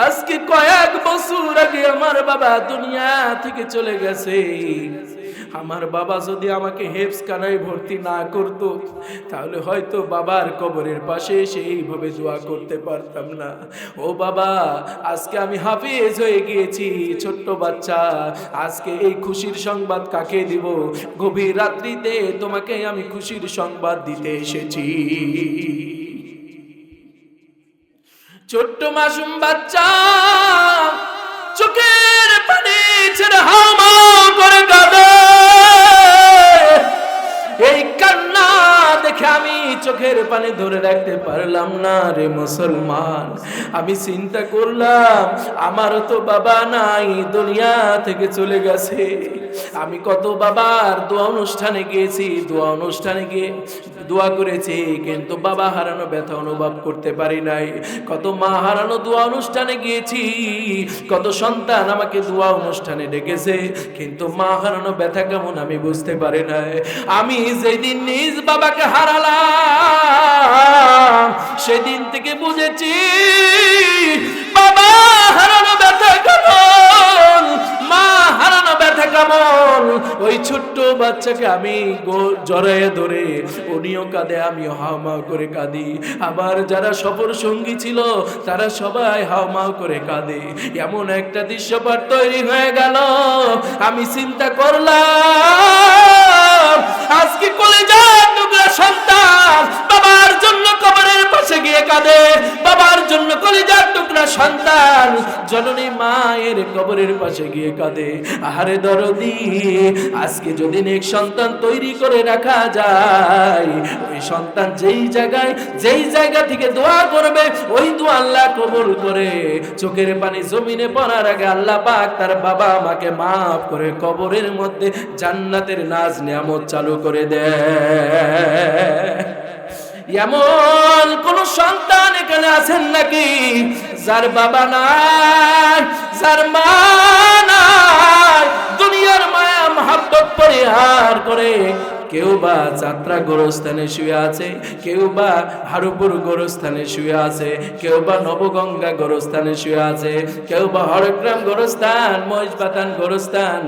আজকে কয়েক বছর আগে আমার বাবা দুনিয়া থেকে চলে গেছে। আমার বাবা যদি আমাকে হেফজখানায় ভর্তি না করত, তাহলে হয়তো বাবার কবরের পাশে এসে এইভাবে দোয়া করতে পারতাম না। ও বাবা, আজকে আমি হাফেজ হয়ে গিয়েছি। ছোট্ট বাচ্চা, আজকে এই খুশির সংবাদ কাকে দিব? গভীর রাত্রিতে তোমাকে আমি খুশির সংবাদ দিতে এসেছি। ছোট্ট মাসুম বাচ্চা চোখের পানি ছেড়ে হাউমাউ করে কাঁদে। এই কান্না দেখে আমি চোখের পানি ধরে রাখতে পারলাম না রে মুসলমান। আমি চিন্তা করলাম, আমারও তো বাবা নাই, দুনিয়া থেকে চলে গেছে। আমি কত বাবার দোয়া অনুষ্ঠানে গিয়েছি, দোয়া অনুষ্ঠানে গিয়ে দোয়া করেছি, কিন্তু বাবা হারানো ব্যথা অনুভব করতে পারি নাই। কত মা হারানো দোয়া অনুষ্ঠানে গিয়েছি, কত সন্তান আমাকে দোয়া অনুষ্ঠানে ডেকেছে, কিন্তু মা হারানো ব্যথা কেমন আমি বুঝতে পারি নাই। আমি যেদিন নিজ বাবাকে হারালাম, সেদিন থেকে বুঝেছি বাবা হারানো ব্যথা কেমন, মা হারানো ব্যথা কেমন। ওই ছোট্ট বাচ্চাকে আমি জড়ায়ে ধরে, উনিও কাঁদে, আমিও হাওমাও করে কাঁদি। আবার যারা সফর সঙ্গী ছিল তারা সবাই হাওমাও করে কাঁদে। এমন একটা দৃশ্যপট তৈরি হয়ে গেল। আমি চিন্তা করলাম, আজকে কলেজার টুকরা সন্তান বাবার জন্য কবরের পাশে গিয়ে কাঁদে, বাবার জন্য কলেজার টুকরা সন্তান জননী মায়ের কবরের পাশে গিয়ে কাঁদে। আহারে দরদি, আজকে যদি নেক সন্তান তৈরি করে রাখা যায়, ওই সন্তান যেই জায়গা থেকে দোয়া করবে, ওই দোয়া আল্লাহ কবুল করে। চোখের পানি জমিনে পড়ার আগে আল্লাহ পাক তার বাবা মাকে মাফ করে কবরের মধ্যে জান্নাতের নাজ নিয়ামত চালু করে দেয়। এমন কোন সন্তান এখানে আছেন নাকি যার বাবা নাই, যার মা নাই? দুনিয়ার মায়া মহব্বত পরিহার করে কেউ বা যাত্রা গোরস্থানে শুয়ে আছে, কেউ বা হারুপুর গোরস্থানে শুয়ে আছে, কেউ বা নবগঙ্গা গোরস্থানে শুয়ে আছে, কেউ বা হরগ্রাম গোরস্থান, মহিষবাতান গোরস্থান,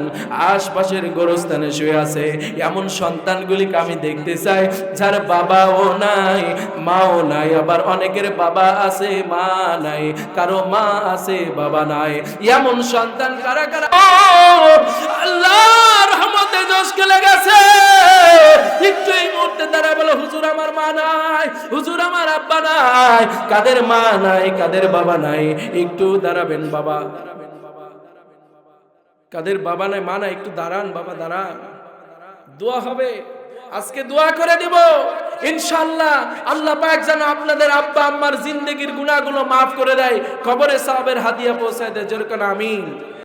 আশপাশের গোরস্থানে শুয়ে আছে। এমন সন্তানগুলিকে আমি দেখতে চাই যার বাবাও নাই, মাও নাই। আবার অনেকের বাবা আছে, মা নাই, কারো মা আছে, বাবা নাই। এমন সন্তান কারা কারা? আল্লাহর রহমতে জোশ খেলে গেছে। একটু এই মুহূর্তে দাঁড়া বলো, হুজুর আমার মা নাই, হুজুর আমার আব্বা নাই। কাদের মা নাই, কাদের বাবা নাই? একটু দাঁড়াবেন বাবা। কাদের বাবা নাই, মা নাই? একটু দাঁড়ান বাবা, দাঁড়ান। দোয়া হবে, আজকে দোয়া করে দিব ইনশাআল্লাহ। আল্লাহ পাক যেন আপনাদের আব্বা আম্মার জিন্দেগির গুনাহগুলো মাফ করে দেয়, কবরে সাহাবের হাদিয়া পৌঁছায় দেয়। যেরকম আমিন।